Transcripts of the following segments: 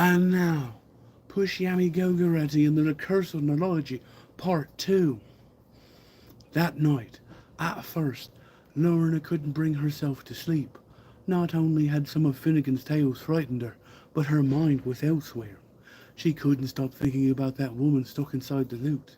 And now, Push Yami Gogaretti in the Recursive Nonology Part 2. That night, at first, Lorna couldn't bring herself to sleep. Not only had some of Finnegan's tales frightened her, but her mind was elsewhere. She couldn't stop thinking about that woman stuck inside the lute.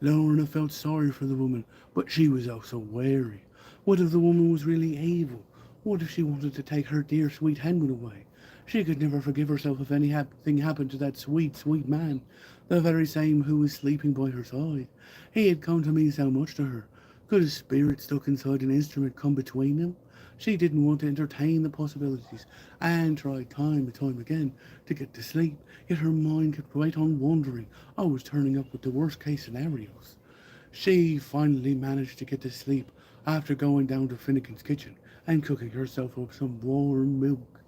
Lorna felt sorry for the woman, but she was also wary. What if the woman was really evil? What if she wanted to take her dear sweet Henry away? She could never forgive herself if anything happened to that sweet, sweet man, the very same who was sleeping by her side. He had come to mean so much to her. Could a spirit stuck inside an instrument come between them? She didn't want to entertain the possibilities, and tried time and time again to get to sleep, yet her mind kept right on wandering, always turning up with the worst case scenarios. She finally managed to get to sleep after going down to Finnegan's kitchen and cooking herself up some warm milk.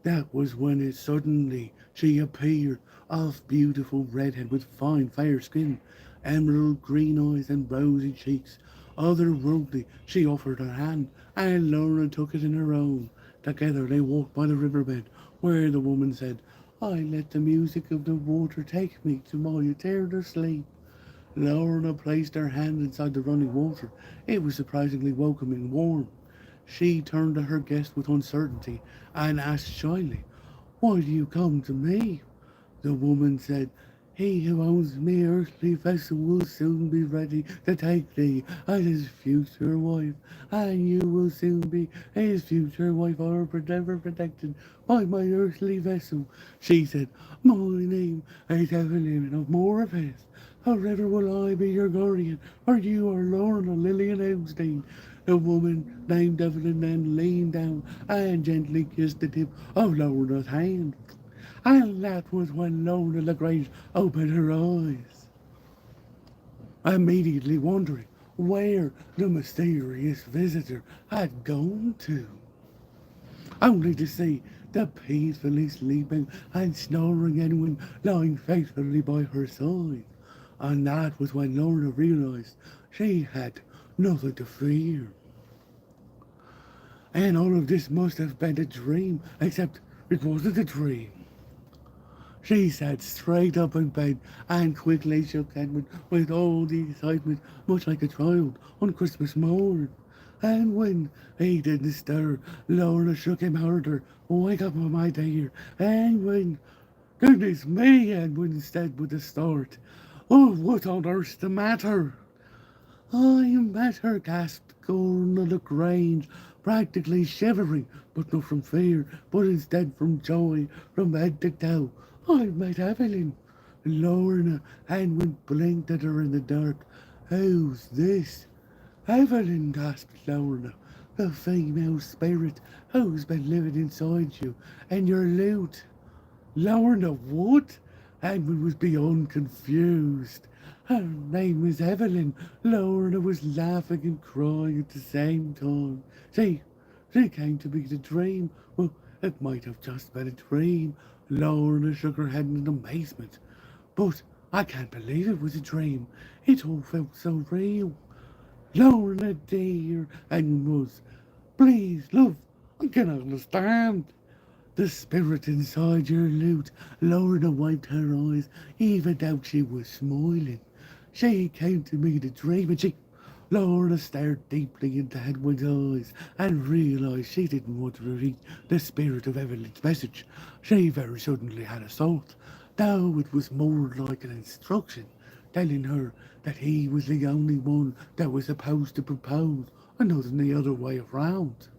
That was when it suddenly she appeared, a beautiful redhead with fine fair skin, emerald green eyes and rosy cheeks. Otherworldly, she offered her hand, and Laura took it in her own. Together they walked by the riverbed, where the woman said, "I let the music of the water take me to my eternal sleep." Lorna placed her hand inside the running water. It was surprisingly welcoming and warm. She turned to her guest with uncertainty and asked shyly, "Why do you come to me?" The woman said, "He who owns me earthly vessel will soon be ready to take thee as his future wife, and you will soon be his future wife, or forever protected by my earthly vessel." She said, "My name is Evelyn of Morpeth. Forever will I be your guardian, for you are Lorna Lillian Epstein." The woman named Evelyn then leaned down and gently kissed the tip of Lorna's hand. And that was when Lorna Lagrange opened her eyes, immediately wondering where the mysterious visitor had gone to, only to see the peacefully sleeping and snoring Edwin lying faithfully by her side. And that was when Lorna realized she had nothing to fear. And all of this must have been a dream, except it wasn't a dream. She sat straight up in bed and quickly shook Edward with all the excitement, much like a child on Christmas morn. And when he didn't stir, Lorna shook him harder. "Wake up, my dear." And when, "Goodness me," Edwin said with a start. "Oh, what on earth's the matter?" "I met her," gasped Gorna Lagrange, practically shivering, but not from fear, but instead from joy, from head to toe. "I met Evelyn." Lorna and blinked at her in the dark. "Who's this?" "Evelyn," gasped Lorna, "the female spirit who's been living inside you, and your lute." Lorna, what? Edwin was beyond confused. Her name is Evelyn. Lorna was laughing and crying at the same time. She came to me in a dream. Well, it might have just been a dream. Lorna shook her head in amazement. "But I can't believe it was a dream. It all felt so real." "Lorna, dear," Edwin was. "Please, love, I can understand. The spirit inside your lute." Lorna wiped her eyes, even though she was smiling. "She came to me to dream, and she—" Lorna stared deeply into Edwin's eyes and realized she didn't want to repeat the spirit of Evelyn's message. She very suddenly had a thought, though it was more like an instruction, telling her that he was the only one that was supposed to propose, and not the other way around.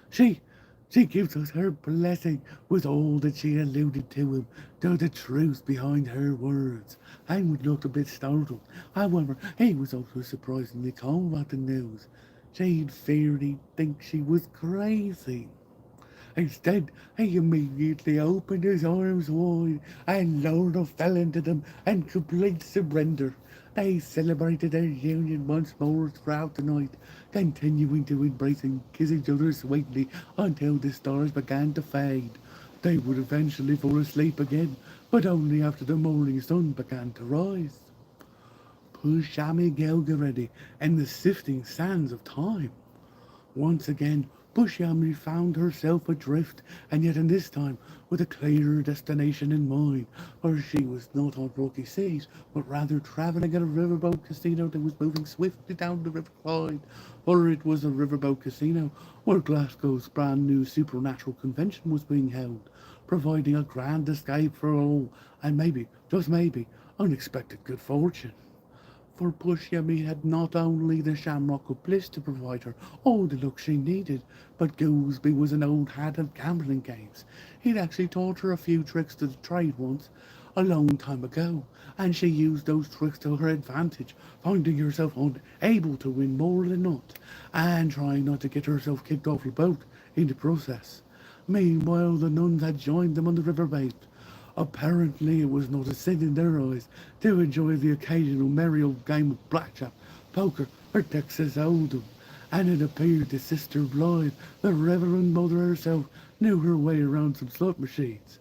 She she gives us her blessing, with all that she alluded to him, to the truth behind her words. Hangman looked a bit startled. However, he was also surprisingly calm about the news. She'd feared he'd think she was crazy. Instead, he immediately opened his arms wide, and Lorna fell into them in complete surrender. They celebrated their union once more throughout the night, continuing to embrace and kiss each other sweetly until the stars began to fade. They would eventually fall asleep again, but only after the morning sun began to rise. Pushami Gelgaredi and the sifting sands of time. Once again, Bushyami found herself adrift, and yet in this time with a clearer destination in mind, for she was not on rocky seas, but rather travelling at a riverboat casino that was moving swiftly down the River Clyde, for it was a riverboat casino where Glasgow's brand new supernatural convention was being held, providing a grand escape for all, and maybe, just maybe, unexpected good fortune. For Bushyami had not only the Shamrock of Bliss to provide her all the luck she needed, but Goolsby was an old hat of gambling games. He'd actually taught her a few tricks to the trade once, a long time ago, and she used those tricks to her advantage, finding herself unable to win more than not, and trying not to get herself kicked off the boat in the process. Meanwhile, the nuns had joined them on the river bank. Apparently, it was not a sin in their eyes to enjoy the occasional merry old game of blackjack, poker, or Texas Hold'em, and it appeared that Sister Blythe, the Reverend Mother herself, knew her way around some slot machines.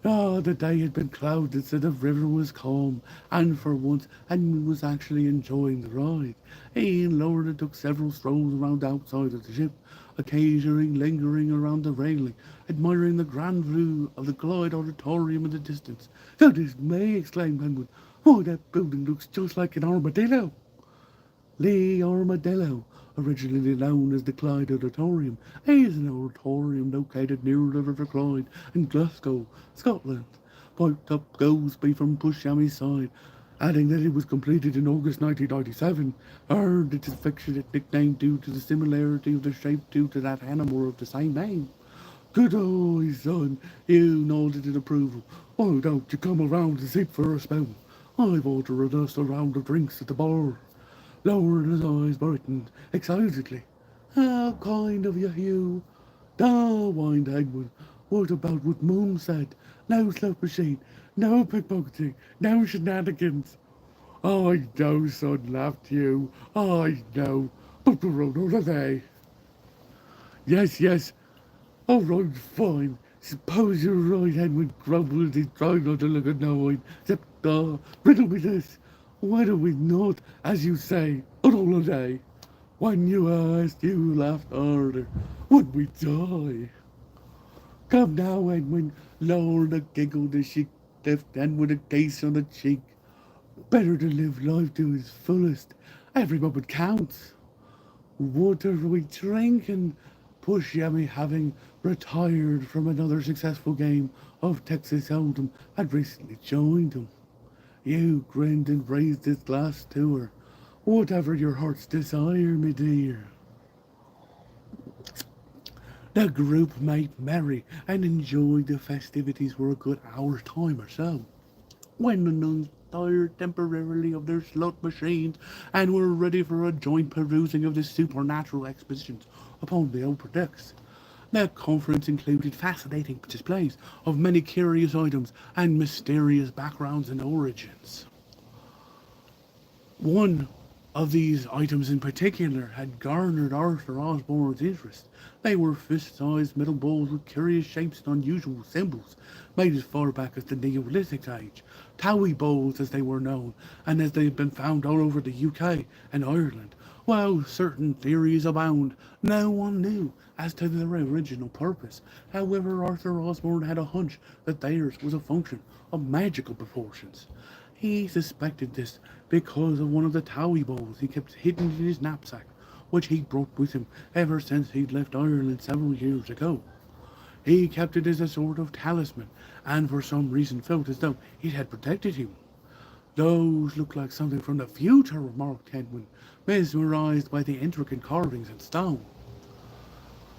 Ah, the day had been clouded, so the river was calm, and for once Edmund was actually enjoying the ride. He and Lorna took several strolls around outside of the ship, occasionally lingering around the railing, admiring the grand view of the Clyde Auditorium in the distance. "Goodness me!" exclaimed Edmund. "Why, that building looks just like an armadillo!" The Armadillo, originally known as the Clyde Auditorium, is an auditorium located near the River Clyde in Glasgow, Scotland. Piped up Goolsby from Bushyami's side, adding that it was completed in August 1997, earned its affectionate nickname due to the similarity of the shape due to that animal of the same name. "Good eye, son," you nodded in approval. "Why don't you come around and sit for a spell? I've ordered us a round of drinks at the bar." Lorna's eyes brightened excitedly. "How kind of you, Hugh." "Ah," whined Edward. "What about what Mum said? No slot machine, no pickpocketing, no shenanigans." "I know, son," laughed Hugh. "I know. But we're on holiday." "Yes, yes. All right, fine. Suppose you're right," Edward grumbled. He tried not to look annoyed. "Except, riddle me this. Why do we not, as you say, on holiday?" "When you asked, you laughed harder. Would we die?" "Come now, Edwin." Lorna giggled as she left Edward a kiss on the cheek. "Better to live life to its fullest. Every moment counts." "What are we drinking?" Bushyami, having retired from another successful game of Texas Hold'em, had recently joined him. Hugh grinned and raised his glass to her. "Whatever your heart's desire, me dear." The group made merry and enjoyed the festivities for a good hour's time or so. When the nuns tired temporarily of their slot machines and were ready for a joint perusing of the supernatural expositions upon the upper decks, the conference included fascinating displays of many curious items and mysterious backgrounds and origins. One of these items in particular had garnered Arthur Osborne's interest. They were fist-sized metal balls with curious shapes and unusual symbols, made as far back as the Neolithic age. Towie balls, as they were known, and as they had been found all over the UK and Ireland. While certain theories abound, no one knew as to their original purpose. However, Arthur Osborne had a hunch that theirs was a function of magical proportions. He suspected this because of one of the Towie balls he kept hidden in his knapsack, which he brought with him ever since he'd left Ireland several years ago. He kept it as a sort of talisman, and for some reason felt as though it had protected him. "Those look like something from the future," remarked Edwin, mesmerized by the intricate carvings in stone.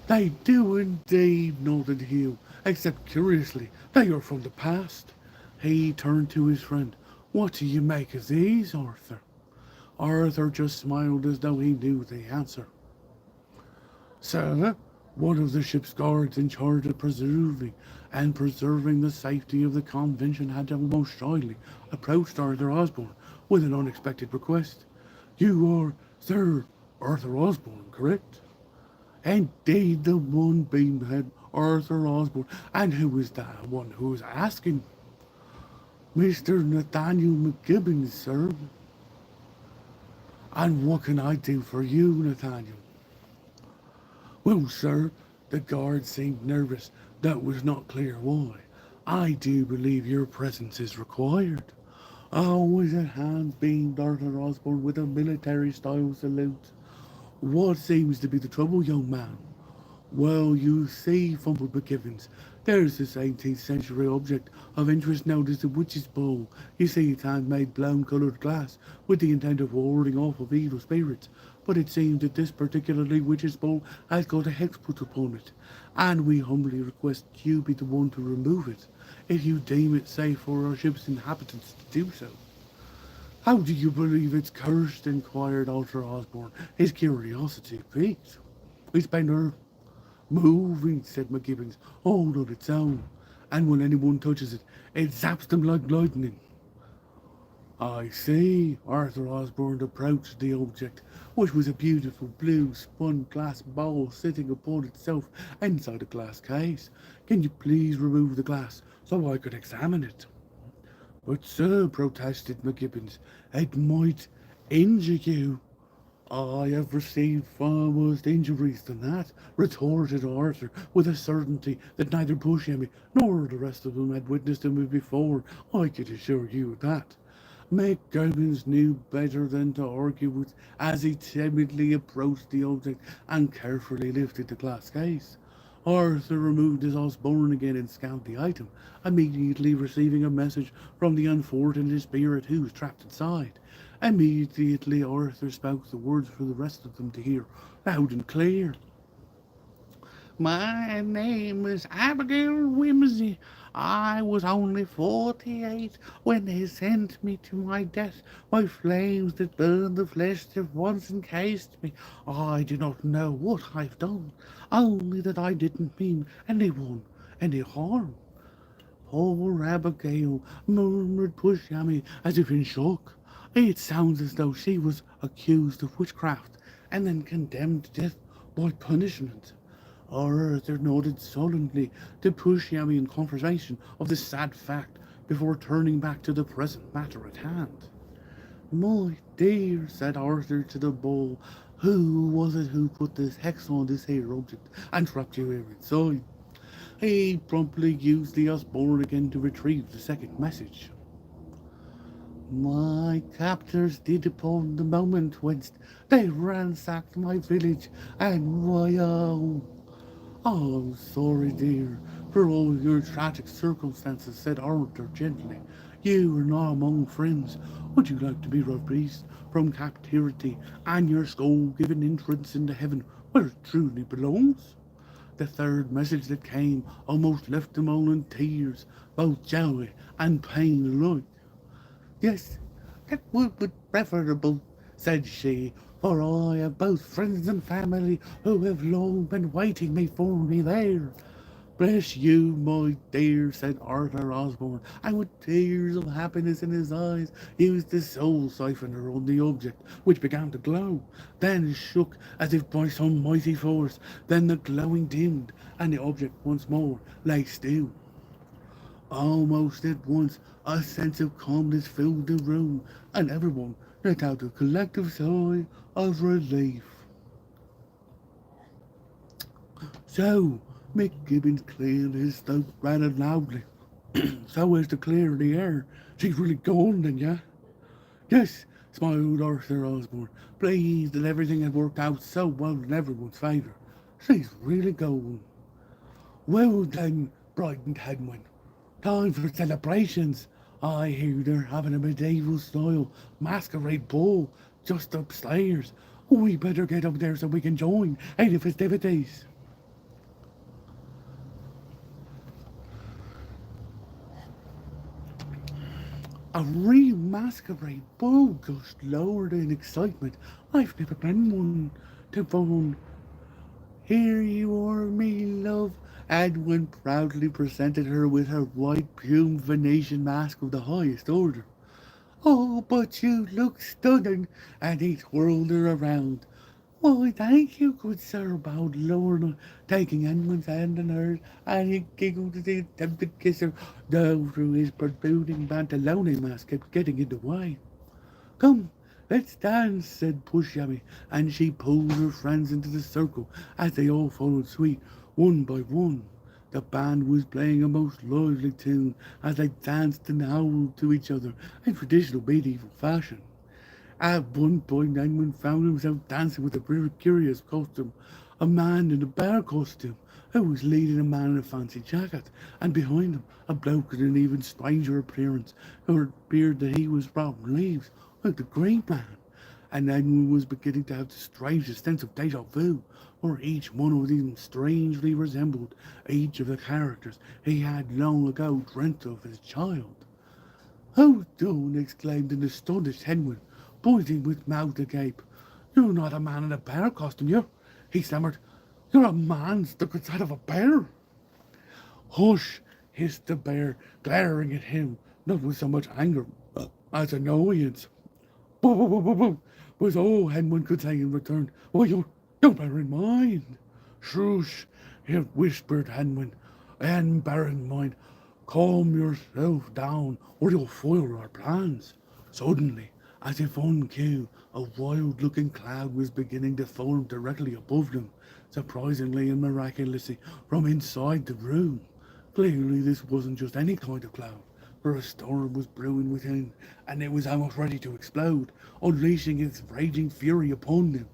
"They do indeed," nodded Hugh, "except curiously, they are from the past." He turned to his friend. "What do you make of these, Arthur?" Arthur just smiled as though he knew the answer. "Sir, one of the ship's guards in charge of preserving the safety of the convention had almost shyly approached Arthur Osborne with an unexpected request. You are Sir Arthur Osborne, correct?" "Indeed, the one being had Arthur Osborne. And who is the one who is asking?" "Mr. Nathaniel McGibbons, sir." "And what can I do for you, Nathaniel?" Well, sir, the guard seemed nervous, though it was not clear why. I do believe your presence is required. Always at hand beamed Arthur Osborne with a military style salute. What seems to be the trouble, young man? Well, you see, fumbled McGivens, there's this 18th century object of interest known as the witch's bowl. You see, it's handmade blown coloured glass with the intent of warding off of evil spirits. But it seems that this particularly witch's bowl has got a hex put upon it, and we humbly request you be the one to remove it, if you deem it safe for our ship's inhabitants to do so. How do you believe it's cursed? Inquired Arthur Osborne, his curiosity piqued. It's been moving, said McGibbons, all on its own, and when anyone touches it, it zaps them like lightning. I see. Arthur Osborne approached the object, which was a beautiful blue spun glass bowl sitting upon itself inside a glass case. Can you please remove the glass so I could examine it? But, sir, protested McGibbons, it might injure you. I have received far worse injuries than that, retorted Arthur, with a certainty that neither Buscemi nor the rest of them had witnessed him before. I could assure you of that. McGibbons knew better than to argue with as he timidly approached the object and carefully lifted the glass case. Arthur removed his Osborne again and scanned the item, immediately receiving a message from the unfortunate spirit who was trapped inside. Immediately Arthur spoke the words for the rest of them to hear, loud and clear. My name is Abigail Whimsy. I was only 48 when they sent me to my death by flames that burned the flesh that once encased me. I do not know what I've done, only that I didn't mean anyone any harm. Poor Abigail, murmured Pushyami as if in shock. It sounds as though she was accused of witchcraft and then condemned to death by punishment. Arthur nodded sullenly to Pushyami in confirmation of the sad fact before turning back to the present matter at hand. My dear, said Arthur to the bull, who was it who put this hex on this here object and trapped you here inside? He promptly used the Osborne again to retrieve the second message. My captors did upon the moment whence they ransacked my village and my own. Oh, I'm sorry, dear, for all your tragic circumstances, said Arthur gently. You are not among friends. Would you like to be released from captivity and your soul given entrance into heaven where it truly belongs? The third message that came almost left them all in tears, both joy and pain alike. Yes, that would be preferable, said she, for I have both friends and family who have long been waiting me for me there. Bless you, my dear, said Arthur Osborne, and with tears of happiness in his eyes, used the soul siphoner on the object, which began to glow, then shook as if by some mighty force, then the glowing dimmed, and the object once more lay still. Almost at once a sense of calmness filled the room, and everyone let out a collective sigh of relief. So, McGibbons cleared his throat rather loudly, so as to clear the air. She's really gone, then, yeah? Yes, smiled Arthur Osborne, pleased that everything had worked out so well in everyone's favour. She's really gone. Well then, brightened Hedwin. Time for celebrations. I hear they're having a medieval style masquerade ball just upstairs. We better get up there so we can join in the festivities. A real masquerade ball, gushed lowered in excitement. I've never been one. To phone. Here you are, me love. Edwin proudly presented her with her white-plumed Venetian mask of the highest order. Oh, but you look stunning, and he twirled her around. Why, thank you, good sir, bowed Lorna, taking Edwin's hand in hers, and he giggled as he attempted to kiss her, though through his protruding pantalone mask kept getting in the way. Come, Let's dance, said Pushyammy, and she pulled her friends into the circle as they all followed suit, one by one. The band was playing a most lively tune as they danced and howled to each other in traditional medieval fashion. At one point, Edmund found himself dancing with a very curious costume, a man in a bear costume who was leading a man in a fancy jacket, and behind him a bloke with an even stranger appearance who appeared that he was Rob Reeves, like the Green Man. And Edmund was beginning to have the strangest sense of deja vu, where each one of them strangely resembled each of the characters he had long ago dreamt of as a child. "Oh, don't!" exclaimed an astonished Henwin, pointing with mouth agape. "You're not a man in a bear costume, he stammered. "You're a man stuck inside of a bear." "Hush!" hissed the bear, glaring at him, not with so much anger as annoyance. "Boo, boo, boo, boo, boo," was all Henwin could say in return. "Why, you'll bear in mind." "Shush!" whispered Henwin. "And bear in mind, calm yourself down, or you'll foil our plans." Suddenly, as if on cue, a wild-looking cloud was beginning to form directly above them, surprisingly and miraculously from inside the room. Clearly, this wasn't just any kind of cloud, for a storm was brewing within, and it was almost ready to explode, unleashing its raging fury upon them.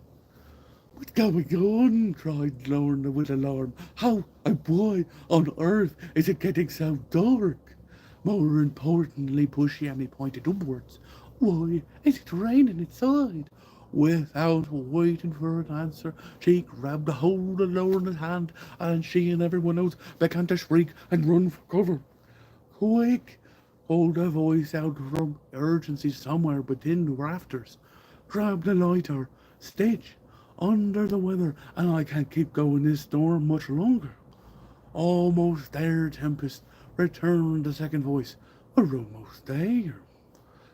"What's going on?" cried Lorna with alarm. "How and why on earth is it getting so dark?" More importantly, Pushyammy pointed upwards. "Why is it raining inside?" Without waiting for an answer, she grabbed a hold of Lorna's hand, and she and everyone else began to shriek and run for cover. "Quick!" called a voice out from urgency somewhere within the rafters. "Grab the lighter, Stitch. Under the weather, and I can't keep going this storm much longer." "Almost there, Tempest," returned the second voice. "We're almost there."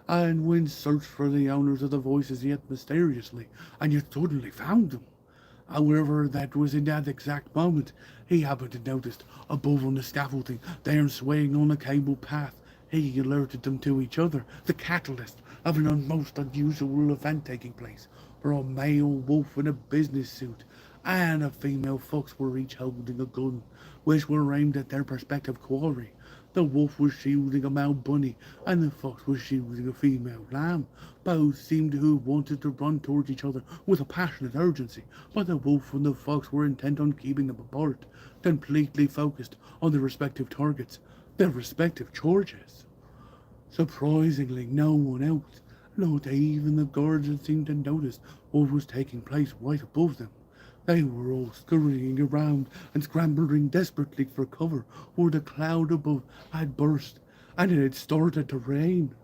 And Wynne searched for the owners of the voices yet mysteriously, and yet suddenly found them. However, that was in that exact moment he happened to notice above on the scaffolding, there swaying on a cable path. He alerted them to each other, the catalyst of an most unusual event taking place, for a male wolf in a business suit and a female fox were each holding a gun, which were aimed at their prospective quarry. The wolf was shielding a male bunny, and the fox was shielding a female lamb. Both seemed to have wanted to run towards each other with a passionate urgency, but the wolf and the fox were intent on keeping them apart, completely focused on their respective targets, their respective charges. Surprisingly, no one else, not even the guards, had seemed to notice what was taking place right above them. They were all scurrying around and scrambling desperately for cover, where the cloud above had burst and it had started to rain.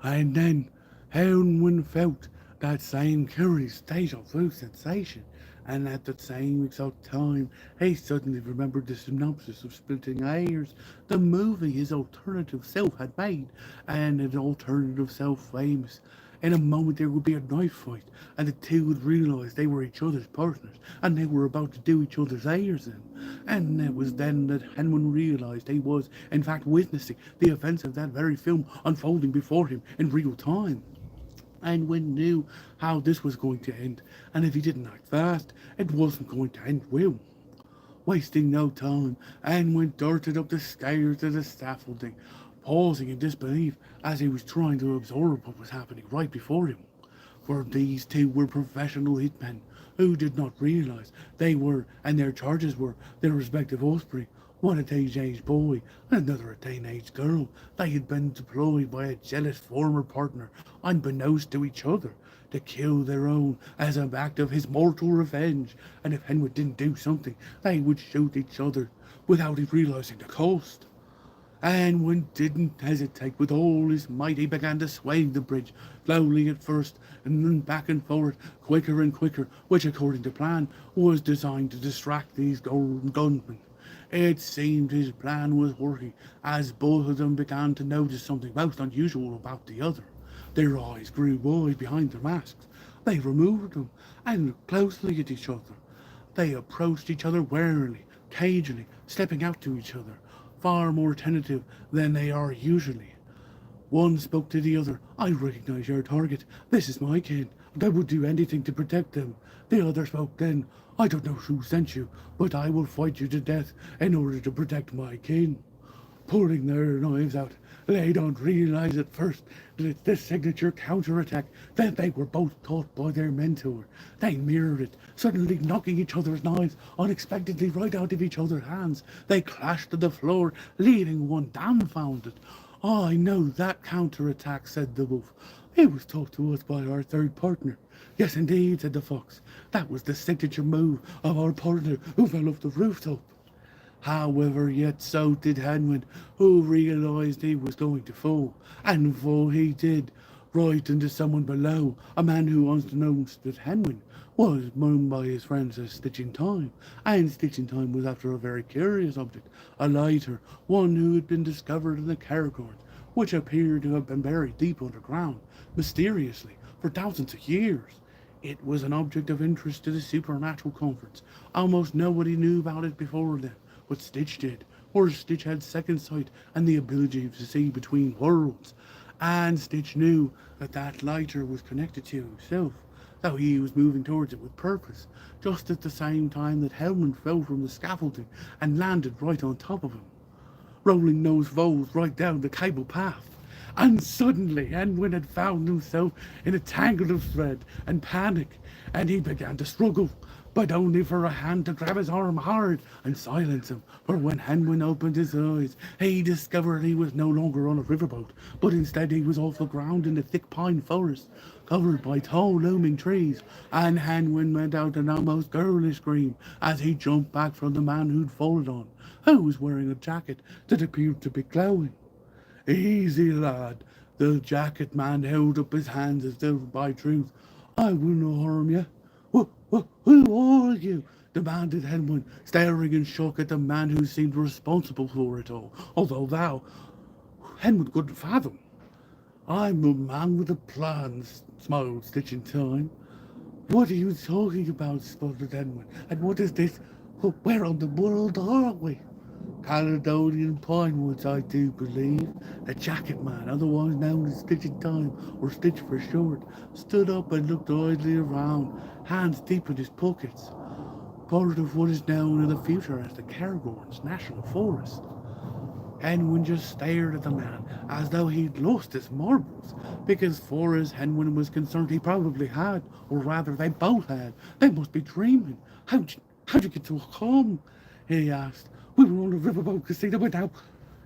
And then Henwin felt that same curious deja vu sensation, and at the same exact time he suddenly remembered the synopsis of Splitting Heirs, the movie his alternative self had made, and an alternative self famous. In a moment there would be a knife fight, and the two would realise they were each other's partners, and they were about to do each other's heirs in. And it was then that Henwin realised he was, in fact, witnessing the events of that very film unfolding before him in real time. And Wynne knew how this was going to end, and if he didn't act fast, it wasn't going to end well. Wasting no time, Anwin darted up the stairs to the scaffolding, pausing in disbelief as he was trying to absorb what was happening right before him. For these two were professional hitmen who did not realize they were, and their charges were, their respective offspring. One a teenage boy, and another a teenage girl. They had been deployed by a jealous former partner, unbeknownst to each other, to kill their own as an act of his mortal revenge. And if Henwood didn't do something, they would shoot each other without realizing the cost. And one didn't hesitate. With all his might, he began to sway the bridge, slowly at first, and then back and forward, quicker and quicker, which, according to plan, was designed to distract these gunmen. It seemed his plan was working, as both of them began to notice something most unusual about the other. Their eyes grew wide behind their masks. They removed them and looked closely at each other. They approached each other warily, cagily, stepping out to each other. far more tentative than they are usually. One spoke to the other. I recognize your target. This is my kin, and I would do anything to protect them. The other spoke then. I don't know who sent you, but I will fight you to death in order to protect my kin. Pulling their knives out, they don't realize at first that it's the signature counterattack that they were both taught by their mentor. They mirrored it, suddenly knocking each other's knives unexpectedly right out of each other's hands. They clashed to the floor, leaving one dumbfounded. I know that counterattack, said the wolf. It was taught to us by our third partner. Yes, indeed, said the fox. That was the signature move of our partner who fell off the rooftop. However, yet so did Henwin, who realized he was going to fall, and fall he did, right into someone below, a man who, unbeknownst to Henwin, was known by his friends as Stitch in Time, and Stitch in Time was after a very curious object, a lighter, one who had been discovered in the Caragorn, which appeared to have been buried deep underground, mysteriously, for thousands of years. It was an object of interest to the Supernatural Conference. Almost nobody knew about it before then, but Stitch did, or Stitch had second sight and the ability to see between worlds. And Stitch knew that that lighter was connected to himself, though he was moving towards it with purpose, just at the same time that Hellman fell from the scaffolding and landed right on top of him, rolling those rolls right down the cable path. And suddenly Henwin had found himself in a tangle of thread and panic, and he began to struggle, but only for a hand to grab his arm hard and silence him. For when Henwin opened his eyes, he discovered he was no longer on a riverboat, but instead he was off the ground in a thick pine forest, covered by tall looming trees, and Henwin let out an almost girlish scream as he jumped back from the man who'd fallen on, who was wearing a jacket that appeared to be glowing. Easy, lad. The jacket man held up his hands as though by truth. I will not harm you. Who are you? Demanded Henwin, staring in shock at the man who seemed responsible for it all, although Henwin couldn't fathom. I'm a man with a plan, smiled Stitch in Time. What are you talking about? Sputtered Henwin. And what is this? Where on the world are we? Caledonian pine woods, I do believe. The jacket man, otherwise known as Stitch in Time, or Stitch for short, stood up and looked idly around, hands deep in his pockets. Part of what is known in the future as the Caragorn's National Forest. Henwin just stared at the man as though he'd lost his marbles, because far as Henwin was concerned he probably had, or rather they both had. They must be dreaming. How'd you get so calm? He asked. We were on a riverboat casino without.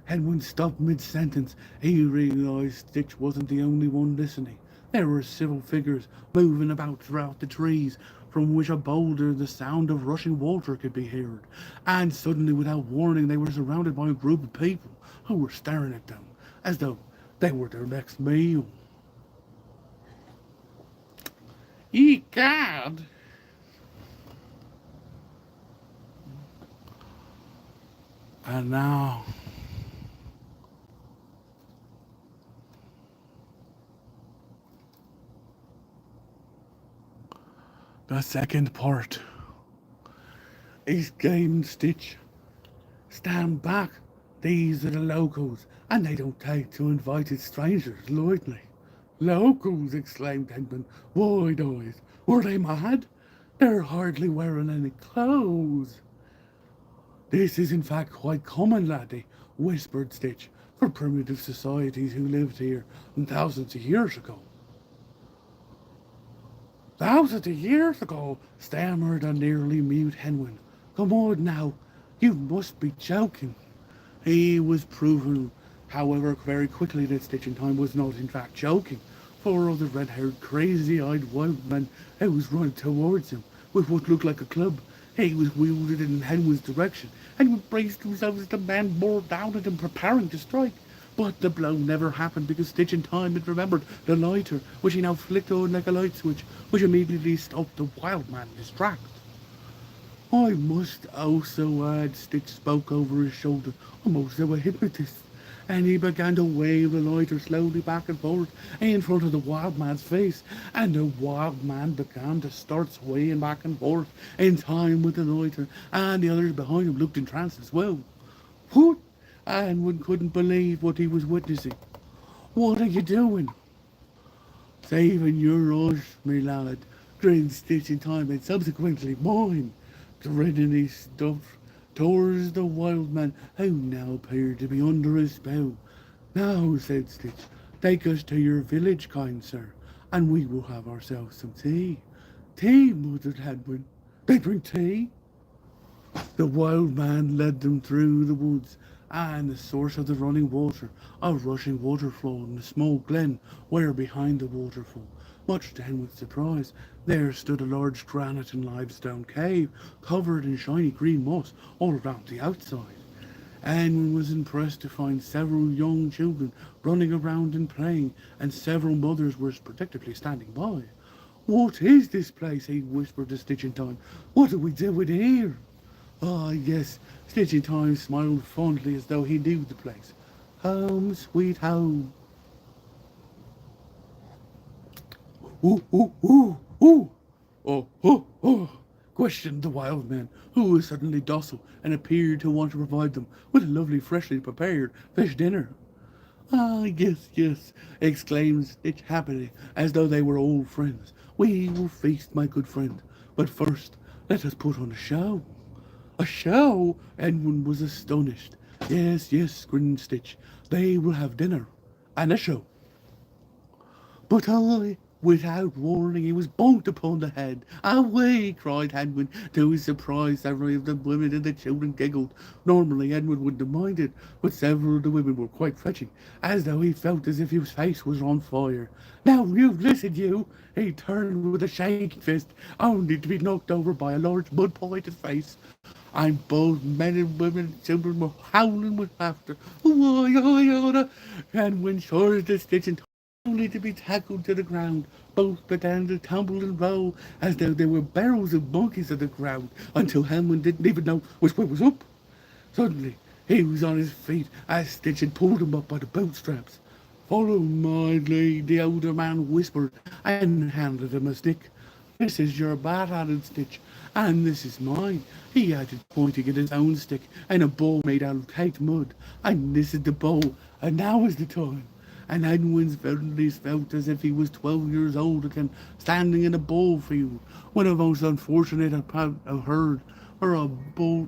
Henwin stopped mid-sentence. He realized Stitch wasn't the only one listening. There were several figures moving about throughout the trees, from which a boulder the sound of rushing water could be heard. And suddenly, without warning, they were surrounded by a group of people who were staring at them, as though they were their next meal. Egad! And now, the second part. Is Game Stitch. Stand back. These are the locals, and they don't take to invited strangers lightly. Locals, exclaimed Henwin, wide-eyed. Were they mad? They're hardly wearing any clothes. This is in fact quite common, laddie, whispered Stitch, for primitive societies who lived here thousands of years ago. Thousands of years ago, stammered a nearly mute Henwin. Come on now, you must be joking. He was proven, however, very quickly that Stitch in Time was not in fact joking, for the red-haired, crazy-eyed wild man who was running towards him with what looked like a club. He was wielded in Henwin's direction, and braced himself as the man bore down at him, preparing to strike. But the blow never happened because Stitch in Time had remembered the lighter, which he now flicked on like a light switch, which immediately stopped the wild man in his tracks. I must also add, Stitch spoke over his shoulder, almost as a hypnotist, and he began to wave the lighter slowly back and forth in front of the wild man's face, and the wild man began to start swaying back and forth in time with the lighter, and the others behind him looked entranced as well. What? Edwin couldn't believe what he was witnessing. "What are you doing?" "Saving your life, me lad," grinned Stitch in time, and subsequently mine. Grinning he stuffed towards the wild man, who now appeared to be under his spell. "Now," said Stitch, "take us to your village, kind sir, and we will have ourselves some tea." "Tea," muttered Hadwin. "They bring tea?" The wild man led them through the woods and the source of the running water, a rushing waterfall in a small glen where behind the waterfall, much to Henwood's surprise, there stood a large granite and limestone cave covered in shiny green moss all around the outside. Henwood was impressed to find several young children running around and playing, and several mothers were protectively standing by. "What is this place?" he whispered to Stitch in time. "What are we doing here?" "Ah, yes," Stitch in time smiled fondly as though he knew the place. "Home, sweet home." "Ooh, ooh, ooh, ooh! Oh, oh, oh!" questioned the wild man, who was suddenly docile and appeared to want to provide them with a lovely freshly prepared fish dinner. "Ah, yes, yes," exclaimed Stitch happily, as though they were old friends. "We will feast, my good friend. But first, let us put on a show." "A show?" Edwin was astonished. "Yes, yes," grinned Stitch. "They will have dinner and a show." But I, without warning, he was bonked upon the head. "Away!" cried Edwin. To his surprise, several of the women and the children giggled. Normally, Edwin wouldn't have minded, but several of the women were quite fetching, as though he felt as if his face was on fire. "Now you listen, you!" He turned with a shaking fist, only to be knocked over by a large mud-pointed face. And both men and women and children were howling with laughter. "Why, I oughta!" And when charged the Stitch and only to be tackled to the ground. Both began to tumble and roll as though there were barrels of monkeys on the ground, until Hammond didn't even know which way was up. Suddenly, he was on his feet as Stitch had pulled him up by the bootstraps. "Follow my lead," the older man whispered and handed him a stick. "This is your bat," added Stitch, "and this is mine," he added, pointing at his own stick and a bowl made out of caked mud. "And this is the bowl, and now is the time." And Edwin suddenly felt as if he was 12 years old again, standing in a ball field, when a most unfortunate occurred, for a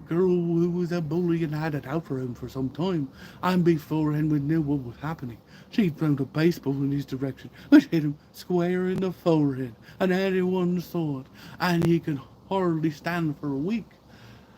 girl who was a bully and had it out for him for some time, and before Edwin knew what was happening, she thrown a baseball in his direction, which hit him square in the forehead, and everyone saw it, and he could hardly stand for a week.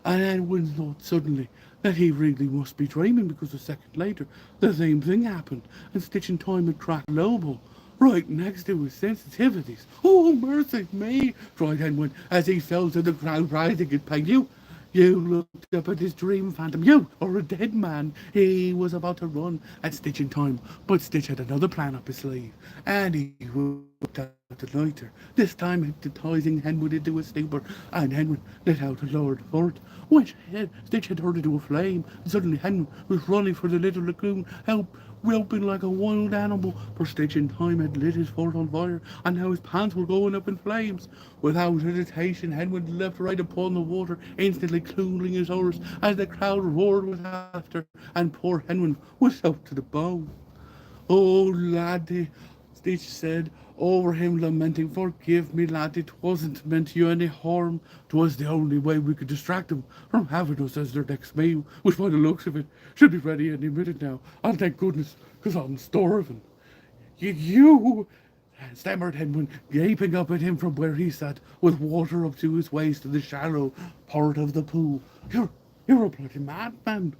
And Edwin thought suddenly that he really must be dreaming, because a second later the same thing happened, and Stitch in time had cracked Lobo right next to his sensitivities. "Oh, mercy me!" cried Edwin as he fell to the ground, writhing in pain. You looked up at his dream phantom. You are a dead man." He was about to run at Stitch in time, but Stitch had another plan up his sleeve, and he whipped out the lighter, this time hypnotizing Henwood into a stupor, and Henwood lit out a large fort, which Stitch had turned into a flame. And suddenly Henwood was running for the little lagoon, yelping like a wild animal, for Stitch in time had lit his fort on fire, and now his pants were going up in flames. Without hesitation, Henwood leapt right upon the water, instantly cooling his oars as the crowd roared with laughter, and poor Henwood was soaked to the bone. "Oh, laddie," Stitch said, over him lamenting, "forgive me, laddie, 'twasn't meant you any harm. 'Twas the only way we could distract them from having us as their next meal, which by the looks of it should be ready any minute now, and thank goodness, 'cause I'm starving." You," stammered Edwin, gaping up at him from where he sat, with water up to his waist in the shallow part of the pool. You're a bloody madman."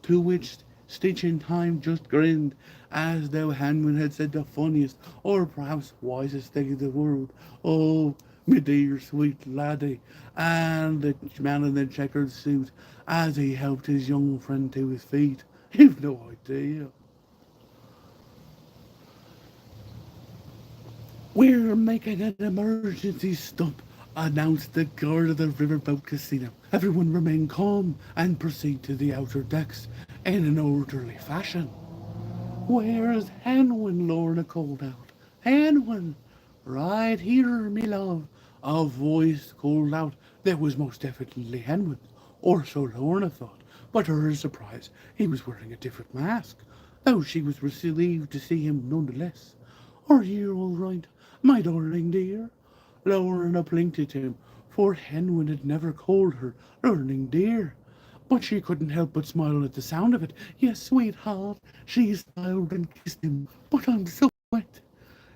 To which Stitch in time just grinned, as though Hanman had said the funniest, or perhaps wisest thing in the world. "Oh, me dear sweet laddie," and the man in the checkered suit, as he helped his young friend to his feet. "You've no idea. We're making an emergency stop," announced the guard of the riverboat casino. "Everyone remain calm and proceed to the outer decks in an orderly fashion." "Where's Henwin?" Lorna called out. "Henwin!" "Right here, me love." A voice called out that was most definitely Henwin's, or so Lorna thought, but to her surprise he was wearing a different mask, though she was relieved to see him nonetheless. "Are you all right, my darling dear?" Lorna blinked at him, for Henwin had never called her darling dear. But she couldn't help but smile at the sound of it. "Yes, sweetheart," she smiled and kissed him, "but I'm so wet."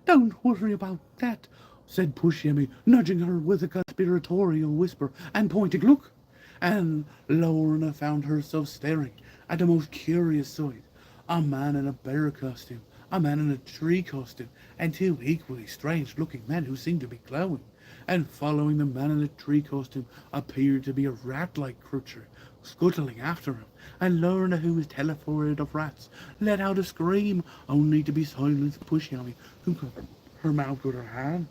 "Don't worry about that," said Pushyemmy, nudging her with a conspiratorial whisper and pointing. "Look!" And Lorna found herself staring at the most curious sight. A man in a bear costume, a man in a tree costume, and two equally strange-looking men who seemed to be glowing. And following the man in the tree costume appeared to be a rat-like creature, scuttling after him. And Lorna, who was terrified of rats, let out a scream, only to be silenced by Pushyemmy, who covered her mouth with her hand.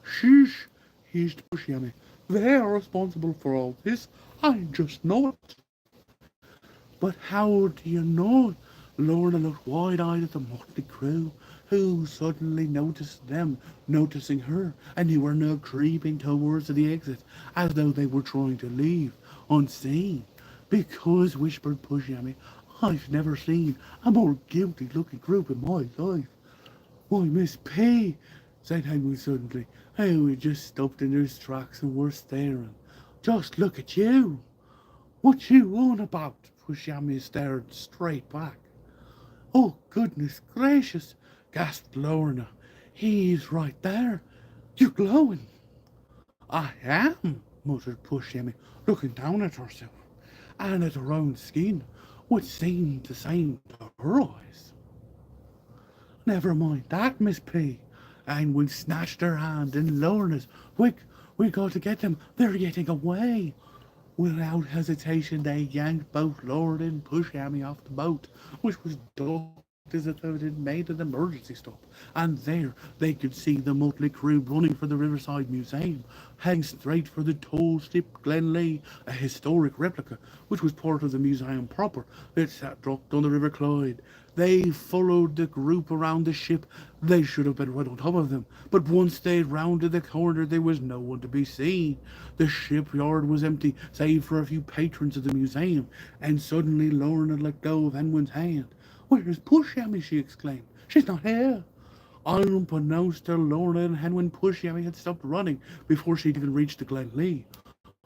"Sheesh!" hissed Pushyemmy. "They are responsible for all this. I just know it." "But how do you know?" Lorna looked wide-eyed at the motley crew, who suddenly noticed them, noticing her, and who were now creeping towards the exit, as though they were trying to leave, unseen. "Because," whispered Pushyemmy, "I've never seen a more guilty-looking group in my life." "Why, Miss P," said Henry suddenly, who had just stopped in his tracks and were staring. "Just look at you." "What you on about?" Pushyemmy stared straight back. "Oh, goodness gracious!" gasped Lorna. "He's right there. You're glowing." "I am," muttered Pushyemmy, looking down at herself, and at her own skin, which seemed the same to her eyes. "Never mind that, Miss P." Anne snatched her hand in Lorna's. "Quick, we got to get them. They're getting away." Without hesitation, they yanked both Lorna and Pushyemmy off the boat, which was docked as if it had made an emergency stop, and there they could see the motley crew running for the Riverside Museum, heading straight for the tall ship Glenlee, a historic replica, which was part of the museum proper, that sat docked on the River Clyde. They followed the group around the ship. They should have been right on top of them, but once they had rounded the corner there was no one to be seen. The shipyard was empty, save for a few patrons of the museum, and suddenly Lorna let go of Henwin's hand. "Where's Pushyemmy?" she exclaimed. "She's not here." Unbeknownst to Lorna and Henwin, Pushyemmy had stopped running before she'd even reached the Glenlee.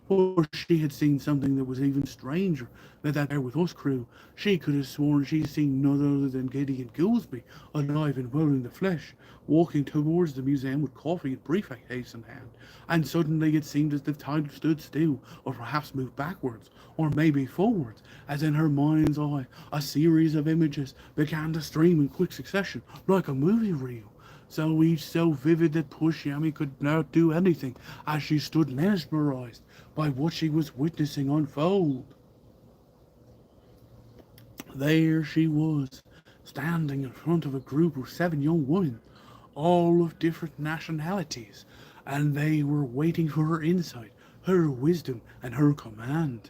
For she had seen something that was even stranger than that Bear with Us crew. She could have sworn she'd seen none other than Gideon Goolsby, alive and well in the flesh, walking towards the museum with coffee and briefcase in hand. And suddenly it seemed as if time stood still, or perhaps moved backwards, or maybe forwards, as in her mind's eye a series of images began to stream in quick succession, like a movie reel, so each so vivid that Pushyemmy could not do anything, as she stood mesmerized by what she was witnessing unfold. There she was, standing in front of a group of 7 young women, all of different nationalities, and they were waiting for her insight, her wisdom, and her command.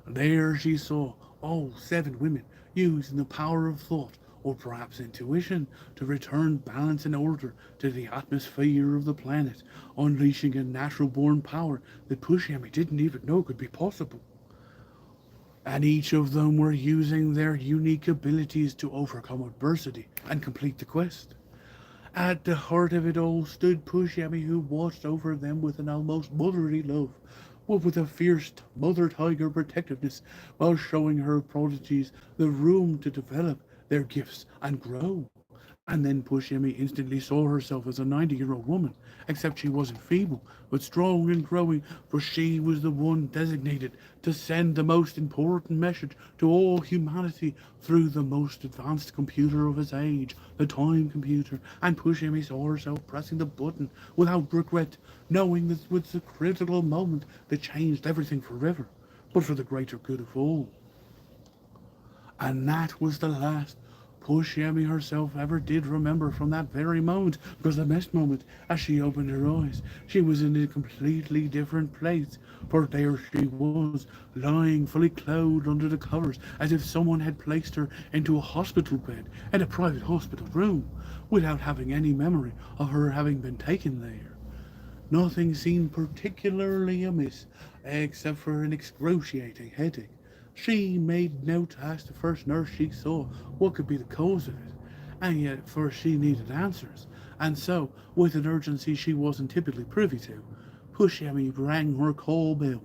There she saw all 7 women using the power of thought, or perhaps intuition, to return balance and order to the atmosphere of the planet, unleashing a natural-born power that Pushyemmy didn't even know could be possible. And each of them were using their unique abilities to overcome adversity and complete the quest. At the heart of it all stood Pushyemmy, who watched over them with an almost motherly love, but with a fierce mother-tiger protectiveness, while showing her prodigies the room to develop their gifts and grow. And then Pushyemmy instantly saw herself as a 90-year-old woman, except she wasn't feeble, but strong and growing, for she was the one designated to send the most important message to all humanity through the most advanced computer of his age, the time computer. And Pushyemmy saw herself pressing the button without regret, knowing that it was the critical moment that changed everything forever, but for the greater good of all. And that was the last Pushyemmy herself ever did remember from that very moment, because the next moment, as she opened her eyes, she was in a completely different place, for there she was, lying fully clothed under the covers, as if someone had placed her into a hospital bed in a private hospital room, without having any memory of her having been taken there. Nothing seemed particularly amiss, except for an excruciating headache. She made note to ask the first nurse she saw what could be the cause of it, and yet at first she needed answers, and so, with an urgency she wasn't typically privy to, Pushyemi rang her call bell.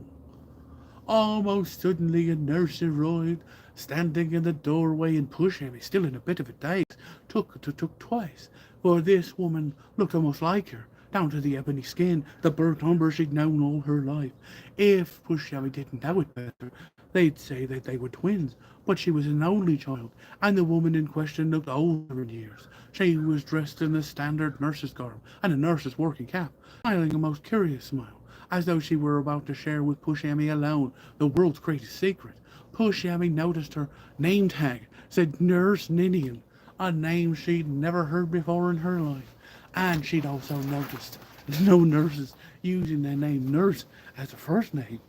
Almost suddenly a nurse arrived, standing in the doorway, and Pushyemi, still in a bit of a daze, took twice, for this woman looked almost like her, down to the ebony skin, the burnt umber she'd known all her life. If Pushyemi didn't know it better, they'd say that they were twins, but she was an only child, and the woman in question looked older in years. She was dressed in the standard nurse's garb and a nurse's working cap, smiling a most curious smile, as though she were about to share with Pushyemi alone the world's greatest secret. Pushyemi noticed her name tag said Nurse Ninian, a name she'd never heard before in her life. And she'd also noticed no nurses using the name Nurse as a first name.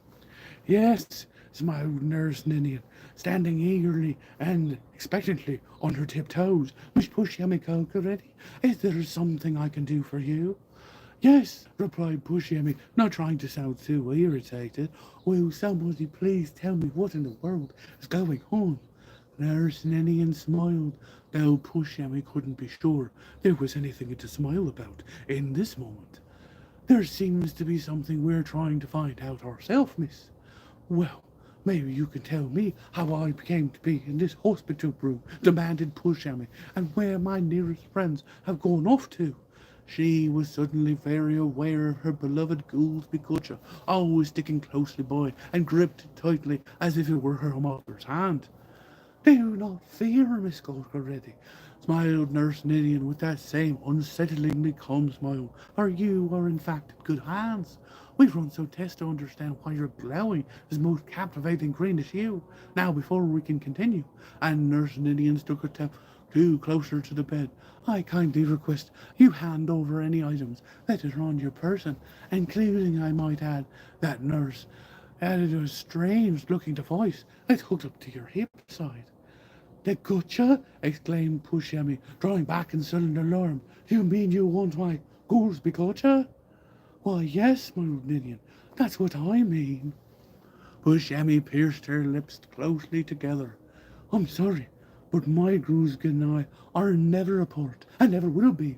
Yes, smiled Nurse Ninian, standing eagerly and expectantly on her tiptoes. Miss Pushyemi already? Is there something I can do for you? Yes, replied Pushyemi, not trying to sound too irritated. Will somebody please tell me what in the world is going on? Nurse Ninian smiled, though Pushyemi couldn't be sure there was anything to smile about in this moment. There seems to be something we're trying to find out ourselves, miss. Well, maybe you can tell me how I came to be in this hospital room, demanded Pushyami, and where my nearest friends have gone off to. She was suddenly very aware of her beloved Goolsby Cutcher, always sticking closely by and gripped it tightly as if it were her mother's hand. Do not fear, Miss Already, smiled Nurse Ninian with that same unsettlingly calm smile, for you are in fact in good hands. We've run some tests to understand why you're glowing this most captivating greenish hue. Now, before we can continue, and Nurse Ninian stuck her two closer to the bed, I kindly request you hand over any items that are on your person, including, I might add, that nurse added a strange looking device that's hooked up to your hip side. The gotcha! Exclaimed Pushyemi, drawing back in sudden alarm. Do you mean you want my Goolsby gotcha? Why, yes, my Ninian, that's what I mean. Pushyemi pierced her lips closely together. I'm sorry, but my Goolsby and I are never apart, and never will be.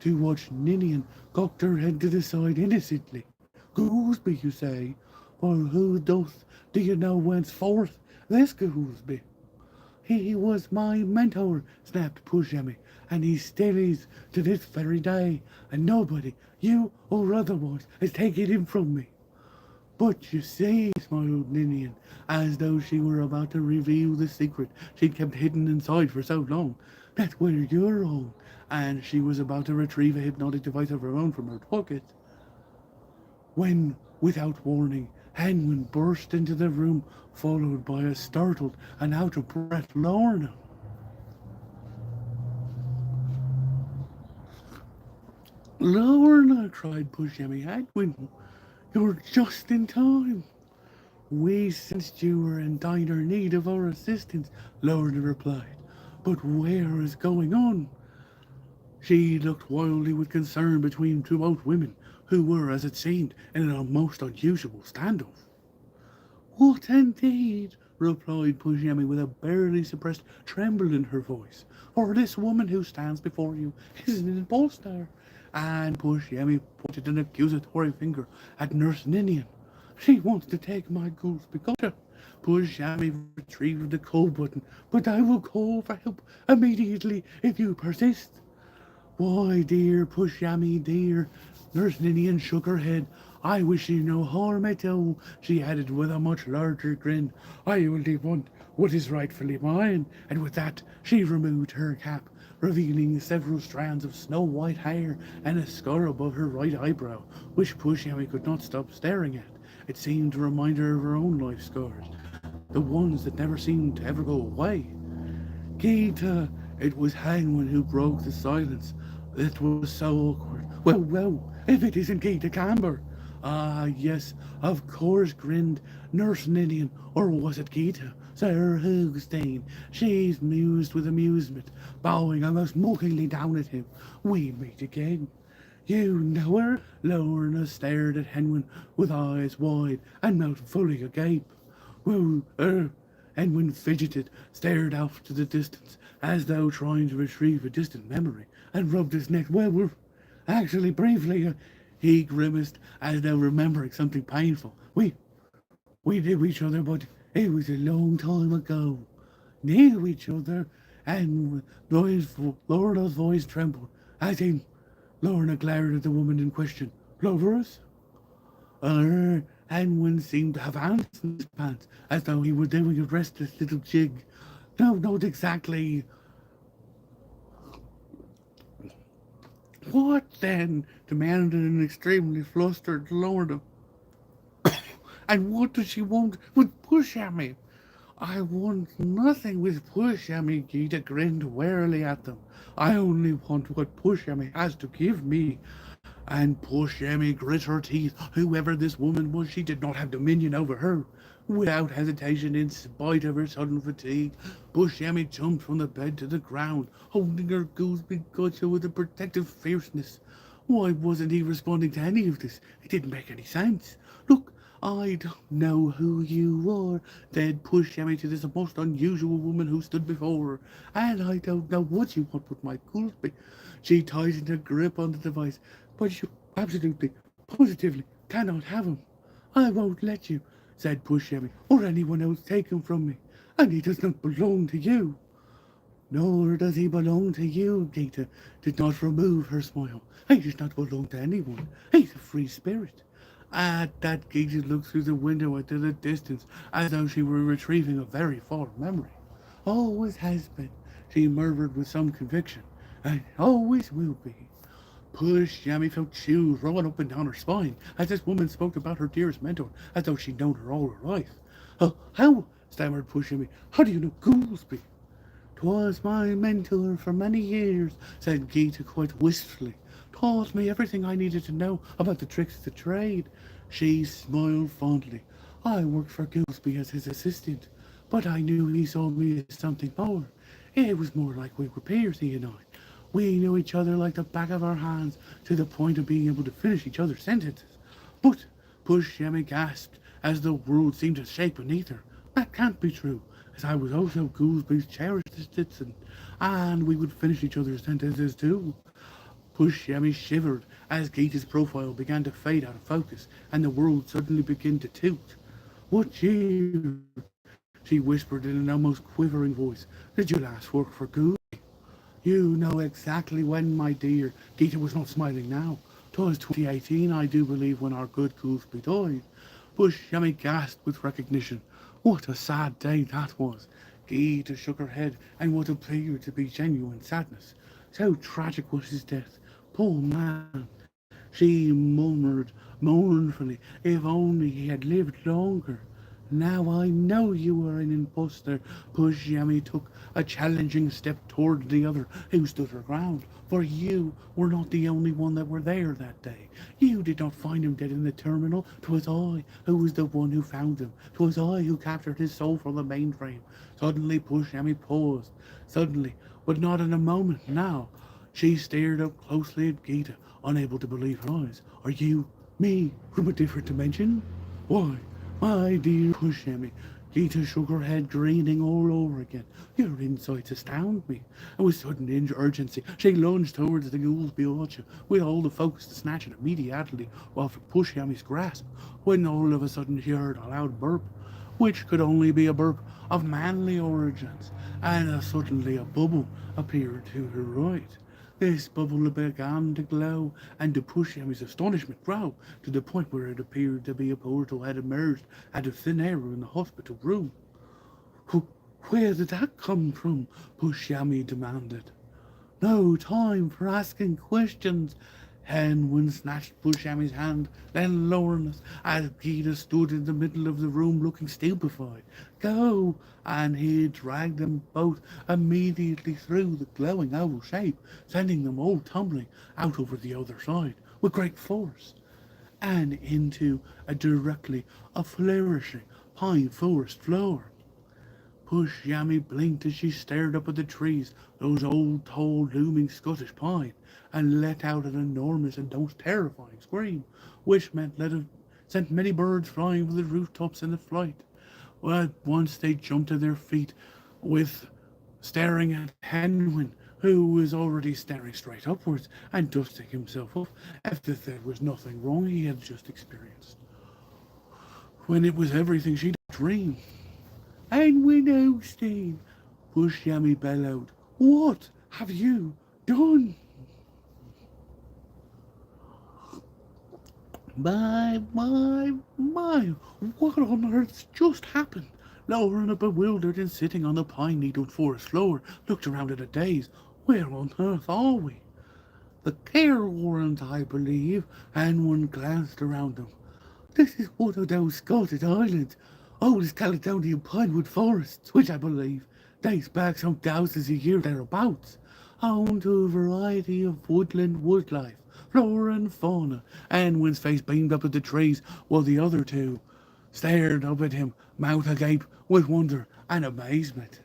To which Ninian cocked her head to the side innocently. Goolsby, you say? For who doth do you know whence forth this Goolsby? He was my mentor, snapped Pushyemi, and he still is to this very day, and nobody, you or otherwise, has taken him from me. But you see, smiled Ninian, as though she were about to reveal the secret she'd kept hidden inside for so long, that's where you're wrong. And she was about to retrieve a hypnotic device of her own from her pocket, when, without warning, Henwin burst into the room, followed by a startled and out of breath Lorna. Lorna, cried Pushyemi, Henwin, you're just in time. We sensed you were in dire need of our assistance, Lorna replied. But where is going on? She looked wildly with concern between two old women, who were, as it seemed, in a most unusual standoff. What indeed? Replied Pushyemi with a barely suppressed tremble in her voice. For this woman who stands before you is an impostor. And Pushyemi pointed an accusatory finger at Nurse Ninian. She wants to take my goose because Pushyemi retrieved the call button, but I will call for help immediately if you persist. Why, dear Pushyami, dear. Nurse Ninian shook her head. I wish you no harm at all, she added with a much larger grin. I only want what is rightfully mine. And with that, she removed her cap, revealing several strands of snow-white hair and a scar above her right eyebrow, which Pushyami could not stop staring at. It seemed to remind her of her own life scars, the ones that never seemed to ever go away. Gita, it was Hangman who broke the silence. It was so awkward. Well, if it isn't Gita Camber. Ah, yes, of course, grinned Nurse Ninian, or was it Gita? Sir Hoogstein. She's mused with amusement, bowing almost mockingly down at him. We meet again. You know her? Lorna stared at Henwin with eyes wide and mouth fully agape. Well, Henwin fidgeted, stared off to the distance, as though trying to retrieve a distant memory, and rubbed his neck. Well, we're actually briefly. He grimaced, as though remembering something painful. We knew each other, but it was a long time ago. Knew each other, and Lorna's voice trembled, as in Lorna glared at the woman in question. Lovers? And one seemed to have ants in his pants, as though he were doing a restless little jig. No, not exactly. What then? Demanded an extremely flustered Lorna. And what does she want with push at me? I want nothing with push at me, Gita grinned wearily at them. I only want what push at me has to give me. And poor Emmy grit her teeth. Whoever this woman was, she did not have dominion over her. Without hesitation, in spite of her sudden fatigue, Bush Emmy jumped from the bed to the ground, holding her goosebump gutcha with a protective fierceness. Why wasn't he responding to any of this? It didn't make any sense. Look, I don't know who you are, said Push Emmy to this most unusual woman who stood before her, and I don't know what you want with my Goolsby. She tightened her grip on the device. But you absolutely, positively cannot have him. I won't let you, said Pushyemi, or anyone else take him from me. And he does not belong to you. Nor does he belong to you, Gita did not remove her smile. He does not belong to anyone. He's a free spirit. At that, Gita looked through the window into the distance as though she were retrieving a very fond memory. Always has been, she murmured with some conviction, and always will be. Push, Yammy felt chills rolling up and down her spine as this woman spoke about her dearest mentor as though she'd known her all her life. How? Stammered Push Yammy. How do you know Goolsby? 'Twas my mentor for many years, said Geeta quite wistfully. Taught me everything I needed to know about the tricks of the trade. She smiled fondly. I worked for Goolsby as his assistant, but I knew he saw me as something more. It was more like we were peers, he and I. We knew each other like the back of our hands, to the point of being able to finish each other's sentences. But, Push Yemi gasped, as the world seemed to shake beneath her. That can't be true, as I was also Goolsby's cherished citizen, and we would finish each other's sentences too. Push Yemi shivered as Geeta's profile began to fade out of focus, and the world suddenly began to tilt. What year? She whispered in an almost quivering voice. Did you last work for Goolsby? You know exactly when, my dear. Geeta was not smiling now. 'Twas 2018, I do believe, when our good Goolsby died. Bush Yummy gasped with recognition. What a sad day that was. Geeta shook her head and what appeared to be genuine sadness. So tragic was his death. Poor man. She murmured mournfully, if only he had lived longer. Now I know you are an impostor. Push Yummy took a challenging step toward the other, who stood her ground. For you were not the only one that were there that day. You did not find him dead in the terminal. 'Twas I who was the one who found him. 'Twas I who captured his soul from the mainframe. Suddenly Push Yummy paused. Suddenly, but not in a moment now. She stared up closely at Geeta, unable to believe her eyes. Are you me from a different dimension? Why, my dear Pushemi, Geeta shook her head, grinning all over again. Your insights astound me. And with sudden urgency, she lunged towards the Goolsby Orchard, with all the focus to snatch it immediately off Pushemi's grasp, when all of a sudden she heard a loud burp, which could only be a burp of manly origins, and suddenly a bubble appeared to her right. This bubble began to glow, and to push him his astonishment grow, to the point where it appeared to be a portal had emerged out of thin air in the hospital room. Where did that come from? Pushyami demanded. No time for asking questions. Henwin snatched Pushyami's hand, then Lawrence, as Geeta stood in the middle of the room looking stupefied. Go! And he dragged them both immediately through the glowing oval shape, sending them all tumbling out over the other side with great force, and into a flourishing pine forest floor. Push Yammy blinked as she stared up at the trees, those old, tall, looming Scottish pine, and let out an enormous and most terrifying scream, which sent many birds flying from the rooftops in the flight. Well, at once they jumped to their feet, with staring at Henwin, who was already staring straight upwards and dusting himself off as if there was nothing wrong he had just experienced, when it was everything she'd dreamed. And Winowstein, Bush Yummy bellowed, what have you done? My, what on earth's just happened? Laura, bewildered and sitting on the pine needled forest floor, looked around in a daze. Where on earth are we? The care warrant, I believe, and one glanced around them. This is one of those Scottish islands, oldest Caledonian pinewood forests, which I believe dates back some thousands of years thereabouts, home to a variety of woodland woodlife, flora and fauna, and Win's face beamed up at the trees, while the other two stared up at him, mouth agape with wonder and amazement.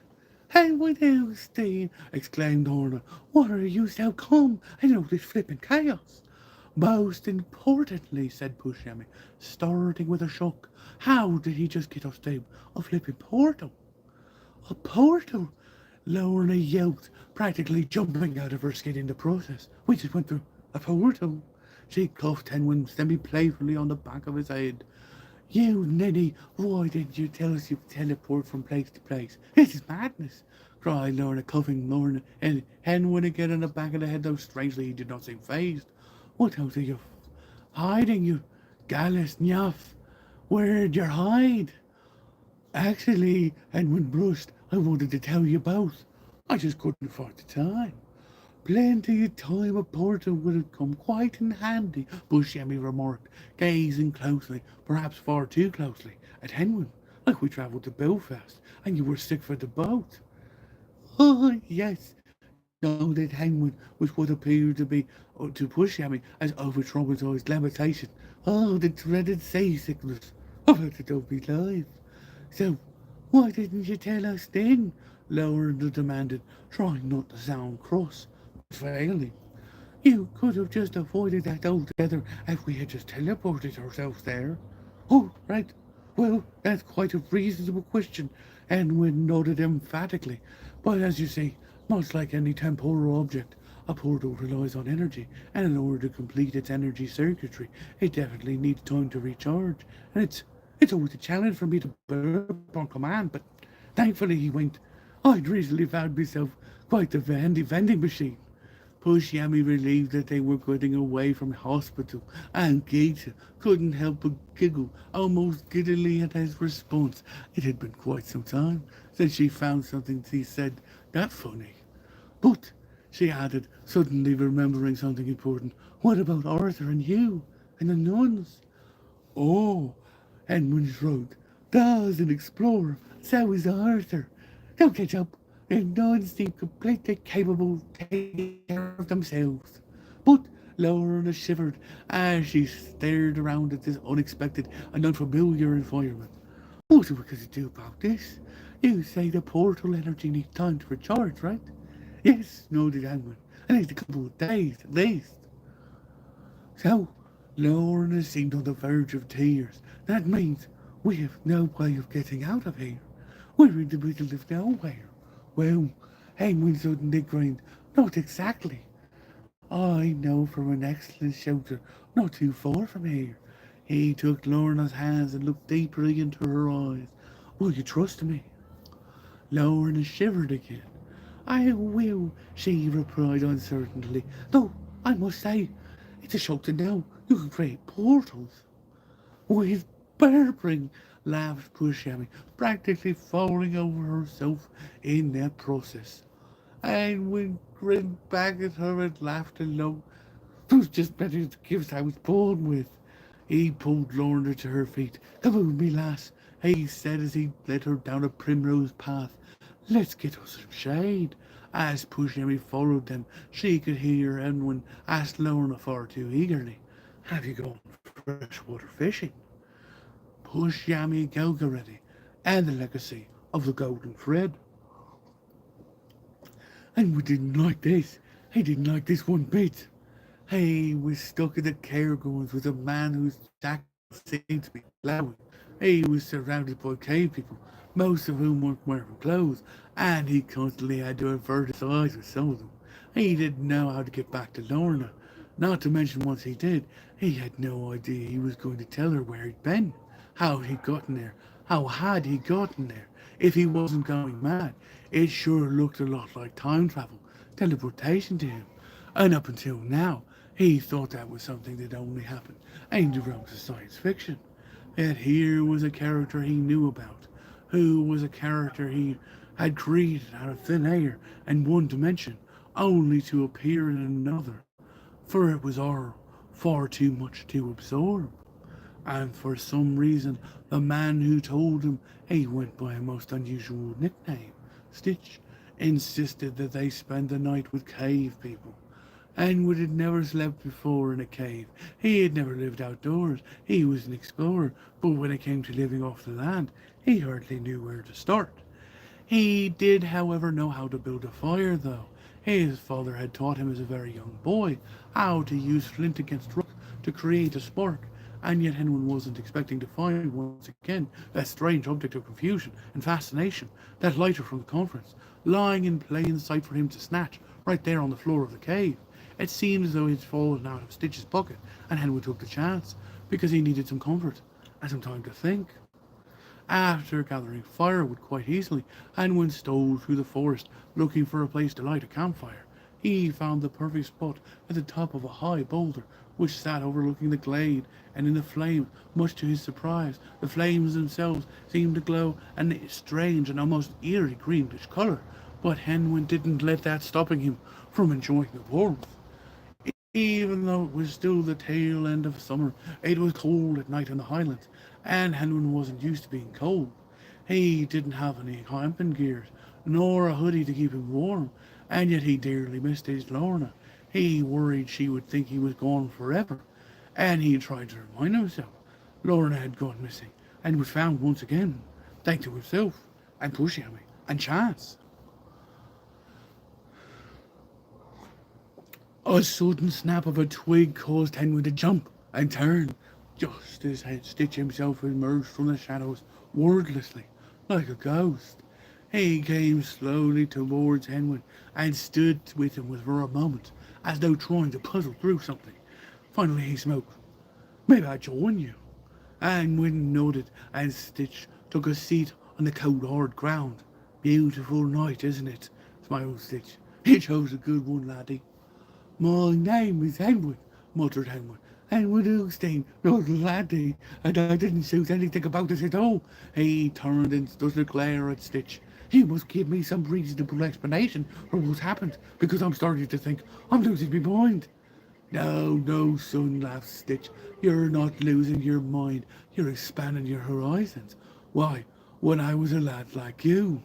Hey, Winelstein, exclaimed Orna, what are you so come and all this flippin' chaos? Most importantly, said Buscemi, starting with a shock, how did he just get us to a flipping portal? A portal? Lorna yelped, practically jumping out of her skin in the process. We just went through a portal. She cuffed Henwin semi-playfully on the back of his head. You ninny, why didn't you tell us you teleport from place to place? This is madness, cried Lorna, cuffing Lorna and Henwin again on the back of the head, though strangely he did not seem phased. What else are you hiding, you gallus nyaf? Where'd you hide? Actually, Henwin blushed, I wanted to tell you both. I just couldn't find the time. Plenty of time a porter would have come quite in handy, Buscemi remarked, gazing closely, perhaps far too closely, at Henwin, like we travelled to Belfast, and you were sick for the boat. Oh, yes, nodded Henwin, with what appeared to be, to Buscemi, as over-traumatized lamentation. Oh, the dreaded seasickness. I've had to don't be live. So, why didn't you tell us then? Lorna demanded, trying not to sound cross, but failing. You could have just avoided that altogether if we had just teleported ourselves there. Oh, right. Well, that's quite a reasonable question, Edwin nodded emphatically. But as you see, much like any temporal object, a portal relies on energy, and in order to complete its energy circuitry, it definitely needs time to recharge. And it's always a challenge for me to burp on command, but thankfully he winked. I'd recently found myself quite the handy vending machine. Push Yummy, relieved that they were getting away from hospital, and Geisha couldn't help but giggle almost giddily at his response. It had been quite some time since she found something he said that funny. But, she added, suddenly remembering something important, what about Arthur and you and the nuns? Oh, Edmund shrugged. Da's an explorer, so is Arthur. They'll catch up. Their nuns seem completely capable of taking care of themselves. But Lorna shivered as she stared around at this unexpected and unfamiliar environment. What are we going to do about this? You say the portal energy needs time to recharge, right? Yes, nodded Edmund. At least a couple of days, at least. So, Lorna seemed on the verge of tears. That means we have no way of getting out of here. We're in the middle of nowhere. Well, Hangman suddenly grinned. Not exactly. I know from an excellent shelter not too far from here. He took Lorna's hands and looked deeply into her eyes. Will you trust me? Lorna shivered again. I will, she replied uncertainly. Though, I must say, it's a shock to know you can create portals. With Berbring, laughed Buscemi, practically falling over herself in that process. And when grinned back at her and laughed alone, it was just better the gifts I was born with. He pulled Lorna to her feet. Come on, me lass, he said as he led her down a primrose path. Let's get us some shade. As Buscemi followed them, she could hear Edwin ask Lorna far too eagerly, have you gone freshwater fishing? Buscemi Gilgarity, and the legacy of the golden thread. And we didn't like this. He didn't like this one bit. He was stuck in the cairngorms with a man whose jacket seemed to be glowing. He was surrounded by cave people, most of whom weren't wearing clothes, and he constantly had to avert his eyes with some of them. He didn't know how to get back to Lorna. Not to mention, once he did, he had no idea he was going to tell her where he'd been, how he'd gotten there, how had he gotten there. If he wasn't going mad, it sure looked a lot like time travel, teleportation to him. And up until now, he thought that was something that only happened in the realms of science fiction. Yet here was a character he knew about, who was a character he had created out of thin air and one dimension, only to appear in another, for it was all far too much to absorb. And for some reason, the man who told him he went by a most unusual nickname, Stitch, insisted that they spend the night with cave people. Edward had never slept before in a cave. He had never lived outdoors. He was an explorer, but when it came to living off the land, he hardly knew where to start. He did, however, know how to build a fire, though. His father had taught him as a very young boy how to use flint against rock to create a spark, and yet Henry wasn't expecting to find once again that strange object of confusion and fascination, that lighter from the conference, lying in plain sight for him to snatch, right there on the floor of the cave. It seemed as though he'd fallen out of Stitch's pocket, and Henry took the chance, because he needed some comfort and some time to think. After gathering firewood quite easily, Anwin stole through the forest looking for a place to light a campfire. He found the perfect spot at the top of a high boulder which sat overlooking the glade, and in the flame, much to his surprise, the flames themselves seemed to glow a strange and almost eerie greenish colour. But Henwin didn't let that stopping him from enjoying the warmth. Even though it was still the tail end of summer, it was cold at night in the Highlands, and Henry wasn't used to being cold. He didn't have any camping gear, nor a hoodie to keep him warm, and yet he dearly missed his Lorna. He worried she would think he was gone forever, and he tried to remind himself. Lorna had gone missing, and was found once again, thanks to himself, and Pushyami, and Chance. A sudden snap of a twig caused Henry to jump and turn, just as Stitch himself emerged from the shadows wordlessly, like a ghost. He came slowly towards Henry and stood with him for a moment, as though trying to puzzle through something. Finally he spoke. "Maybe I join you." And Wynne nodded as Stitch took a seat on the cold hard ground. "Beautiful night, isn't it?" smiled Stitch. "You chose a good one, laddie." "My name is Henry," muttered Henry. "Henry Hugstein, not laddie, and I didn't choose anything about it at all." He turned and stood to glare at Stitch. "You must give me some reasonable explanation for what's happened, because I'm starting to think I'm losing my mind." "No, no, son," laughed Stitch. "You're not losing your mind. You're expanding your horizons. Why, when I was a lad like you—"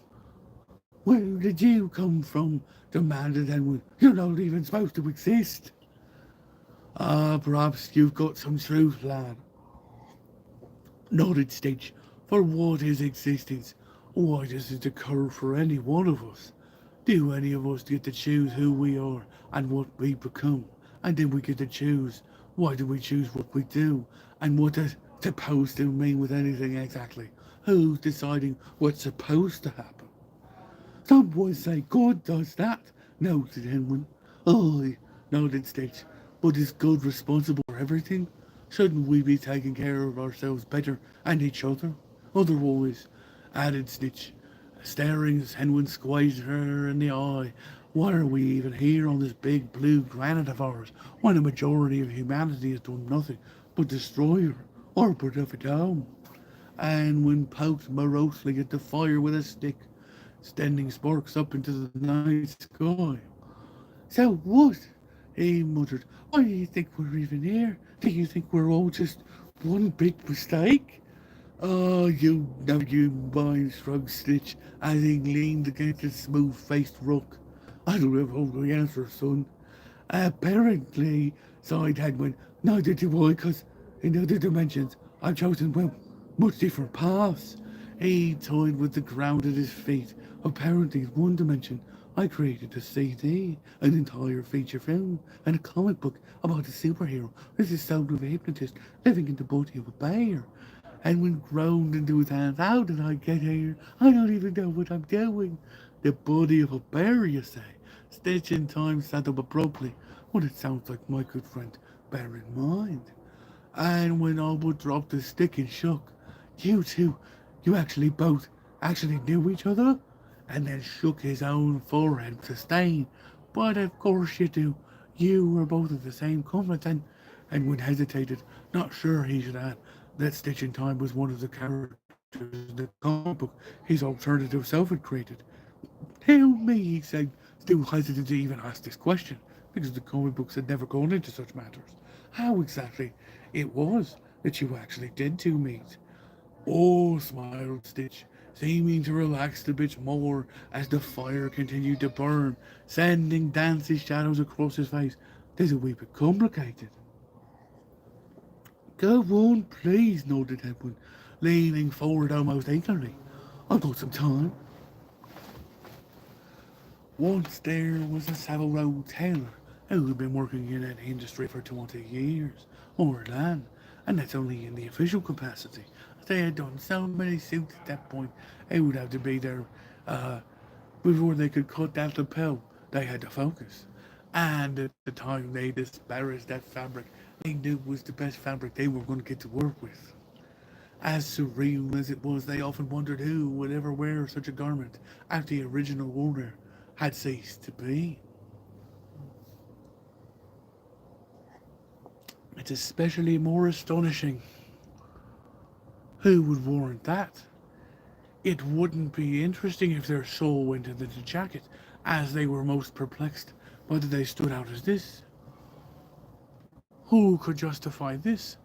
"Where did you come from?" demanded Henry. "You're not even supposed to exist." "Ah, perhaps you've got some truth, lad," nodded Stitch. "For what is existence? Why does it occur for any one of us? Do any of us get to choose who we are and what we become? And then we get to choose. Why do we choose what we do? And what does supposed to mean with anything exactly? Who's deciding what's supposed to happen?" "Some boys say God does that," noted Henry. "Aye," nodded Stitch. "But is God responsible for everything? Shouldn't we be taking care of ourselves better and each other? Otherwise," added Stitch, staring as Henry squeezed her in the eye, "why are we even here on this big blue planet of ours, when a majority of humanity has done nothing but destroy her or put off it home?" And when poked morosely at the fire with a stick, sending sparks up into the night sky. "So what?" he muttered. "Why do you think we're even here? Do you think we're all just one big mistake?" "Oh, you know you mind," shrugged Stitch as he leaned against the smooth-faced rock. "I don't have all the answers, son." "Apparently," sighed Hedwig, "neither do I, 'cause in other dimensions I've chosen, well, much different paths." He toyed with the ground at his feet. Apparently, in one dimension, I created a CD, an entire feature film, and a comic book about a superhero. This is sound of a hypnotist living in the body of a bear. And when groaned into his hands, how did I get here? I don't even know what I'm doing. The body of a bear, you say? Stitch in Time sat up abruptly. Well, it sounds like my good friend, bear in mind. And when Albert dropped the stick and shook, you two, you actually both actually knew each other? And then shook his own forehead with disdain. But of course you do. You were both of the same convent and when hesitated, not sure he should add that Stitch in Time was one of the characters in the comic book his alternative self had created. Tell me, he said, still hesitant to even ask this question, because the comic books had never gone into such matters. How exactly it was that you actually did two meet? Oh, smiled Stitch, seeming to relax a bit more as the fire continued to burn, sending dancing shadows across his face. This is a wee bit complicated. Go on, please, nodded Edwin, leaning forward almost eagerly. I've got some time. Once there was a Savile Row tailor who had been working in that industry for 20 years, or than, and that's only in the official capacity. They had done so many suits at that point, it would have to be there uh, before they could cut that lapel. They had to focus. And at the time they disparaged that fabric they knew was the best fabric they were going to get to work with. As surreal as it was, they often wondered who would ever wear such a garment after the original owner had ceased to be. It's especially more astonishing who would warrant that. It wouldn't be interesting if their soul went into the jacket, as they were most perplexed whether they stood out as this. Who could justify this?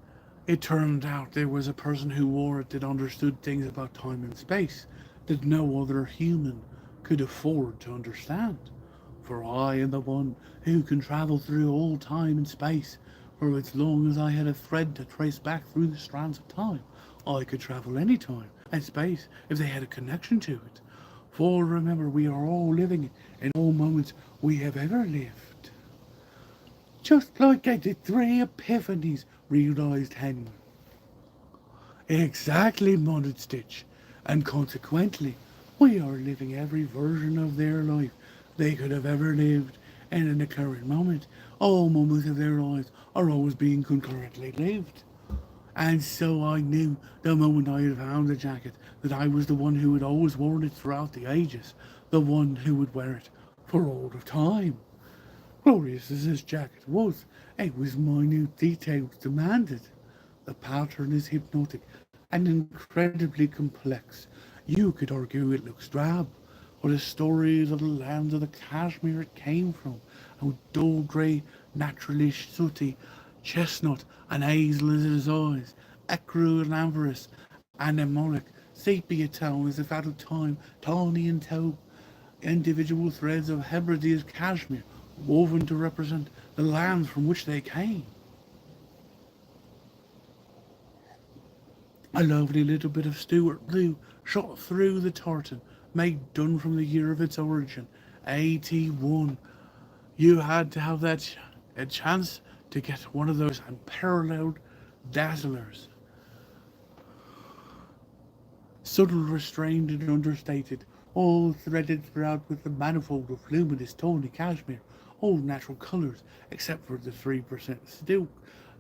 It turned out there was a person who wore it that understood things about time and space that no other human could afford to understand. For I am the one who can travel through all time and space. For as long as I had a thread to trace back through the strands of time, I could travel any time and space if they had a connection to it. For remember, we are all living in all moments we have ever lived. Just like I did three epiphanies, realized Henry. Exactly, nodded Stitch. And consequently, we are living every version of their life they could have ever lived, and in the current moment, all moments of their lives are always being concurrently lived. And so I knew the moment I had found the jacket that I was the one who had always worn it throughout the ages, the one who would wear it for all of time. Glorious as this jacket was, it was minute details demanded. The pattern is hypnotic and incredibly complex. You could argue it looks drab, or the stories of the land of the Kashmir it came from, how dull grey, naturally sooty, chestnut and hazel as his eyes, ecru and amberous, anemonic, sepia tone as if out of time, tawny and taupe, individual threads of Hebridean cashmere woven to represent the lands from which they came. A lovely little bit of Stuart blue shot through the tartan, made done from the year of its origin, 81. You had to have a chance to get one of those unparalleled dazzlers. Subtle, restrained, and understated, all threaded throughout with the manifold of luminous tawny cashmere, all natural colours, except for the 3% silk,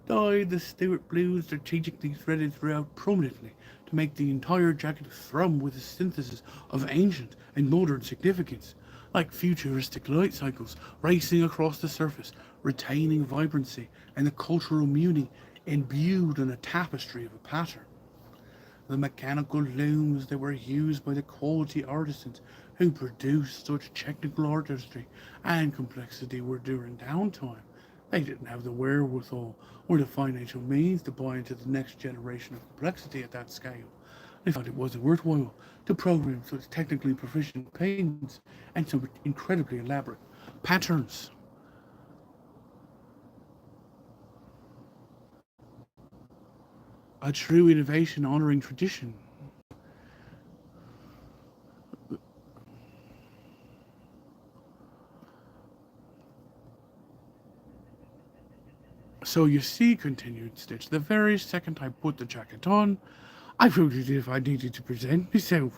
dyed the Stuart blue strategically threaded throughout prominently to make the entire jacket thrum with a synthesis of ancient and modern significance, like futuristic light cycles racing across the surface, retaining vibrancy and the cultural meaning imbued in a tapestry of a pattern. The mechanical looms that were used by the quality artisans who produced such technical artistry and complexity were during downtime. They didn't have the wherewithal or the financial means to buy into the next generation of complexity at that scale. They thought it wasn't worthwhile to program such technically proficient paintings and so incredibly elaborate patterns. A true innovation honoring tradition. So you see, continued Stitch, the very second I put the jacket on, I felt as if I needed to present myself.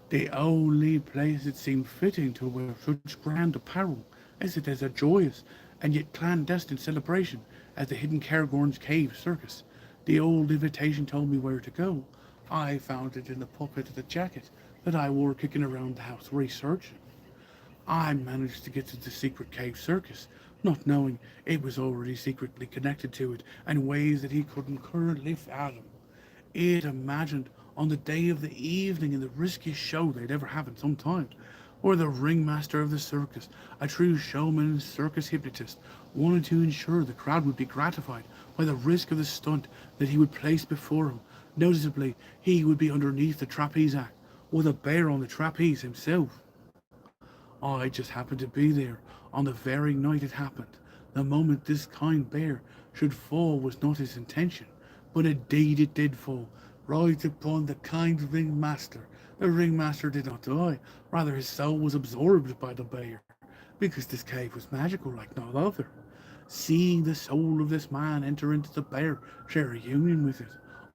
The only place it seemed fitting to wear such grand apparel, as it is a joyous and yet clandestine celebration as the hidden Cairngorm's Cave Circus. The old invitation told me where to go. I found it in the pocket of the jacket that I wore kicking around the house researching. I managed to get to the secret cave circus, not knowing it was already secretly connected to it in ways that he couldn't currently fathom. It imagined on the day of the evening in the riskiest show they'd ever have in some time, where the ringmaster of the circus, a true showman and circus hypnotist, wanted to ensure the crowd would be gratified by the risk of the stunt that he would place before him. Noticeably, he would be underneath the trapeze act, with a bear on the trapeze himself. I just happened to be there on the very night it happened. The moment this kind bear should fall was not his intention, but indeed it did fall, right upon the kind ringmaster. The ringmaster did not die, rather his soul was absorbed by the bear, because this cave was magical like no other. Seeing the soul of this man enter into the bear, share a union with it,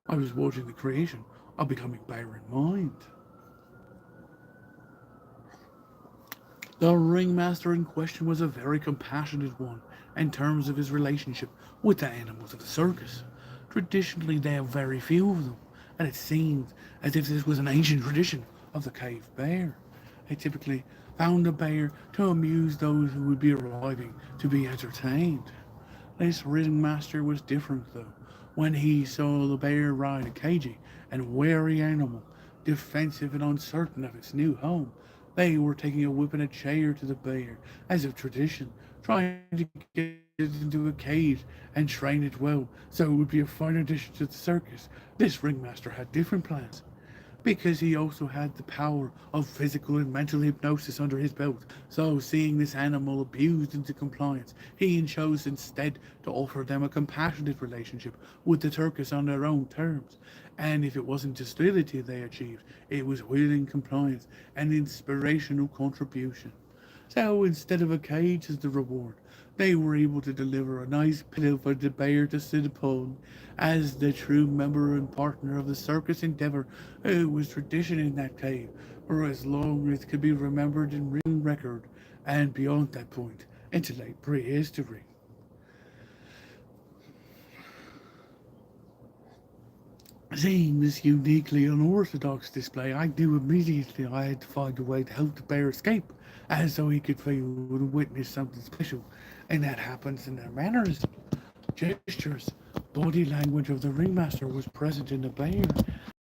I was watching the creation of becoming bear in mind. The ringmaster in question was a very compassionate one in terms of his relationship with the animals of the circus. Traditionally, they have very few of them, and it seemed as if this was an ancient tradition of the cave bear. They typically found a bear to amuse those who would be arriving to be entertained. This ringmaster was different, though. When he saw the bear ride a cagey and wary animal, defensive and uncertain of its new home, they were taking a whip and a chair to the bear, as of tradition, trying to get it into a cage and train it well, so it would be a fine addition to the circus. This ringmaster had different plans because he also had the power of physical and mental hypnosis under his belt. So, seeing this animal abused into compliance, he chose instead to offer them a compassionate relationship with the circus on their own terms. And if it wasn't hostility they achieved, it was willing compliance and inspirational contribution. So instead of a cage as the reward, they were able to deliver a nice pillow for the bear to sit upon. As the true member and partner of the circus endeavour, it was tradition in that cave for as long as could be remembered in written record, and beyond that point, into late prehistory. Seeing this uniquely unorthodox display, I knew immediately I had to find a way to help the bear escape, as so he could feel and witness something special, and that happens in their mannerisms, gestures, body language of the ringmaster was present in the bear,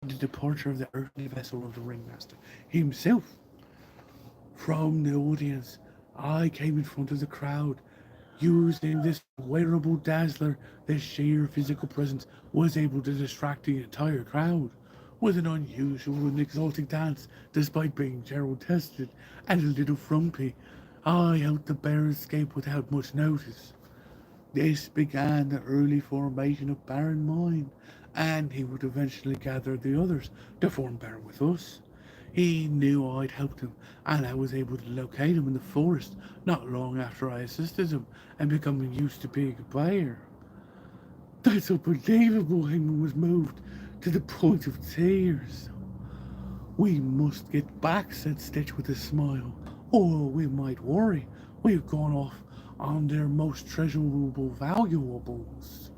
and the departure of the earthly vessel of the ringmaster himself. From the audience, I came in front of the crowd, using this wearable dazzler. This sheer physical presence was able to distract the entire crowd with an unusual and exotic dance, despite being Gerald tested and a little frumpy. I helped the bear escape without much notice. This began the early formation of Baron Mine, and he would eventually gather the others to form Baron with us. He knew I'd helped him, and I was able to locate him in the forest not long after I assisted him and becoming used to being a bear. That's unbelievable, Hangman was moved to the point of tears. We must get back, said Stitch with a smile, or we might worry. We've gone off on their most treasurable valuables.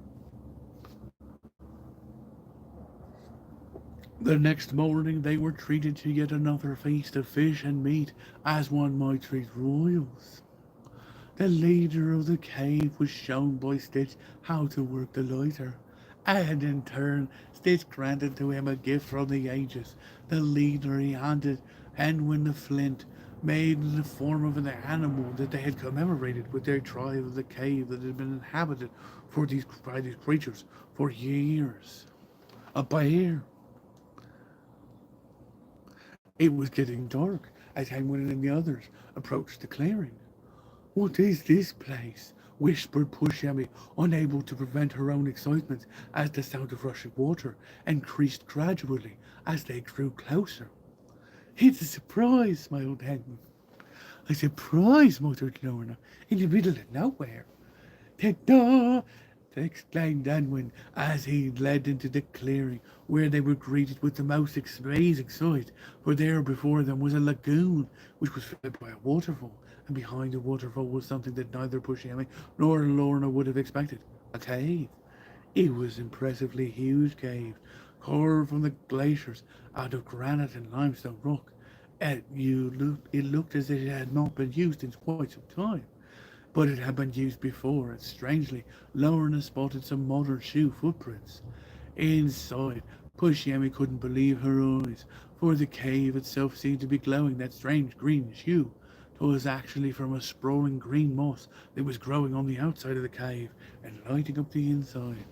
The next morning they were treated to yet another feast of fish and meat, as one might treat royals. The leader of the cave was shown by Stitch how to work the lighter, and in turn Stitch granted to him a gift from the ages. The leader he handed Henwin the flint, made in the form of an animal that they had commemorated with their tribe of the cave that had been inhabited by these creatures for years. A bear. It was getting dark as Henwin and the others approached the clearing. What is this place? Whispered poor Shemmy, unable to prevent her own excitement as the sound of rushing water increased gradually as they drew closer. It's a surprise, smiled Henry. A surprise, muttered Lorna, in the middle of nowhere. Ta-da! Exclaimed Edwin as he led into the clearing, where they were greeted with the most amazing sight, for there before them was a lagoon, which was fed by a waterfall, and behind the waterfall was something that neither Pusciani nor Lorna would have expected, a cave. It was impressively huge cave, carved from the glaciers out of granite and limestone rock. It looked as if it had not been used in quite some time. But it had been used before, and strangely, Lorna spotted some modern shoe footprints. Inside, Pushiemi couldn't believe her eyes, for the cave itself seemed to be glowing that strange greenish hue. It was actually from a sprawling green moss that was growing on the outside of the cave and lighting up the inside.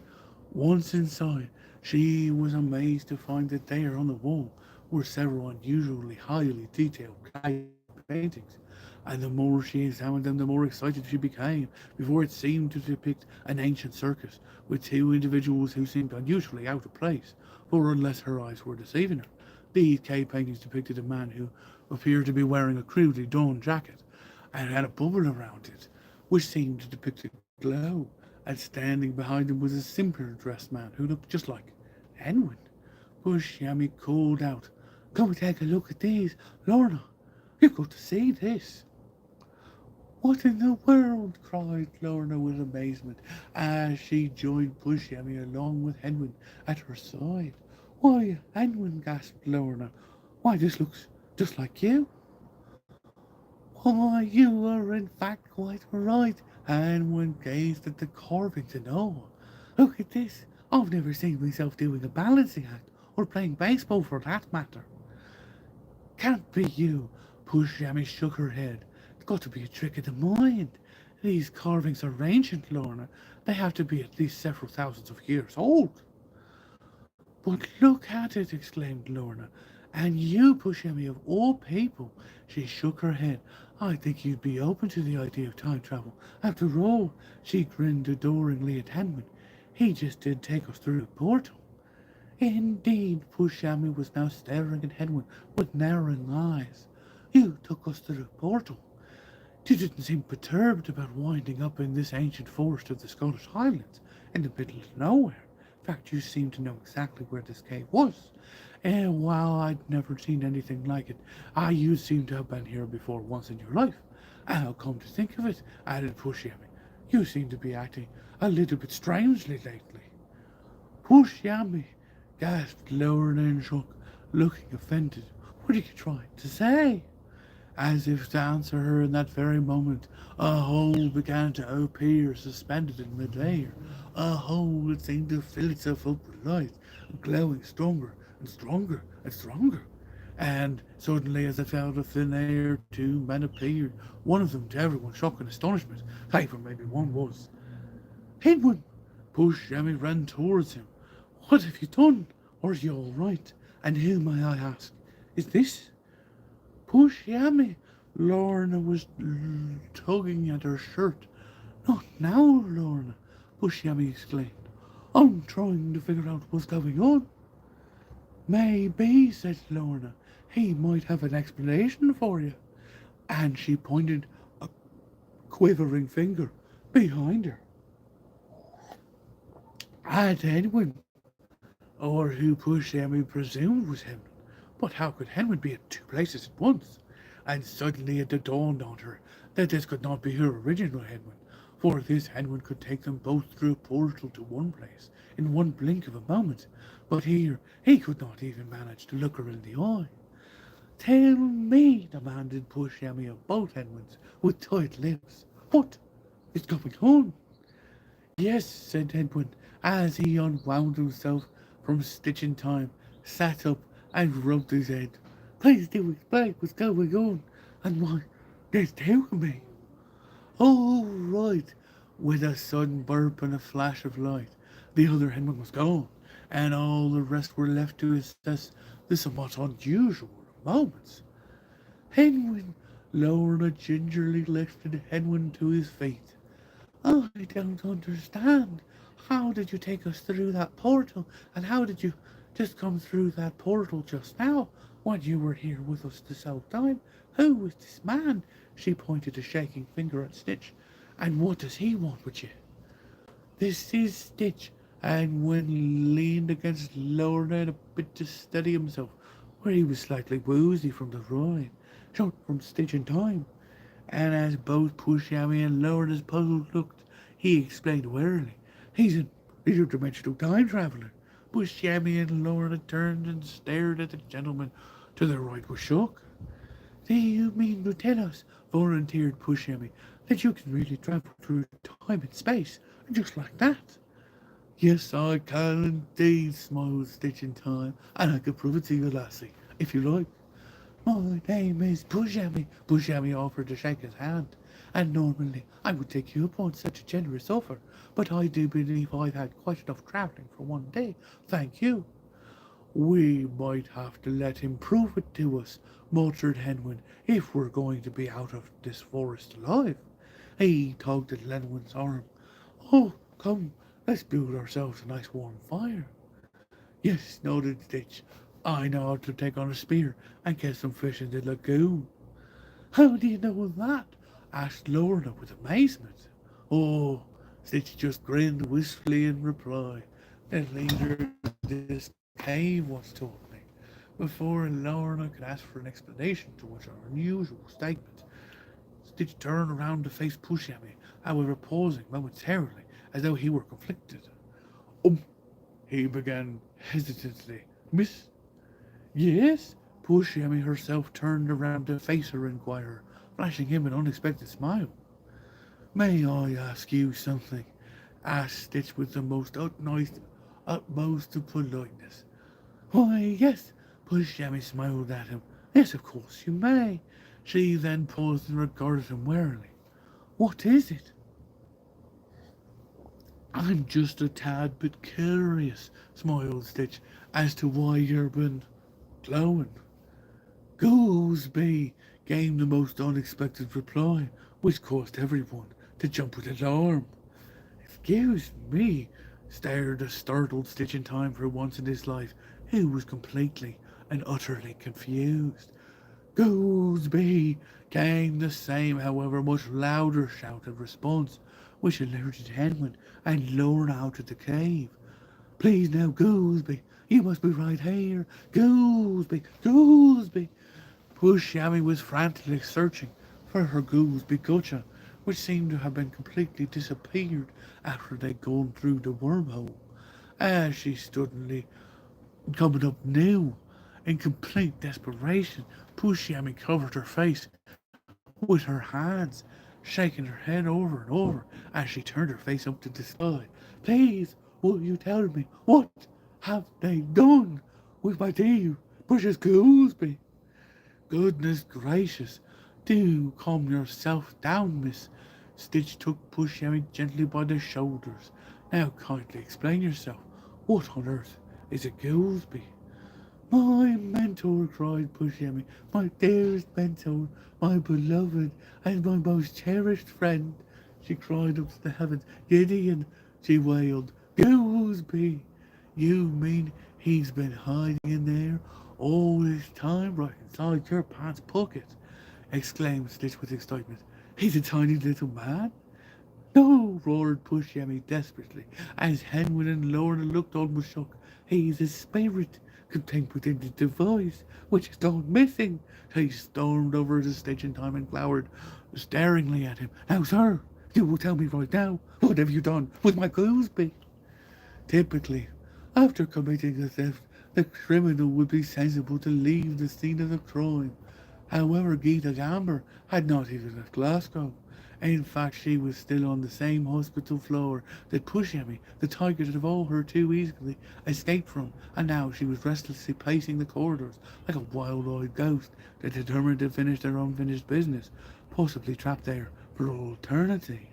Once inside, she was amazed to find that there on the wall were several unusually highly detailed cave paintings, and the more she examined them, the more excited she became, before it seemed to depict an ancient circus with two individuals who seemed unusually out of place, for unless her eyes were deceiving her, these cave paintings depicted a man who appeared to be wearing a crudely done jacket and had a bubble around it, which seemed to depict a glow, and standing behind him was a simpler dressed man who looked just like Henwin. Bushyami called out, "Come take a look at these, Lorna. You've got to see this." "What in the world?" cried Lorna with amazement as she joined Bushyami along with Henwin at her side. "Why, Henwin," gasped Lorna, "why, this looks just like you." "Why, you are in fact quite right." Henwin gazed at the carvings in awe. "Look at this. I've never seen myself doing a balancing act, or playing baseball for that matter." "Can't be you." Pushyami shook her head. "It's got to be a trick of the mind. These carvings are ancient, Lorna. They have to be at least several thousands of years old." "But look at it!" exclaimed Lorna. "And you, Pushyami, of all people." She shook her head. "I think you'd be open to the idea of time travel. After all," she grinned adoringly at Henwin, "he just did take us through a portal." "Indeed." Pushyami was now staring at Henwin with narrowing eyes. "You took us through a portal. You didn't seem perturbed about winding up in this ancient forest of the Scottish Highlands, in the middle of nowhere. In fact, you seemed to know exactly where this cave was. And while I'd never seen anything like it, you seem to have been here before once in your life. And I'll come to think of it," added Pushyami, "you seem to be acting a little bit strangely lately." "Pushyami," gasped Lorna in shock, looking offended. "What are you trying to say?" As if to answer her in that very moment, a hole began to appear suspended in mid-air. A hole that seemed to fill itself up with light, glowing stronger and stronger and stronger. And suddenly, as if out of thin air, two men appeared, one of them, to everyone's shock and astonishment, for maybe one was Hidwin. Pushyami ran towards him. "What have you done? Are you all right? And who, may I ask, is this?" "Pushyami." Lorna was tugging at her shirt. "Not now, Lorna," Pushyami exclaimed. "I'm trying to figure out what's going on." "Maybe," said Lorna, "he might have an explanation for you." And she pointed a quivering finger behind her at Edwin, or who Pushyami presumed was him. But how could Henry be at two places at once? And suddenly it dawned on her that this could not be her original Henwin, for this Henwin could take them both through a portal to one place in one blink of a moment. But here he could not even manage to look her in the eye. "Tell me," demanded Pushyami of both Henwins with tight lips, "what is going on?" "Yes," said Henwin, as he unwound himself from stitching time, sat up and rubbed his head. "Please do explain what's going on, and why there's two of me." "Oh, right." With a sudden burp and a flash of light, the other Henman was gone, and all the rest were left to assess the somewhat unusual moments. "Henwin!" Lorna gingerly lifted Henwin to his feet. "I don't understand. How did you take us through that portal, and how did you just come through that portal just now, when you were here with us this whole time? Who is this man?" She pointed a shaking finger at Snitch. "And what does he want with you?" This is Stitch, and when leaned against Lorna a bit to steady himself, where he was slightly woozy from the ride, short from Stitch in time. And as both Pushyami and Lorna's puzzled looked, he explained warily, He's an interdimensional time traveller. Pushyami and Lorna turned and stared at the gentleman to their right was shook. Do you mean to tell us, volunteered Pushyami, that you can really travel through time and space, just like that? Yes, I can indeed, smiled Stitch in time, and I can prove it to you, lassie, if you like. My name is Pushyami. Pushyami offered to shake his hand, and normally I would take you upon such a generous offer, but I do believe I've had quite enough travelling for one day, thank you. We might have to let him prove it to us, muttered Henwin, if we're going to be out of this forest alive. He tugged at Lenwin's arm. Oh, come, let's build ourselves a nice warm fire. Yes, nodded Stitch. I know how to take on a spear and get some fish in the lagoon. How do you know that? Asked Lorna with amazement. Oh, Stitch just grinned wistfully in reply. The leader of this cave once told me. Before Lorna could ask for an explanation to which our unusual statement, Stitch turned around to face Pushyami, however pausing momentarily as though he were conflicted. Um, he began hesitantly. Miss? Yes? Pushyami herself turned around to face her inquirer, flashing him an unexpected smile. May I ask you something? Asked Stitch with the utmost of politeness. Why, yes, Pushyami smiled at him. Yes, of course, you may. She then paused and regarded him warily. What is it? I'm just a tad bit curious, smiled Stitch, as to why you've been glowing. Goolsby gave the most unexpected reply, which caused everyone to jump with alarm. Excuse me, stared a startled Stitch in time for once in his life, who was completely and utterly confused. Goolsby came the same, however, much louder shout of response, which alerted Henwin and Lorna out of the cave. Please now, Goolsby, you must be right here. Goolsby, Goolsby. Poor Shammy was frantically searching for her Goolsby gutcha, which seemed to have been completely disappeared after they'd gone through the wormhole. As she suddenly coming up new, in complete desperation, Pushyami covered her face with her hands, shaking her head over and over as she turned her face up to the sky. Please, will you tell me what have they done with my dear precious Goolsby? Goodness gracious, do calm yourself down, miss. Stitch took Pushyami gently by the shoulders. Now kindly explain yourself. What on earth is a Goolsby? My mentor, cried Pushyami, my dearest mentor, my beloved and my most cherished friend. She cried up to the heavens. Gideon, she wailed, Goolsby! You mean he's been hiding in there all this time right inside your pants pocket? Exclaimed Stitch with excitement. He's a tiny little man. No, roared Pushyami desperately, as Henwood and Lorna looked almost shocked. He's a spirit contained within the device, which is gone missing. She stormed over the stage in time and glowered staringly at him. Now, sir, you will tell me right now, what have you done with my Goolsby? Typically, after committing a theft, the criminal would be sensible to leave the scene of the crime. However, Geeta Gamber had not even left Glasgow. In fact, she was still on the same hospital floor that Pushyami, the tiger that all her too easily, escaped from, and now she was restlessly pacing the corridors like a wild-eyed ghost that determined to finish their unfinished business, possibly trapped there for all eternity.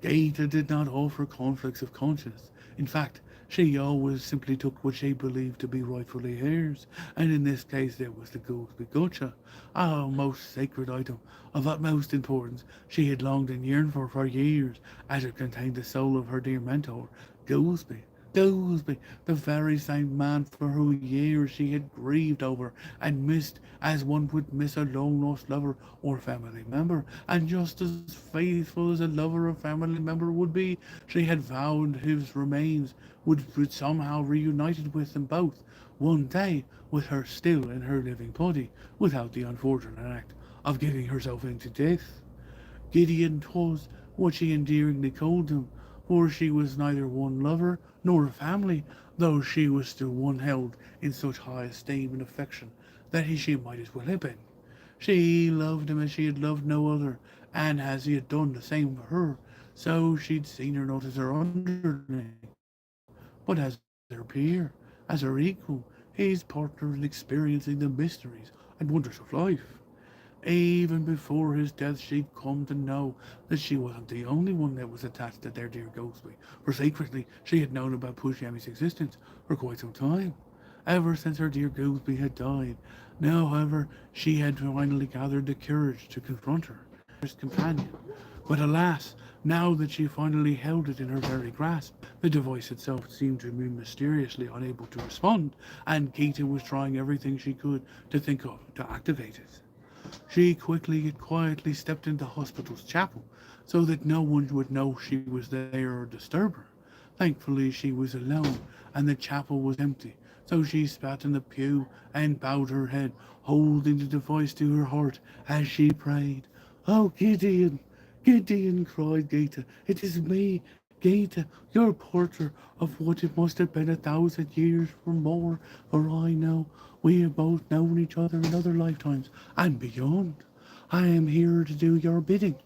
Gaeta did not offer conflicts of conscience. In fact, she always simply took what she believed to be rightfully hers, and in this case it was the Goolsby Gutcha, a most sacred item of utmost importance she had longed and yearned for years, as it contained the soul of her dear mentor, Goolsby, Goolsby, the very same man for whose years she had grieved over and missed as one would miss a long lost lover or family member, and just as faithful as a lover or family member would be, she had vowed his remains would somehow reunited with them both one day, with her still in her living body, without the unfortunate act of getting herself into death. Gideon 'twas what she endearingly called him, for she was neither one lover nor a family, though she was still one held in such high esteem and affection that she might as well have been. She loved him as she had loved no other, and as he had done the same for her, so she'd seen her not as her underling, but as her peer, as her equal, his partner in experiencing the mysteries and wonders of life. Even before his death, she'd come to know that she wasn't the only one that was attached to their dear Ghostby, for secretly she had known about Pushyami's existence for quite some time, ever since her dear Ghostby had died. Now, however, she had finally gathered the courage to confront her dearest companion. But alas, now that she finally held it in her very grasp, the device itself seemed to be mysteriously unable to respond, and Keita was trying everything she could to think of to activate it. She quickly yet quietly stepped into the hospital's chapel so that no one would know she was there or disturb her. Thankfully, she was alone and the chapel was empty, so she spat in the pew and bowed her head, holding the device to her heart as she prayed. Oh, Gideon! Gideon! Cried Gaeta. It is me, Gaeta, your porter of what it must have been 1,000 years or more, for I know we have both known each other in other lifetimes and beyond. I am here to do your bidding,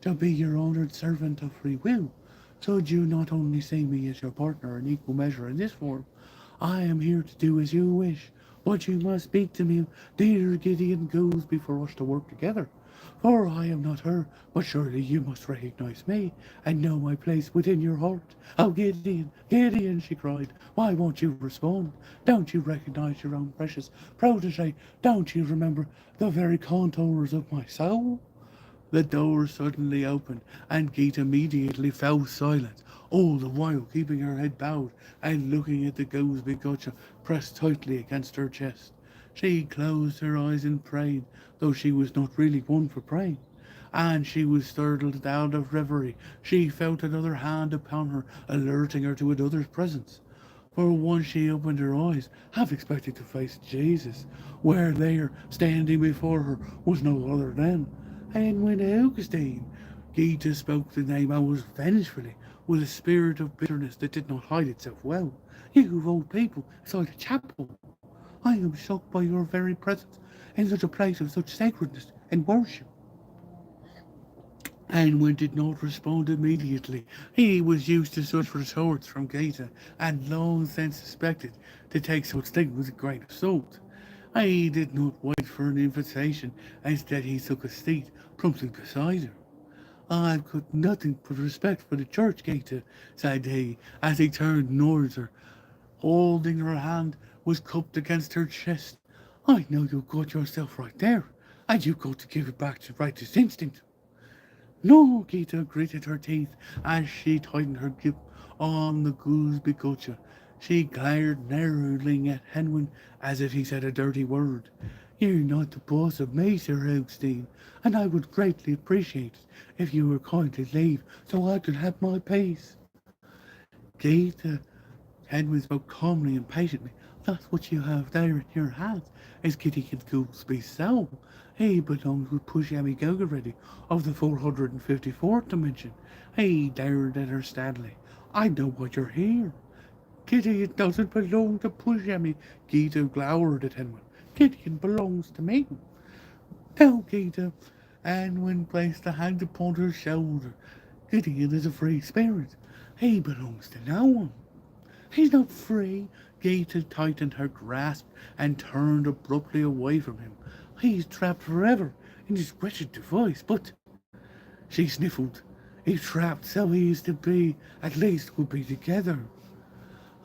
to be your honoured servant of free will. Should you not only see me as your partner in equal measure in this form, I am here to do as you wish. But you must speak to me, dear Gideon Goolsby, for us to work together. For I am not her, but surely you must recognize me and know my place within your heart. Oh, Gideon, Gideon, she cried, why won't you respond? Don't you recognize your own precious protege? Don't you remember the very contours of my soul? The door suddenly opened, and Geet immediately fell silent, all the while keeping her head bowed and looking at the Goolsby gotcha pressed tightly against her chest. She closed her eyes and prayed, though she was not really one for praying. And she was startled out of reverie. She felt another hand upon her, alerting her to another's presence. For once she opened her eyes, half expecting to face Jesus, where there, standing before her, was no other than Edwin Augustine. Gita spoke the name almost vengefully, with a spirit of bitterness that did not hide itself well. You old people inside a chapel, I am shocked by your very presence in such a place of such sacredness and worship. Anwin did not respond immediately. He was used to such retorts from Gaeta, and long since suspected to take such things with a grain of salt. He did not wait for an invitation. Instead, he took a seat promptly beside her. I've got nothing but respect for the church, Gaeta, said he, as he turned towards her, holding her hand was cupped against her chest. I know you've got yourself right there, and you've got to give it back to right this instant. No, Gita gritted her teeth as she tightened her grip on the Goolsby gutcha. She glared narrowly at Henwin as if he said a dirty word. You're not the boss of me, Sir Augustine, and I would greatly appreciate it if you were kind to leave so I could have my peace. Gita, Henwin spoke calmly and patiently. That's what you have there in your hands is Gideon Goolsby's soul. He belongs with Pushyami Gogaredi of the 454th dimension. He dared at her steadily. I know why you're here. Gideon doesn't belong to Pushyami. Gita glowered at Henwin. Gideon belongs to me. No, Gita. Henwin placed a hand upon her shoulder. Gideon is a free spirit. He belongs to no one. He's not free. Gaeta tightened her grasp and turned abruptly away from him. He's trapped forever in this wretched device, but she sniffled. He's trapped, so he is to be. At least we'll be together.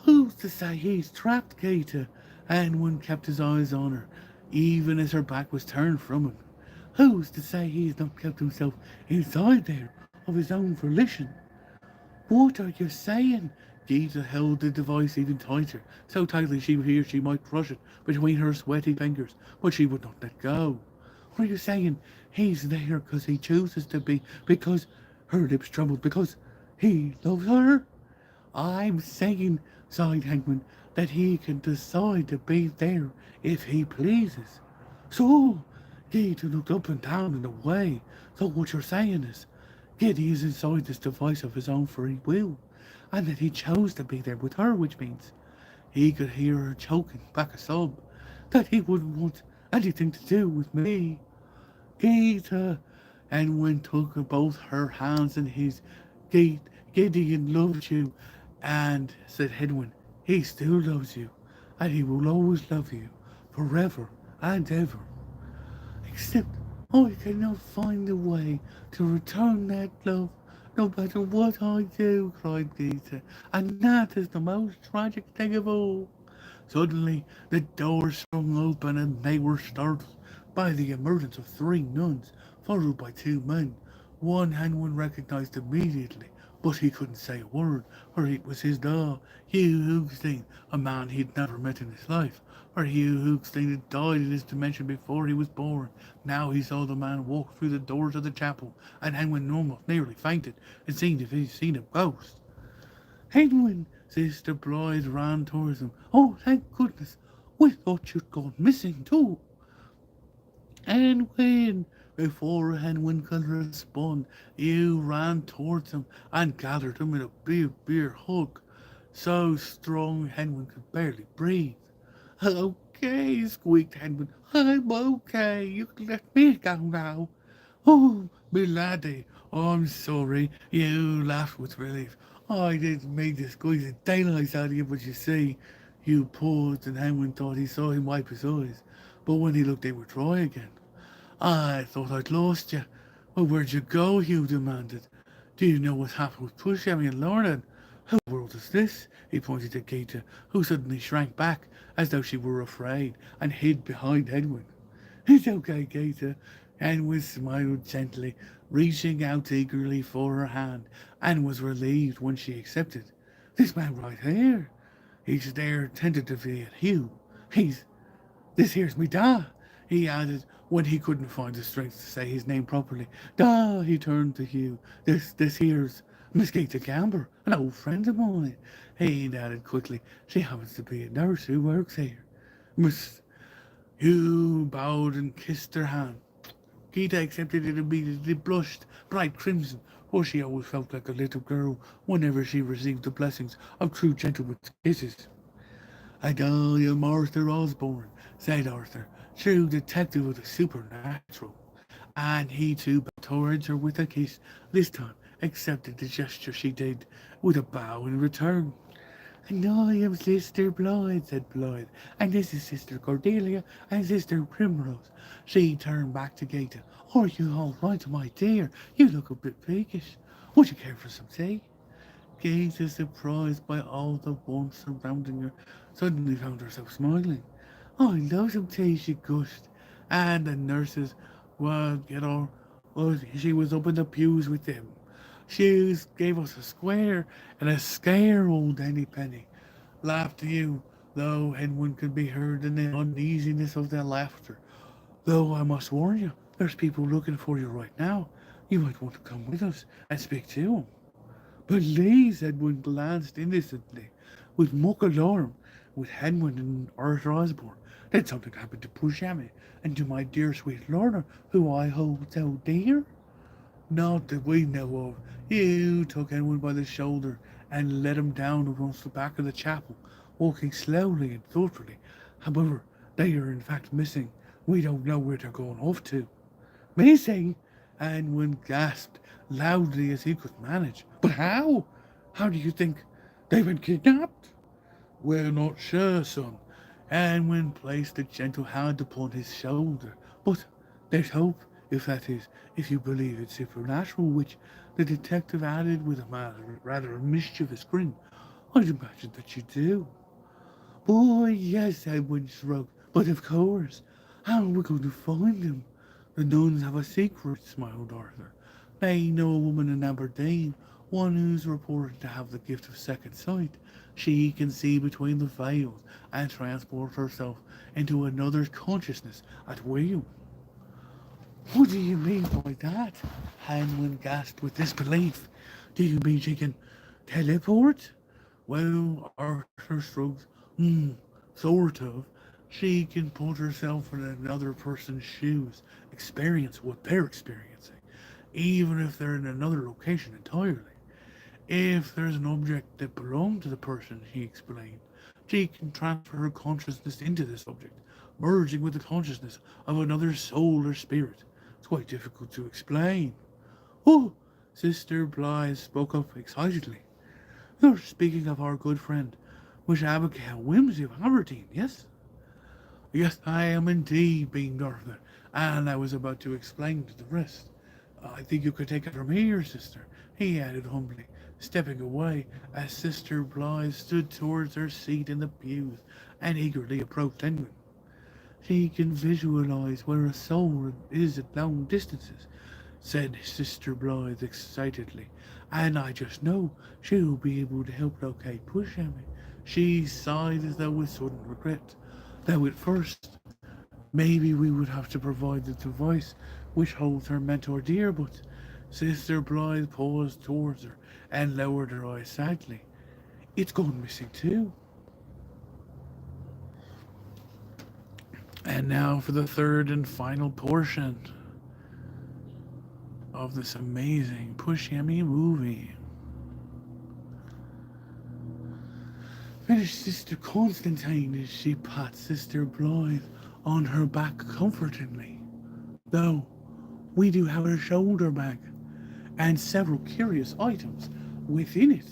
Who's to say he's trapped, Gaeta? Anwin kept his eyes on her, even as her back was turned from him. Who's to say he's not kept himself inside there of his own volition? What are you saying? Geeta held the device even tighter, so tightly she feared she might crush it between her sweaty fingers, but she would not let go. What are you saying? He's there because he chooses to be, because her lips trembled, because he loves her? I'm saying, sighed Hagman, that he can decide to be there if he pleases. So, Geeta looked up and down and away. So what you're saying is, Giddy is inside this device of his own free will, and that he chose to be there with her, which means he could hear her choking back a sob, that he wouldn't want anything to do with me. Geeta, and when took both her hands in his, Gideon loves you, and said Hedwin, he still loves you, and he will always love you, forever and ever. Except I cannot find a way to return that love, no matter what I do, cried Geeta, and that is the most tragic thing of all. Suddenly, the door swung open and they were startled by the emergence of three nuns, followed by two men. One Hanwin recognized immediately, but he couldn't say a word, for it was his dog, Hugh Hoogstein, a man he'd never met in his life. For Hugh Hoogstein had died in this dimension before he was born. Now he saw the man walk through the doors of the chapel, and Hanwin almost nearly fainted. It seemed as if he'd seen a ghost. Henwin, Sister Blythe ran towards him. Oh, thank goodness. We thought you'd gone missing too. And when, before Henwin could respond, you ran towards him and gathered him in a big beer hug. So strong Henwin could barely breathe. Okay, squeaked Henwin. I'm okay. You can let me go now. Oh, me laddie, I'm sorry. You laughed with relief. I didn't mean to squeeze the daylights out of you, but you see, you paused and Henwin thought he saw him wipe his eyes. But when he looked, they were dry again. I thought I'd lost you. Well, where'd you go? Hugh demanded. Do you know what's happened with Push Emmy and Lorna? Who world is this? He pointed to Geeta, who suddenly shrank back as though she were afraid and hid behind Edwin. It's okay, Geeta. Edwin smiled gently, reaching out eagerly for her hand, and was relieved when she accepted. This man right here. He stared tentatively at Hugh. This here's me da, he added when he couldn't find the strength to say his name properly. Da, he turned to Hugh. This here's Miss Gaita Gamber, an old friend of mine. He added quickly, she happens to be a nurse who works here. Miss Hugh bowed and kissed her hand. Gita accepted it immediately, blushed bright crimson, for she always felt like a little girl whenever she received the blessings of true gentlemen's kisses. And I am Arthur Osborne, said Arthur, true detective of the supernatural. And he too bowed towards her with a kiss, this time accepted the gesture she did with a bow in return. And I am Sister Blythe, said Blythe, and this is Sister Cordelia and Sister Primrose. She turned back to Gaeta. Are you all right, my dear? You look a bit peakish. Would you care for some tea? Gaeta, surprised by all the warmth surrounding her, suddenly found herself smiling. I love some tea, she gushed. And the nurses, well, she was up in the pews with them. She gave us a square and a scare, old Henny Penny. Laughed to you, though Edwin could be heard in the uneasiness of their laughter. Though I must warn you, there's people looking for you right now. You might want to come with us and speak to them. Please, Edwin glanced innocently, with mock alarm, with Hedwin and Arthur Osborne. Did something happen to poor Shammy and to my dear sweet Lorna, who I hold so dear? Not that we know of. You took Edwin by the shoulder and led him down across the back of the chapel, walking slowly and thoughtfully. However, they are in fact missing. We don't know where they're going off to. Missing? Edwin gasped loudly as he could manage. But how? How do you think they've been kidnapped? We're not sure, son. Edwin placed a gentle hand upon his shoulder. But there's hope, if that is, if you believe it's supernatural, which the detective added with a rather mischievous grin. I'd imagine that you do. Boy, yes, Edwin shrugged. But of course, how are we going to find them? The nuns have a secret, smiled Arthur. They know a woman in Aberdeen, one who's reported to have the gift of second sight. She can see between the veils and transport herself into another's consciousness at will. What do you mean by that? Hanlon gasped with disbelief. Do you mean she can teleport? Well, Arthur shrugged. Sort of. She can put herself in another person's shoes, experience what they're experiencing, even if they're in another location entirely. If there's an object that belonged to the person, he explained, she can transfer her consciousness into this object, merging with the consciousness of another soul or spirit. It's quite difficult to explain. Oh, Sister Blythe spoke up excitedly. You're speaking of our good friend, Miss Abigail Whimsy of Aberdeen, yes? Yes, I am indeed, beamed Arthur, and I was about to explain to the rest. I think you could take it from here, sister, he added humbly, stepping away as Sister Blythe stood towards her seat in the pews and eagerly approached Edmund. She can visualize where a soul is at long distances, said Sister Blythe excitedly, and I just know she'll be able to help locate Push Emmy. She sighed as though with sudden regret. Though at first, maybe we would have to provide the device which holds her mentor dear, but Sister Blythe paused towards her and lowered her eyes sadly. It's gone missing too. And now for the third and final portion of this amazing Push Yummy movie. Finished Sister Constantine as she pat Sister Blythe on her back comfortingly. Though we do have a shoulder bag and several curious items within it.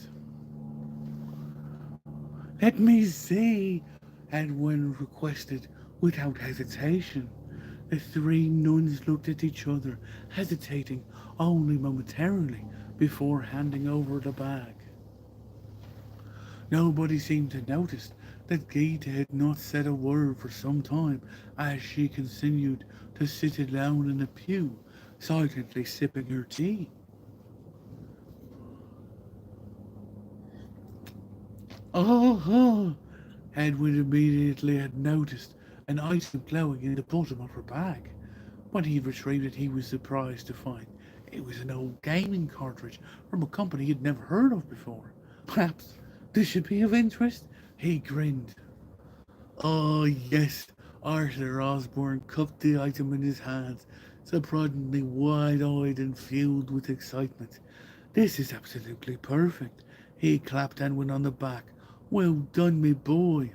Let me see, Edwin requested without hesitation. The three nuns looked at each other, hesitating only momentarily before handing over the bag. Nobody seemed to notice that Geeta had not said a word for some time as she continued to sit alone in the pew, silently sipping her tea. Oh, Edwin immediately had noticed an item glowing in the bottom of her bag. When he retrieved it, he was surprised to find it was an old gaming cartridge from a company he'd never heard of before. Perhaps this should be of interest? He grinned. Oh, yes, Arthur Osborne cupped the item in his hands, surprisingly wide-eyed and filled with excitement. This is absolutely perfect. He clapped Edwin on the back. Well done, me boy.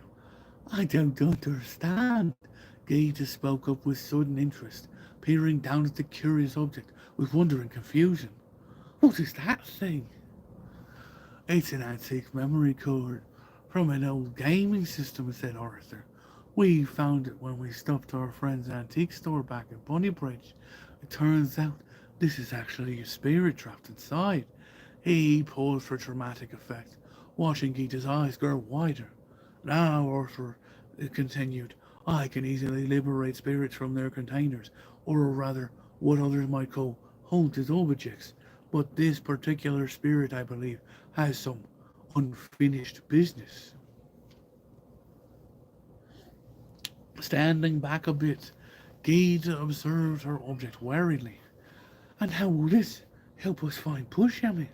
I don't understand. Gaeta spoke up with sudden interest, peering down at the curious object with wonder and confusion. What is that thing? It's an antique memory card from an old gaming system, said Arthur. We found it when we stopped our friend's antique store back at Bunnybridge. It turns out this is actually a spirit trapped inside. He paused for dramatic effect, watching Geeta's eyes grow wider. Now, Arthur continued, I can easily liberate spirits from their containers, or rather, what others might call haunted objects. But this particular spirit, I believe, has some unfinished business. Standing back a bit, Geeta observed her object warily. And how will this help us find Push Yummy?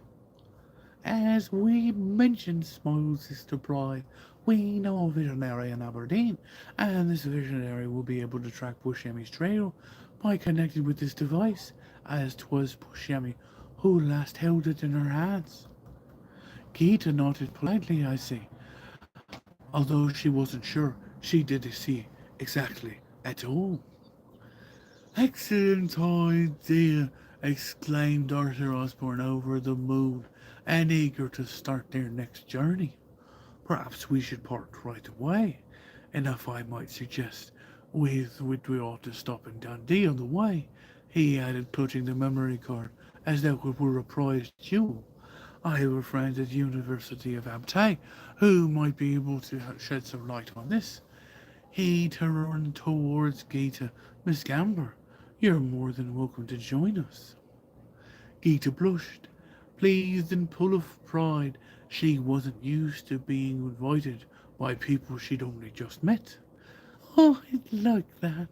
As we mentioned, smiled Sister Blythe, we know a visionary in Aberdeen, and this visionary will be able to track Buscemi's trail by connecting with this device, as 'twas Buscemi who last held it in her hands. Geeta nodded politely, I see, although she wasn't sure she did see exactly at all. Excellent idea, exclaimed Arthur Osborne over the moon and eager to start their next journey. Perhaps we should part right away, and if I might suggest, we ought to stop in Dundee on the way, he added, clutching the memory card as though it were a prized jewel. I have a friend at the University of Abtay who might be able to shed some light on this. He turned towards Geeta. Miss Gamber, you're more than welcome to join us. Geeta blushed. pleased and full of pride. She wasn't used to being invited by people she'd only just met. Oh, I'd like that.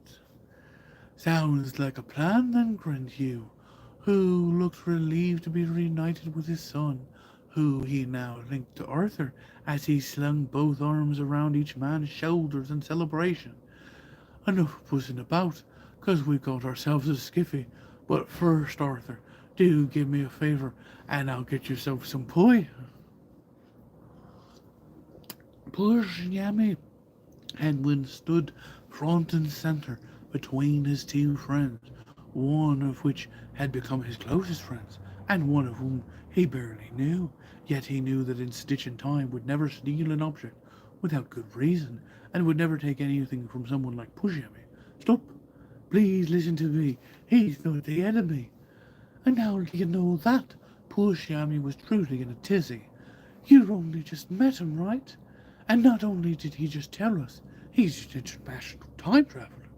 Sounds like a plan then, grinned Hugh, who looked relieved to be reunited with his son, who he now linked to Arthur as he slung both arms around each man's shoulders in celebration. Enough pussing about, 'cause we got ourselves a skiffy. But first, Arthur, do give me a favour, and I'll get yourself some pie. Poor Yummy Edwin stood front and centre between his two friends, one of which had become his closest friends, and one of whom he barely knew. Yet he knew that in Stitch and Time would never steal an object without good reason, and would never take anything from someone like Pushyami. Stop! Please listen to me. He's not the enemy. And how do you know that? Pushyami was truly in a tizzy. You only just met him, right? And not only did he just tell us, he's an international time traveler.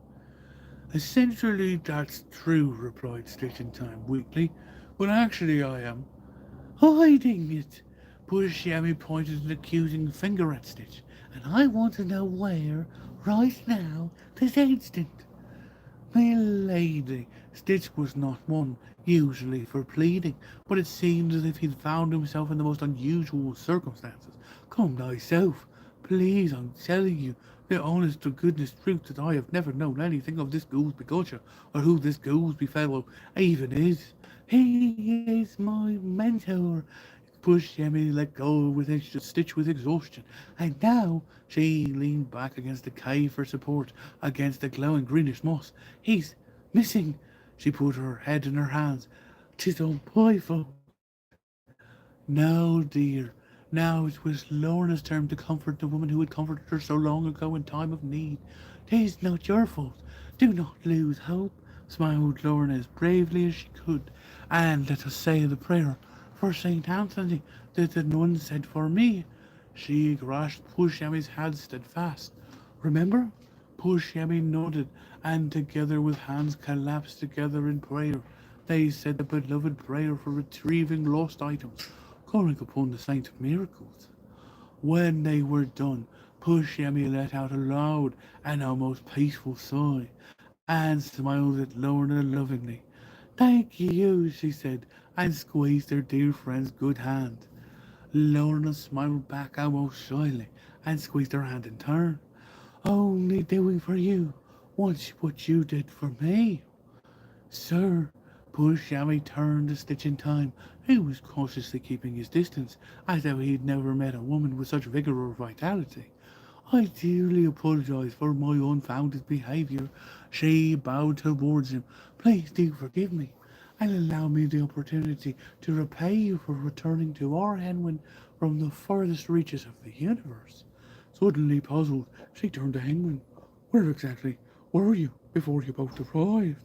Essentially, that's true, replied Stitch in Time weakly. But actually, I am hiding it. Pushyami pointed an accusing finger at Stitch. And I want to know where, right now, this instant. My lady, Stitch was not one usually for pleading, but it seemed as if he'd found himself in the most unusual circumstances. Come thyself. Please, I'm telling you the honest to goodness truth that I have never known anything of this Goolsby culture, or who this Goolsby fellow even is. He is my mentor. Pushyami let go with Stitch with exhaustion, and now she leaned back against the cave for support against the glowing greenish moss. He's missing. She put her head in her hands. 'Tis all my fault. No, dear. Now it was Lorna's turn to comfort the woman who had comforted her so long ago in time of need. 'Tis not your fault. Do not lose hope, smiled Lorna as bravely as she could. And let us say the prayer for Saint Anthony that the nun said for me. She grasped Pushyami's hand steadfast. Remember? Pushyami nodded, and together with hands collapsed together in prayer, they said the beloved prayer for retrieving lost items, calling upon the saint of miracles. When they were done, Pushyami let out a loud and almost peaceful sigh, and smiled at Lorna lovingly. Thank you, she said, and squeezed her dear friend's good hand. Lorna smiled back almost shyly, and squeezed her hand in turn. Only doing for you what you did for me. Sir, poor Shammy turned a Stitch in Time, who was cautiously keeping his distance, as though he had never met a woman with such vigour or vitality. I dearly apologise for my unfounded behaviour. She bowed towards him. Please do forgive me, and allow me the opportunity to repay you for returning to our Henwin from the farthest reaches of the universe. Suddenly puzzled, she turned to Henwin. Where exactly were you before you both arrived?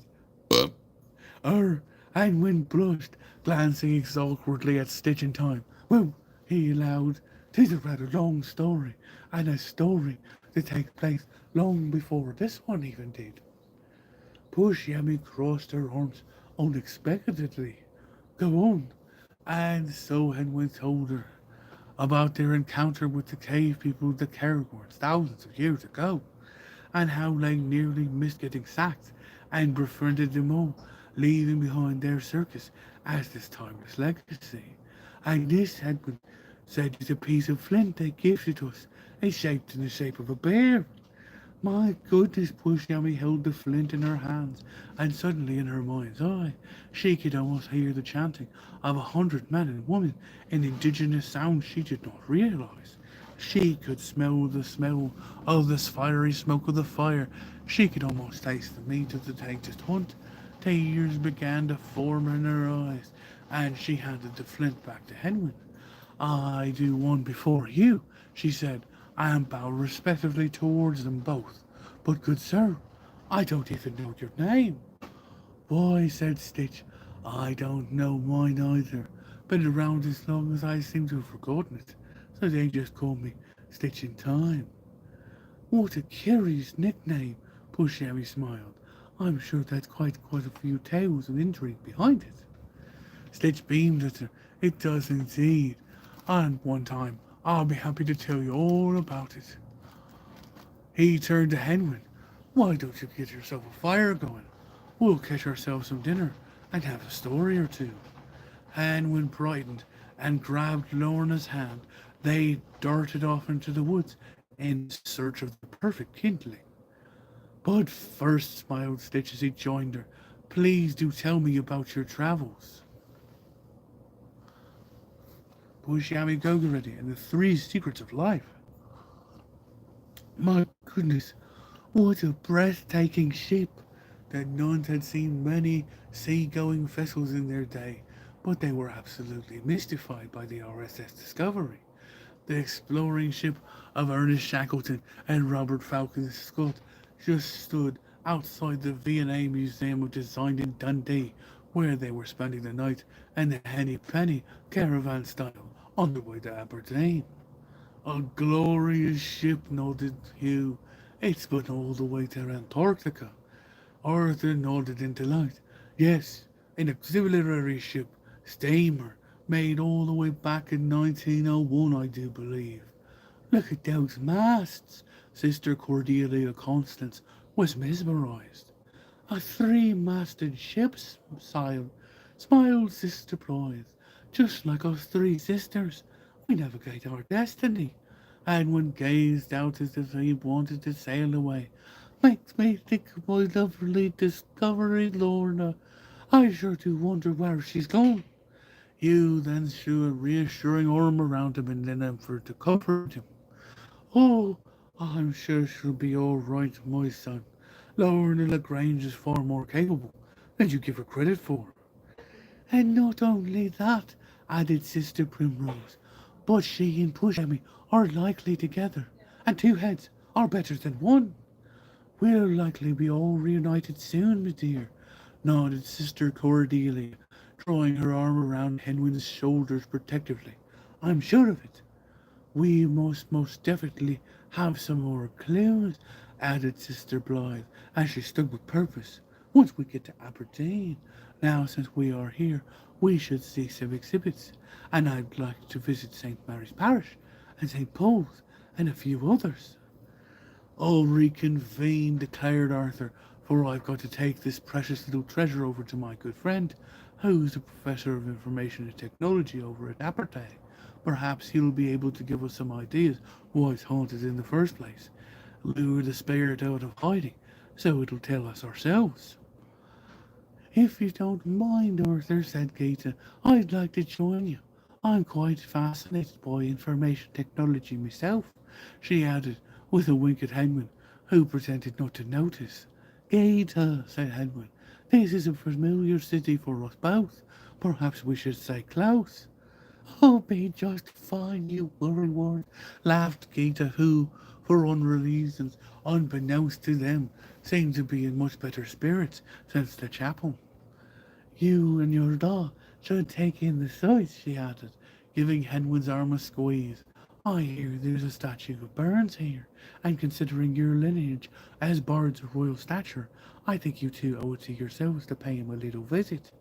And when blushed, glancing awkwardly at Stitch in Time. Well, he allowed, 'tis a rather long story, and a story that takes place long before this one even did. Poor Yummy crossed her arms unexpectedly. Go on. And so Henwin told her about their encounter with the cave people of the Kerrigorns thousands of years ago, and how they nearly missed getting sacked and befriended them all, leaving behind their circus as this timeless legacy. And this had been said is a piece of flint they gifted us, and shaped in the shape of a bear. My goodness, Pushyami held the flint in her hands, and suddenly in her mind's eye, she could almost hear the chanting of 100 men and women in indigenous sounds she did not realize. She could smell of the fiery smoke of the fire. She could almost taste the meat of the tainted hunt. Tears began to form in her eyes, and she handed the flint back to Henwin. I do one before you, she said, and bowed respectfully towards them both. But, good sir, I don't even know your name. Why, said Stitch, I don't know mine either. Been around as long as I seem to have forgotten it, so they just call me Stitch in Time. What a curious nickname, Pushyami smiled. I'm sure that's quite a few tales of intrigue behind it. Stitch beamed at her. It does indeed. And one time, I'll be happy to tell you all about it. He turned to Henwin. Why don't you get yourself a fire going? We'll catch ourselves some dinner and have a story or two. Henwin brightened and grabbed Lorna's hand. They darted off into the woods in search of the perfect kindling. But first, smiled Stitch as he joined her, please do tell me about your travels. Bushami Gogoredi and the Three Secrets of Life. My goodness, what a breathtaking ship! The nuns had seen many sea-going vessels in their day, but they were absolutely mystified by the RSS Discovery. The exploring ship of Ernest Shackleton and Robert Falcon Scott just stood outside the V&A Museum of Design in Dundee, where they were spending the night in the Henny Penny caravan style on their way to Aberdeen. A glorious ship, nodded Hugh. It's been all the way to Antarctica. Arthur nodded in delight. Yes, an auxiliary ship, steamer, made all the way back in 1901, I do believe. Look at those masts. Sister Cordelia Constance was mesmerized. A three-masted ship, smiled Sister Blythe. Just like us three sisters, we navigate our destiny. And when gazed out as if he wanted to sail away, makes me think of my lovely discovery, Lorna. I sure do wonder where she's gone. You then threw a reassuring arm around him in an effort to comfort him. Oh, I'm sure she'll be all right, my son. Lorna Lagrange is far more capable than you give her credit for. And not only that, added Sister Primrose, but she and Pushami are likely together, and two heads are better than one. We'll likely be all reunited soon, my dear, nodded Sister Cordelia, drawing her arm around Henwin's shoulders protectively. I'm sure of it. We must most definitely have some more clues, added Sister Blythe, as she stood with purpose. Once we get to Aberdeen. Now, since we are here, we should see some exhibits, and I'd like to visit St. Mary's Parish and St. Paul's and a few others. I'll reconvene, declared Arthur, for I've got to take this precious little treasure over to my good friend, who's a professor of information and technology over at Aberdeen. Perhaps he'll be able to give us some ideas why it's haunted in the first place. Lure the spirit out of hiding, so it'll tell us ourselves. If you don't mind, Arthur, said Gaeta, I'd like to join you. I'm quite fascinated by information technology myself, she added, with a wink at Henwin, who pretended not to notice. Gaeta, said Henwin, this is a familiar city for us both. Perhaps we should say close. Oh, be just fine, you worrywart, laughed Gaeta, who, for reasons unbeknownst to them, seemed to be in much better spirits since the chapel. You and your doll should take in the sights, she added, giving Henwin's arm a squeeze. I hear there's a statue of Burns here, and considering your lineage as bards of royal stature, I think you two owe it to yourselves to pay him a little visit.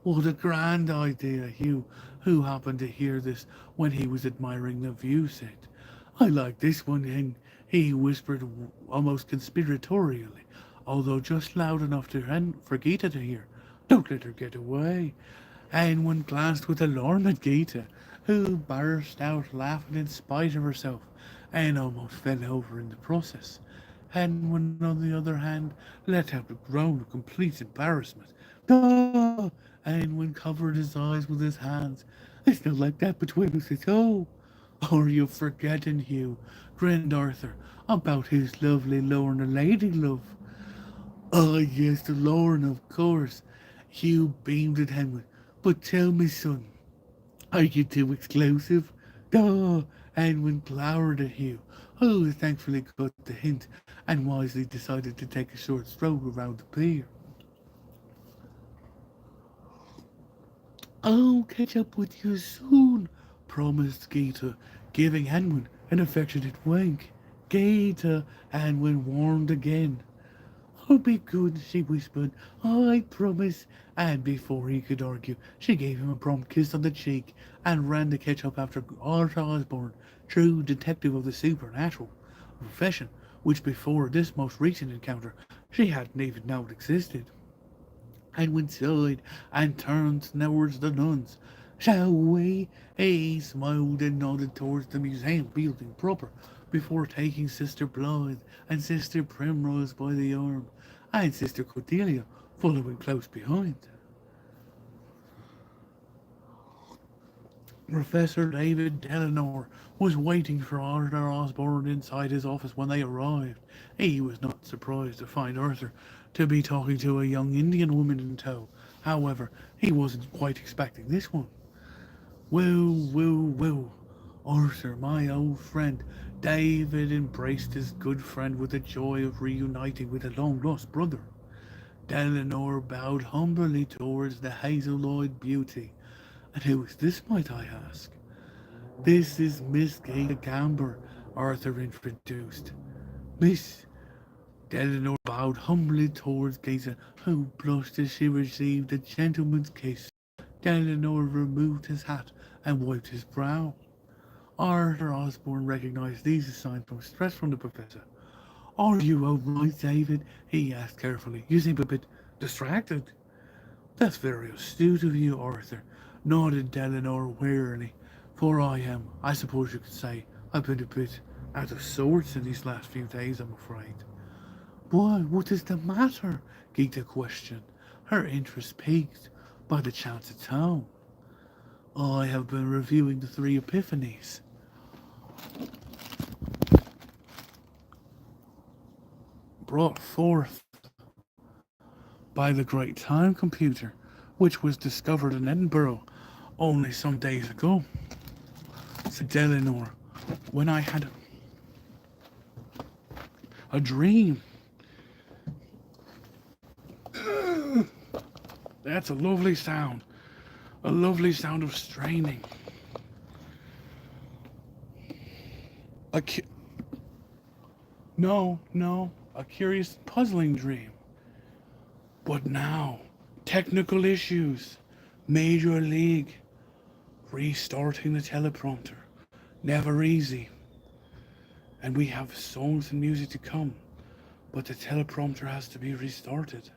What a grand idea, Hugh, who happened to hear this when he was admiring the view, said. I like this one, and he whispered almost conspiratorially, although just loud enough for Gita to hear. Don't let her get away. And one glanced with alarm at Gita, who burst out laughing in spite of herself, and almost fell over in the process. And one, on the other hand, let out a groan of complete embarrassment. Ah! And when covered his eyes with his hands. It's not like that between us at all. Are you forgetting, Hugh, grinned Arthur, about his lovely Lorna lady love? Ah, yes, the Lorna, of course. Hugh beamed at Henry. But tell me, son, are you too exclusive? Duh! Edwin glowered at Hugh, who thankfully got the hint and wisely decided to take a short stroll around the pier. I'll catch up with you soon, promised Gaeta, giving Henwin an affectionate wink. Gaeta, Henwin warned again. Oh, be good, she whispered. I promise. And before he could argue, she gave him a prompt kiss on the cheek and ran to catch up after Arthur Osborne, true detective of the supernatural, a profession which before this most recent encounter she hadn't even known existed. And went inside and turned towards the nuns. Shall we? He smiled and nodded towards the museum building proper before taking Sister Blythe and Sister Primrose by the arm, and Sister Cordelia following close behind. Professor David Delanore was waiting for Arthur Osborne inside his office when they arrived. He was not surprised to find Arthur to be talking to a young Indian woman in tow. However, he wasn't quite expecting this one. Well, Arthur, my old friend. David embraced his good friend with the joy of reuniting with a long lost brother. Delanore bowed humbly towards the hazel-eyed beauty. And who is this, might I ask? This is Miss Gaeta Gamber, Arthur introduced. Miss Delanore bowed humbly towards Gaeta, who blushed as she received a gentleman's kiss. Delanore removed his hat and wiped his brow. Arthur Osborne recognized these as signs of stress from the professor. Are you all right, David? He asked carefully. You seem a bit distracted. That's very astute of you, Arthur, nodded Delanore wearily. For I suppose you could say, I've been a bit out of sorts in these last few days, I'm afraid. Why, what is the matter? Geeta questioned, her interest piqued by the chanted tone. I have been reviewing the three epiphanies, brought forth by the great time computer, which was discovered in Edinburgh only some days ago, said Eleanor, when I had a dream. That's a lovely sound of straining. A cu- no, a curious, puzzling dream. But now, technical issues, Major League, restarting the teleprompter, never easy. And we have songs and music to come, but the teleprompter has to be restarted.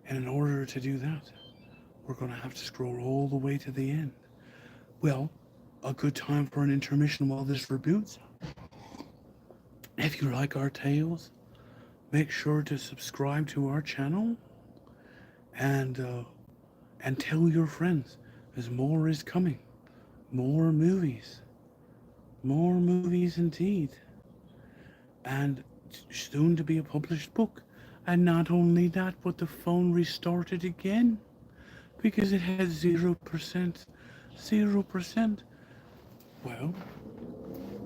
And in order to do that, we're going to have to scroll all the way to the end. Well, a good time for an intermission while this reboots. If you like our tales, make sure to subscribe to our channel and uh, and tell your friends, as more is coming. More movies. More movies indeed. And soon to be a published book. And not only that, but the phone restarted again because it had 0%. 0%. Well,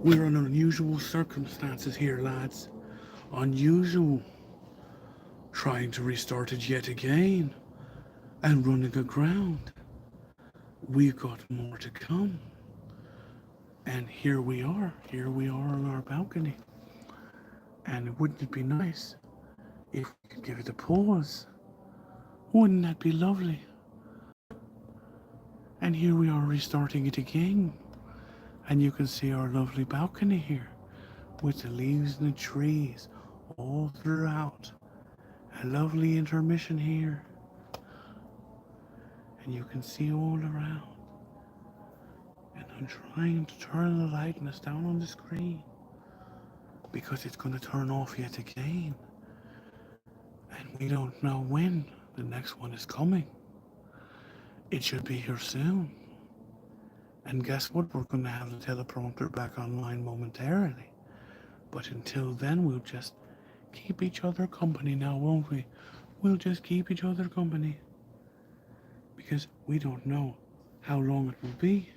we're in unusual circumstances here, lads. Unusual. Trying to restart it yet again and running aground. We've got more to come. And here we are. Here we are on our balcony. And wouldn't it be nice if we could give it a pause? Wouldn't that be lovely? And here we are restarting it again. And you can see our lovely balcony here with the leaves and the trees all throughout. A lovely intermission here. And you can see all around. And I'm trying to turn the lightness down on the screen because it's going to turn off yet again. And we don't know when the next one is coming. It should be here soon. And guess what? We're going to have the teleprompter back online momentarily. But until then, we'll just keep each other company now, won't we? We'll just keep each other company. Because we don't know how long it will be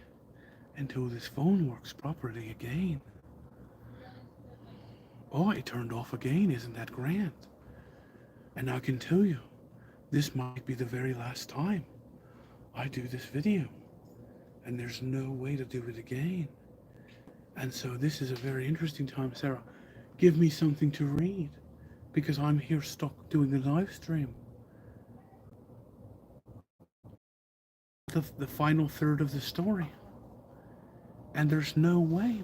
until this phone works properly again. Oh, it turned off again. Isn't that grand? And I can tell you, this might be the very last time I do this video. And there's no way to do it again. And so this is a very interesting time, Sarah. Give me something to read. because I'm here stuck doing a live stream. The final third of the story. And there's no ways.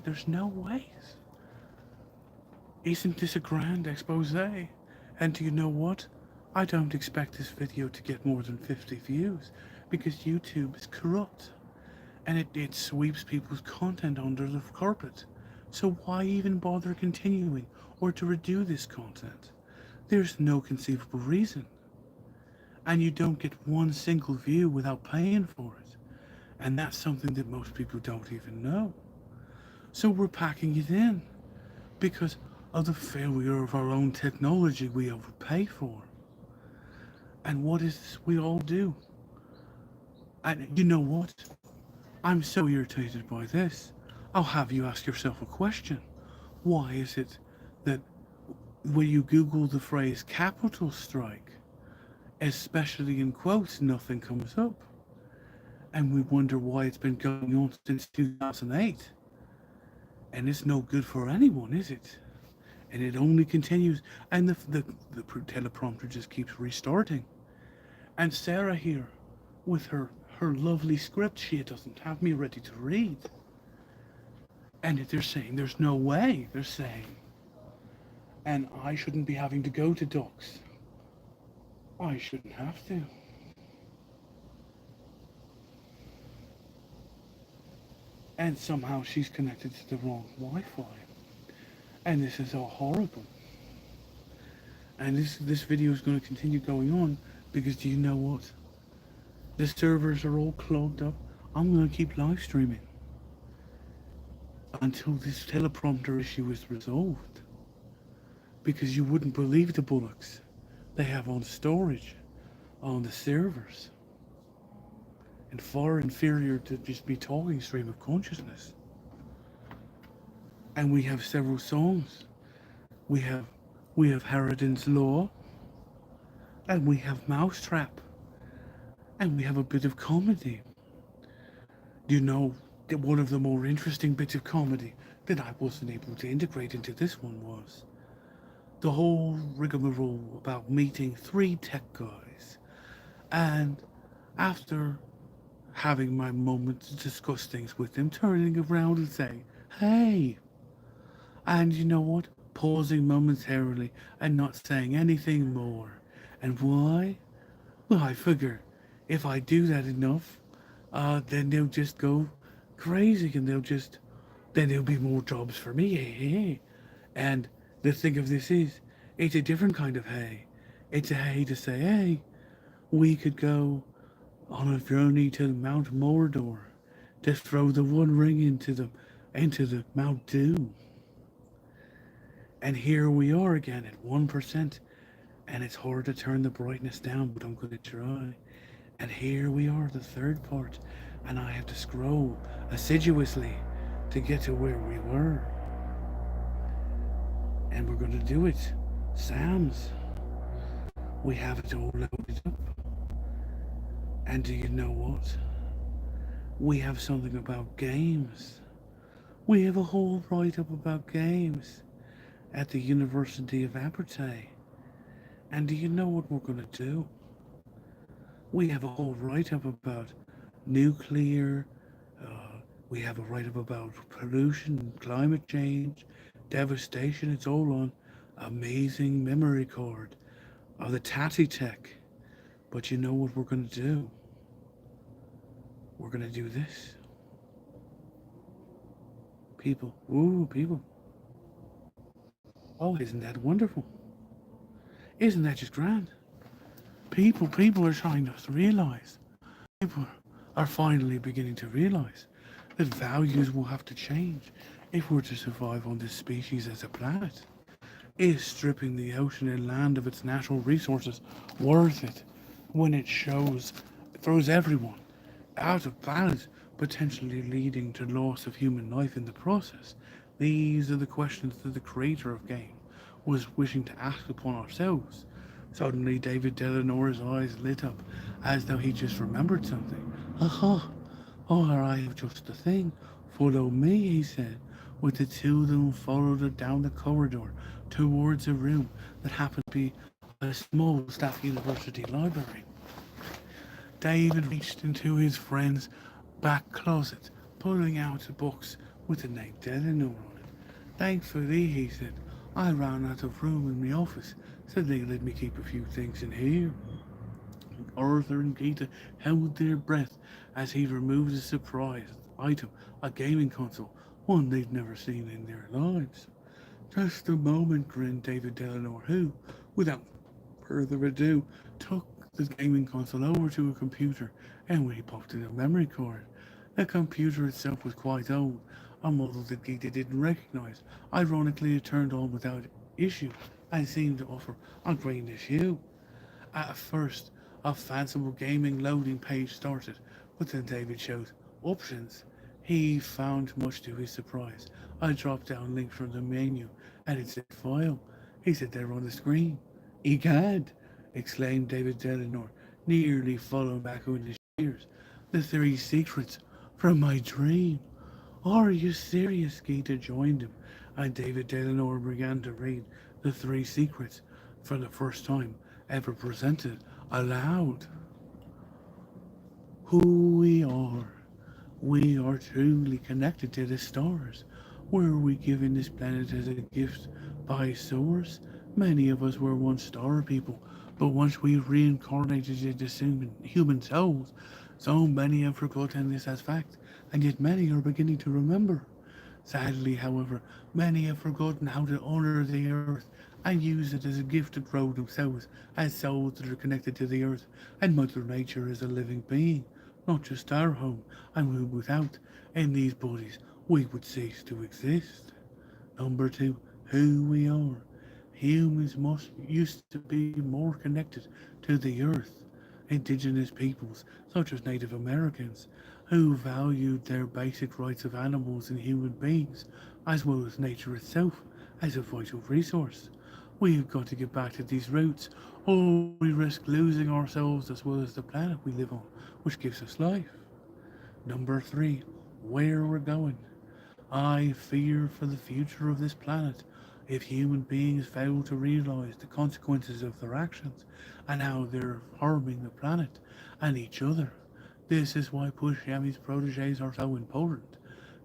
Isn't this a grand expose? And do you know what? I don't expect this video to get more than 50 views because YouTube is corrupt and it sweeps people's content under the carpet. So why even bother continuing or to redo this content? There's no conceivable reason. And you don't get one single view without paying for it. And that's something that most people don't even know. So we're packing it in because of the failure of our own technology we overpay for. And what is this we all do? And you know what? I'm so irritated by this. I'll have you ask yourself a question. Why is it that when you Google the phrase capital strike, especially in quotes, nothing comes up? And we wonder why it's been going on since 2008. And it's no good for anyone, is it? And it only continues, and the teleprompter just keeps restarting. And Sarah here, with her lovely script, she doesn't have me ready to read. And they're saying there's no way, they're saying. And I shouldn't be having to go to docs. I shouldn't have to. And somehow she's connected to the wrong Wi-Fi. And this is all horrible. And this video is going to continue going on because do you know what? The servers are all clogged up. I'm going to keep live streaming until this teleprompter issue is resolved. Because you wouldn't believe the bullocks they have on storage, on the servers. And far inferior to just me talking stream of consciousness. And we have several songs. We have Harridan's Law, and we have Mousetrap, and we have a bit of comedy. Do you know that one of the more interesting bits of comedy that I wasn't able to integrate into this one was the whole rigmarole about meeting 3 tech guys, and after having my moment to discuss things with them, turning around and saying, hey, and you know what? Pausing momentarily and not saying anything more. And why? Well, I figure if I do that enough, then they'll just go crazy and then there'll be more jobs for me. Hey. And the thing of this is, it's a different kind of hey. It's a hey to say, hey, we could go on a journey to Mount Mordor to throw the One Ring into the Mount Doom. And here we are again at 1%, and it's hard to turn the brightness down, but I'm going to try. And here we are, the third part, and I have to scroll assiduously to get to where we were. And we're going to do it. Sam's. We have it all loaded up. And do you know what? We have something about games. We have a whole write-up about games at the University of Abertay. And do you know what we're going to do? We have a whole write-up about nuclear, we have a write-up about pollution, climate change, devastation. It's all on amazing memory card of the Tatty Tech. But you know what we're going to do? We're going to do this. People. Ooh, people. Oh, isn't that wonderful? Isn't that just grand? People are trying to realize. People are finally beginning to realize that values will have to change if we're to survive on this species as a planet. Is stripping the ocean and land of its natural resources worth it when it throws everyone out of balance, potentially leading to loss of human life in the process? These are the questions that the creator of game was wishing to ask upon ourselves. Suddenly David Delanore's eyes lit up as though he just remembered something. Aha! Oh, I have just the thing. Follow me, he said, with the two of them followed her down the corridor towards a room that happened to be a small staff university library. David reached into his friend's back closet, pulling out the books with the name Delano on it. Thankfully, he said, I ran out of room in the office, so they let me keep a few things in here. Arthur and Gita held their breath as he removed a surprise item, a gaming console, one they'd never seen in their lives. Just a moment, grinned David Delano, who, without further ado, took the gaming console over to a computer and we popped in a memory card. The computer itself was quite old, a model that Gita didn't recognize. Ironically, it turned on without issue and seemed to offer a greenish hue. At first, a fanciful gaming loading page started, but then David chose Options. He found, much to his surprise, a drop down link from the menu and it said File. He said there on the screen. Egad! Exclaimed David Delanor, nearly falling back on his chairs. The three secrets from my dream. Are you serious? Geeta joined him, and David Delanor began to read the three secrets for the first time ever presented aloud. Who we are. We are truly connected to the stars. Were we given this planet as a gift by Source? Many of us were once star people, but once we reincarnated into human souls, so many have forgotten this as fact, and yet many are beginning to remember. Sadly, however, many have forgotten how to honor the earth and use it as a gift to grow themselves as souls that are connected to the earth and Mother Nature as a living being, not just our home, and without in these bodies we would cease to exist. Number two, who we are. Humans must used to be more connected to the earth. Indigenous peoples, such as Native Americans, who valued their basic rights of animals and human beings, as well as nature itself, as a vital resource. We've got to get back to these roots, or we risk losing ourselves as well as the planet we live on, which gives us life. Number three, where we're going. I fear for the future of this planet if human beings fail to realize the consequences of their actions and how they're harming the planet and each other. This is why Pushami's proteges are so important,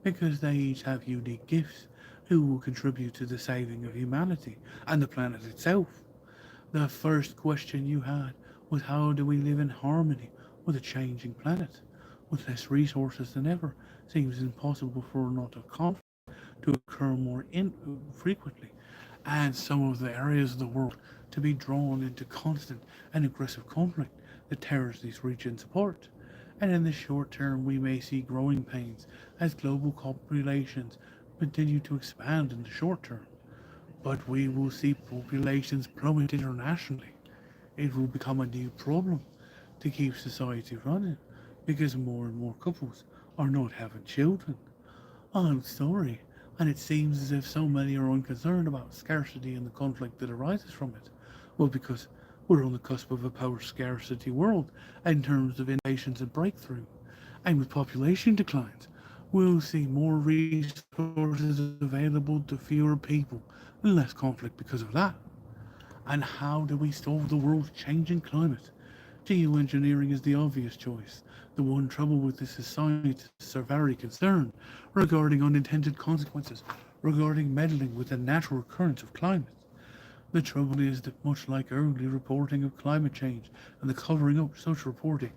because they each have unique gifts who will contribute to the saving of humanity and the planet itself. The first question you had was how do we live in harmony with a changing planet? With less resources than ever, seems impossible for not a conflict to occur more frequently, and some of the areas of the world to be drawn into constant and aggressive conflict that tears these regions apart. And in the short term, we may see growing pains as global populations continue to expand in the short term. But we will see populations plummet internationally. It will become a new problem to keep society running because more and more couples are not having children. I'm sorry, and it seems as if so many are unconcerned about scarcity and the conflict that arises from it. Well, because we're on the cusp of a power scarcity world in terms of innovations and breakthrough. And with population declines, we'll see more resources available to fewer people and less conflict because of that. And how do we solve the world's changing climate? Geoengineering is the obvious choice. The one trouble with this is scientists are very concerned regarding unintended consequences, regarding meddling with the natural currents of climate. The trouble is that much like early reporting of climate change and the covering up such reporting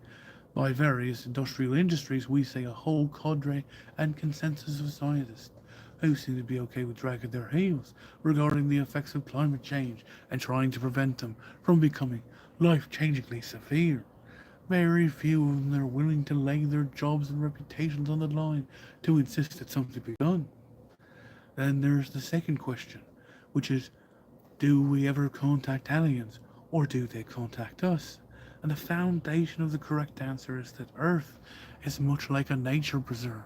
by various industrial industries, we see a whole cadre and consensus of scientists who seem to be okay with dragging their heels regarding the effects of climate change and trying to prevent them from becoming life-changingly severe. Very few of them are willing to lay their jobs and reputations on the line to insist that something be done. Then there's the second question, which is, do we ever contact aliens, or do they contact us? And the foundation of the correct answer is that Earth is much like a nature preserve,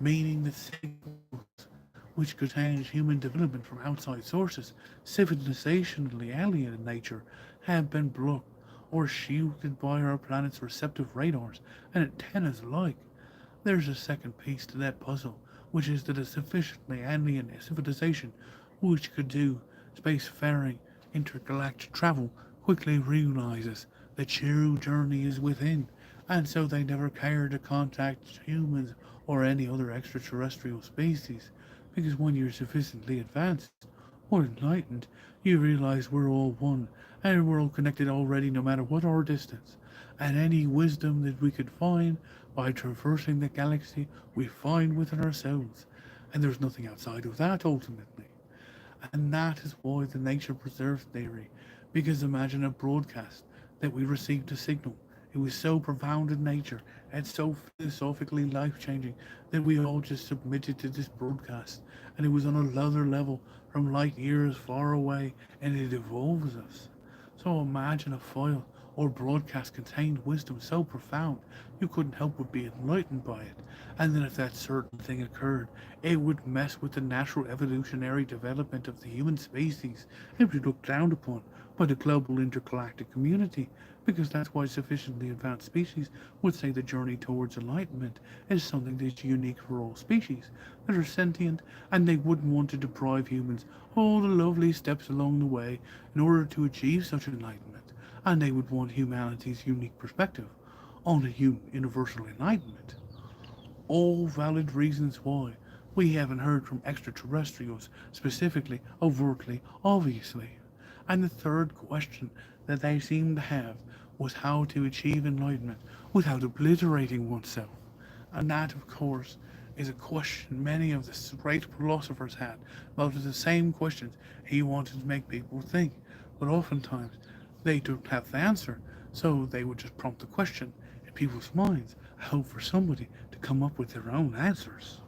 meaning that signals which could change human development from outside sources, civilizationally alien in nature, have been blocked or shielded by our planet's receptive radars and antennas alike. There's a second piece to that puzzle, which is that a sufficiently alien civilization which could do spacefaring intergalactic travel quickly realizes the true journey is within, and so they never care to contact humans or any other extraterrestrial species, because when you're sufficiently advanced or enlightened, you realize we're all one, and we're all connected already no matter what our distance, and any wisdom that we could find by traversing the galaxy we find within ourselves, and there's nothing outside of that ultimately. And that is why the nature preserve theory. Because imagine a broadcast that we received a signal. It was so profound in nature and so philosophically life changing that we all just submitted to this broadcast. And it was on another level from light years far away, and it evolves us. So imagine a file or broadcast contained wisdom so profound you couldn't help but be enlightened by it. And then if that certain thing occurred, it would mess with the natural evolutionary development of the human species and be looked down upon by the global intergalactic community, because that's why sufficiently advanced species would say the journey towards enlightenment is something that's unique for all species that are sentient, and they wouldn't want to deprive humans all the lovely steps along the way in order to achieve such enlightenment, and they would want humanity's unique perspective on a universal enlightenment. All valid reasons why we haven't heard from extraterrestrials, specifically, overtly, obviously. And the third question that they seemed to have was how to achieve enlightenment without obliterating oneself. And that, of course, is a question many of the great philosophers had. Most of the same questions he wanted to make people think. But oftentimes, they don't have the answer, so they would just prompt the question in people's minds, I hope for somebody to come up with their own answers.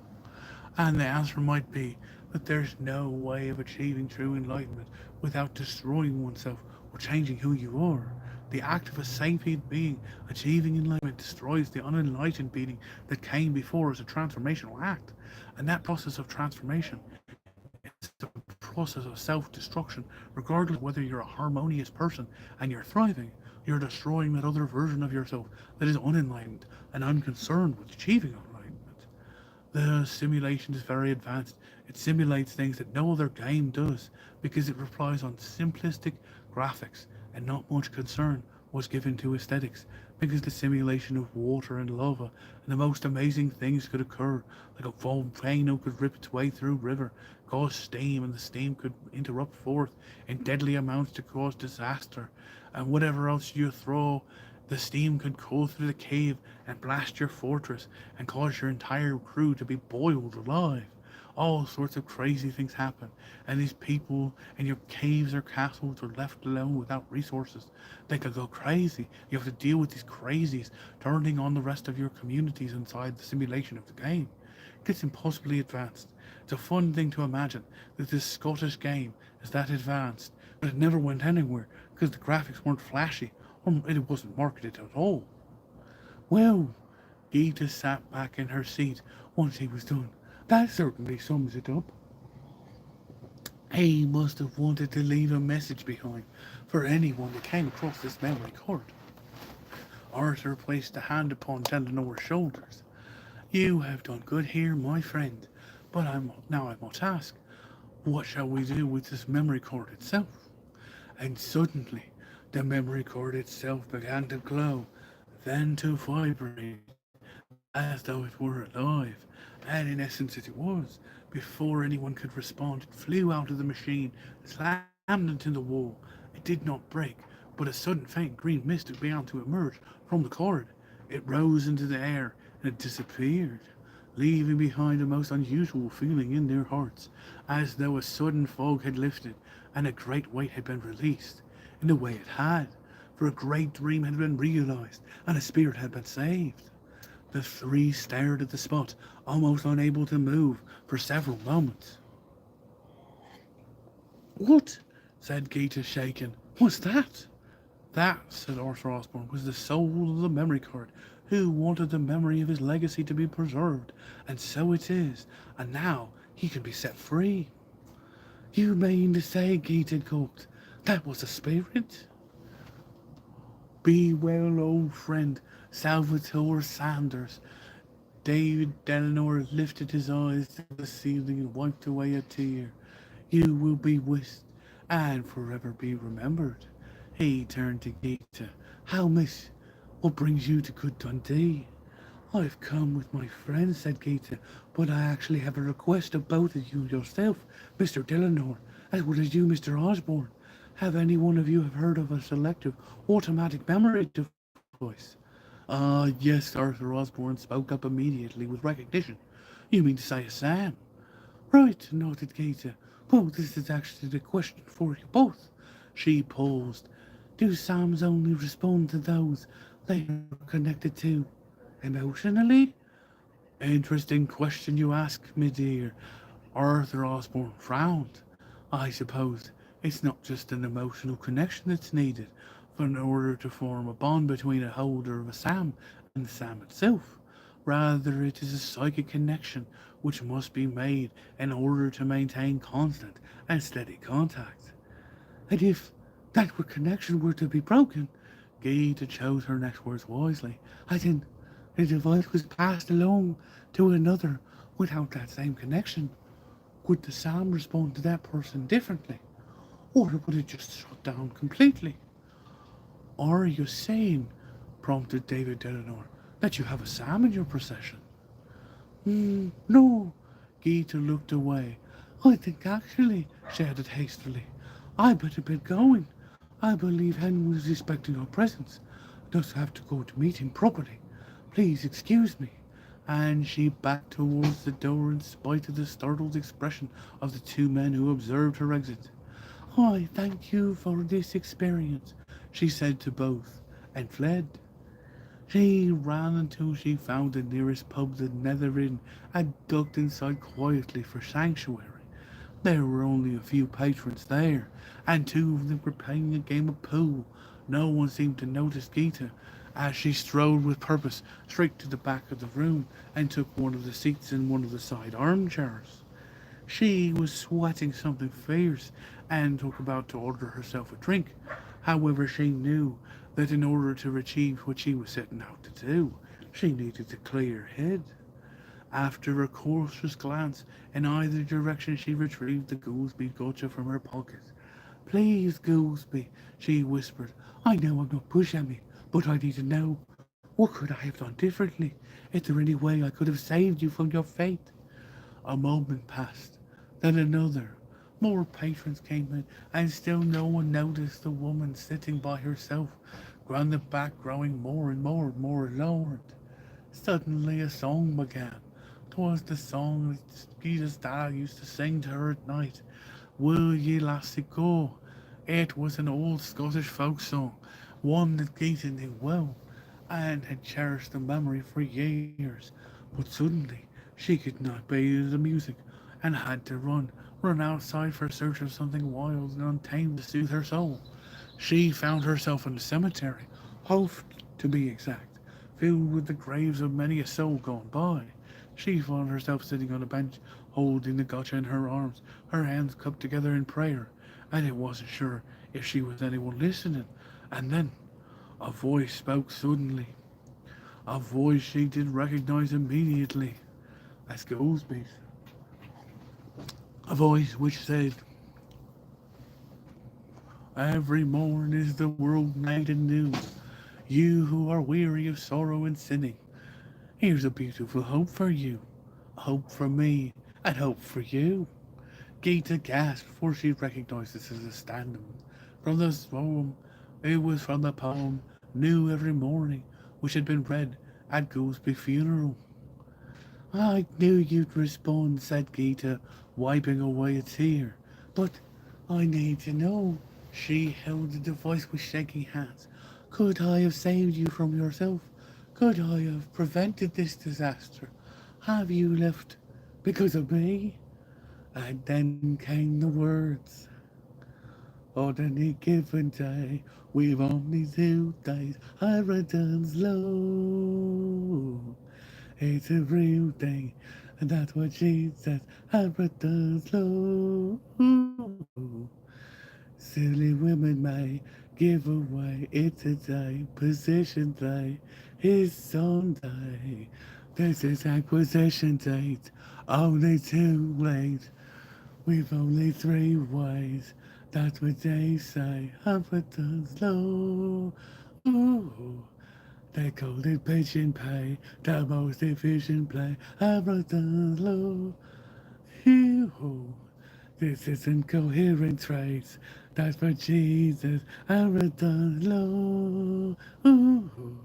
And the answer might be that there's no way of achieving true enlightenment without destroying oneself or changing who you are. The act of a sapient being achieving enlightenment destroys the unenlightened being that came before as a transformational act. And that process of transformation is a process of self destruction, regardless of whether you're a harmonious person and you're thriving, you're destroying that other version of yourself that is unenlightened and unconcerned with achieving enlightenment. The simulation is very advanced. It simulates things that no other game does because it relies on simplistic graphics, and not much concern was given to aesthetics because the simulation of water and lava and the most amazing things could occur, like a volcano could rip its way through a river, cause steam, and the steam could interrupt forth in deadly amounts to cause disaster, and whatever else you throw, the steam could go through the cave and blast your fortress and cause your entire crew to be boiled alive. All sorts of crazy things happen, and these people in your caves or castles are left alone without resources. They could go crazy. You have to deal with these crazies turning on the rest of your communities inside the simulation of the game. It gets impossibly advanced. It's a fun thing to imagine that this Scottish game is that advanced, but it never went anywhere because the graphics weren't flashy or it wasn't marketed at all. Well, Geeta sat back in her seat once he was done. That certainly sums it up. He must have wanted to leave a message behind for anyone that came across this memory card. Arthur placed a hand upon Delanor's shoulders. You have done good here, my friend, but now I must ask, what shall we do with this memory card itself? And suddenly, the memory card itself began to glow, then to vibrate, as though it were alive. And in essence, it was. Before anyone could respond, it flew out of the machine, slammed into the wall. It did not break, but a sudden faint green mist began to emerge from the cord. It rose into the air and it disappeared, leaving behind a most unusual feeling in their hearts, as though a sudden fog had lifted and a great weight had been released. In a way it had, for a great dream had been realized and a spirit had been saved. The three stared at the spot, almost unable to move, for several moments. What? Said Geeta, shaken. What's that? That, said Arthur Osborne, was the soul of the memory card, who wanted the memory of his legacy to be preserved, and so it is, and now he can be set free. You mean to say, Geeta gulped, that was a spirit? Be well, old friend, Salvatore Sanders. David Delanor lifted his eyes to the ceiling and wiped away a tear. You will be and forever be remembered. He turned to Geeta. How, miss, what brings you to good Dundee? I've come with my friends, said Geeta, but I actually have a request of both of you yourself, Mr. Dillinor, as well as you, Mr. Osborne. Have any one of you have heard of a selective automatic memory device? Yes, Arthur Osborne spoke up immediately with recognition. You mean to say a Sam? Right, nodded Geeta. Well, this is actually the question for you both. She paused. Do Psalms only respond to those they are connected to emotionally? Interesting question you ask, me dear. Arthur Osborne frowned. I suppose it's not just an emotional connection that's needed for in order to form a bond between a holder of a Sam and the Sam itself. Rather, it is a psychic connection which must be made in order to maintain constant and steady contact. And if that connection were to be broken, Geeta chose her next words wisely. I think the device was passed along to another without that same connection. Would the Sam respond to that person differently? Or would it just shut down completely? Are you saying, prompted David Delanor, that you have a Sam in your possession? No. Geeta looked away. I think actually, she added hastily, I better be going. I believe Hen was expecting our presence. Does have to go to meet him properly. Please excuse me. And she backed towards the door in spite of the startled expression of the two men who observed her exit. I thank you for this experience, she said to both, and fled. She ran until she found the nearest pub, the Nether Inn, and ducked inside quietly for sanctuary. There were only a few patrons there, and two of them were playing a game of pool. No one seemed to notice Geeta, as she strode with purpose straight to the back of the room and took one of the seats in one of the side armchairs. She was sweating something fierce and took about to order herself a drink. However, she knew that in order to achieve what she was setting out to do, she needed a clear head. After a cautious glance in either direction, she retrieved the Goolsby gotcha from her pocket. Please, Goolsby, she whispered. I know I'm not pushing me, but I need to know what could I have done differently? Is there any way I could have saved you from your fate? A moment passed, then another. More patrons came in, and still no one noticed the woman sitting by herself, on the back growing more and more and more alarmed. Suddenly a song began. 'Twas the song that Geeta's dad used to sing to her at night. Will ye lassie go? It was an old Scottish folk song, one that Geeta knew well, and had cherished the memory for years. But suddenly she could not bear the music, and had to run outside for search of something wild and untamed to soothe her soul. She found herself in the cemetery, Hof to be exact, filled with the graves of many a soul gone by. She found herself sitting on a bench, holding the gotcha in her arms, her hands cupped together in prayer, and it wasn't sure if she was anyone listening. And then a voice spoke suddenly, a voice she did recognize immediately as Goolsby's. A voice which said, every morn is the world made anew. You who are weary of sorrow and sinning, here's a beautiful hope for you. Hope for me, and hope for you. Geeta gasped, for she recognized this as a stand from the poem. It was from the poem New Every Morning, which had been read at Goolsby's funeral. I knew you'd respond, said Geeta, wiping away a tear. But I need to know. She held the device with shaking hands. Could I have saved you from yourself? Could I have prevented this disaster? Have you left because of me? And then came the words. On any given day, we've only 2 days. I return slow. It's a real thing, and that's what she says. I return slow. Silly women may give away. It's a day, position day. It's Sunday. This is acquisition date. Only too late. We've only 3 ways That's what they say. Everton's low. Ooh. They call it pigeon pay, the most efficient play. Everton's low. Hee-hoo. This isn't coherent traits. That's for Jesus. Everton's low. Ooh.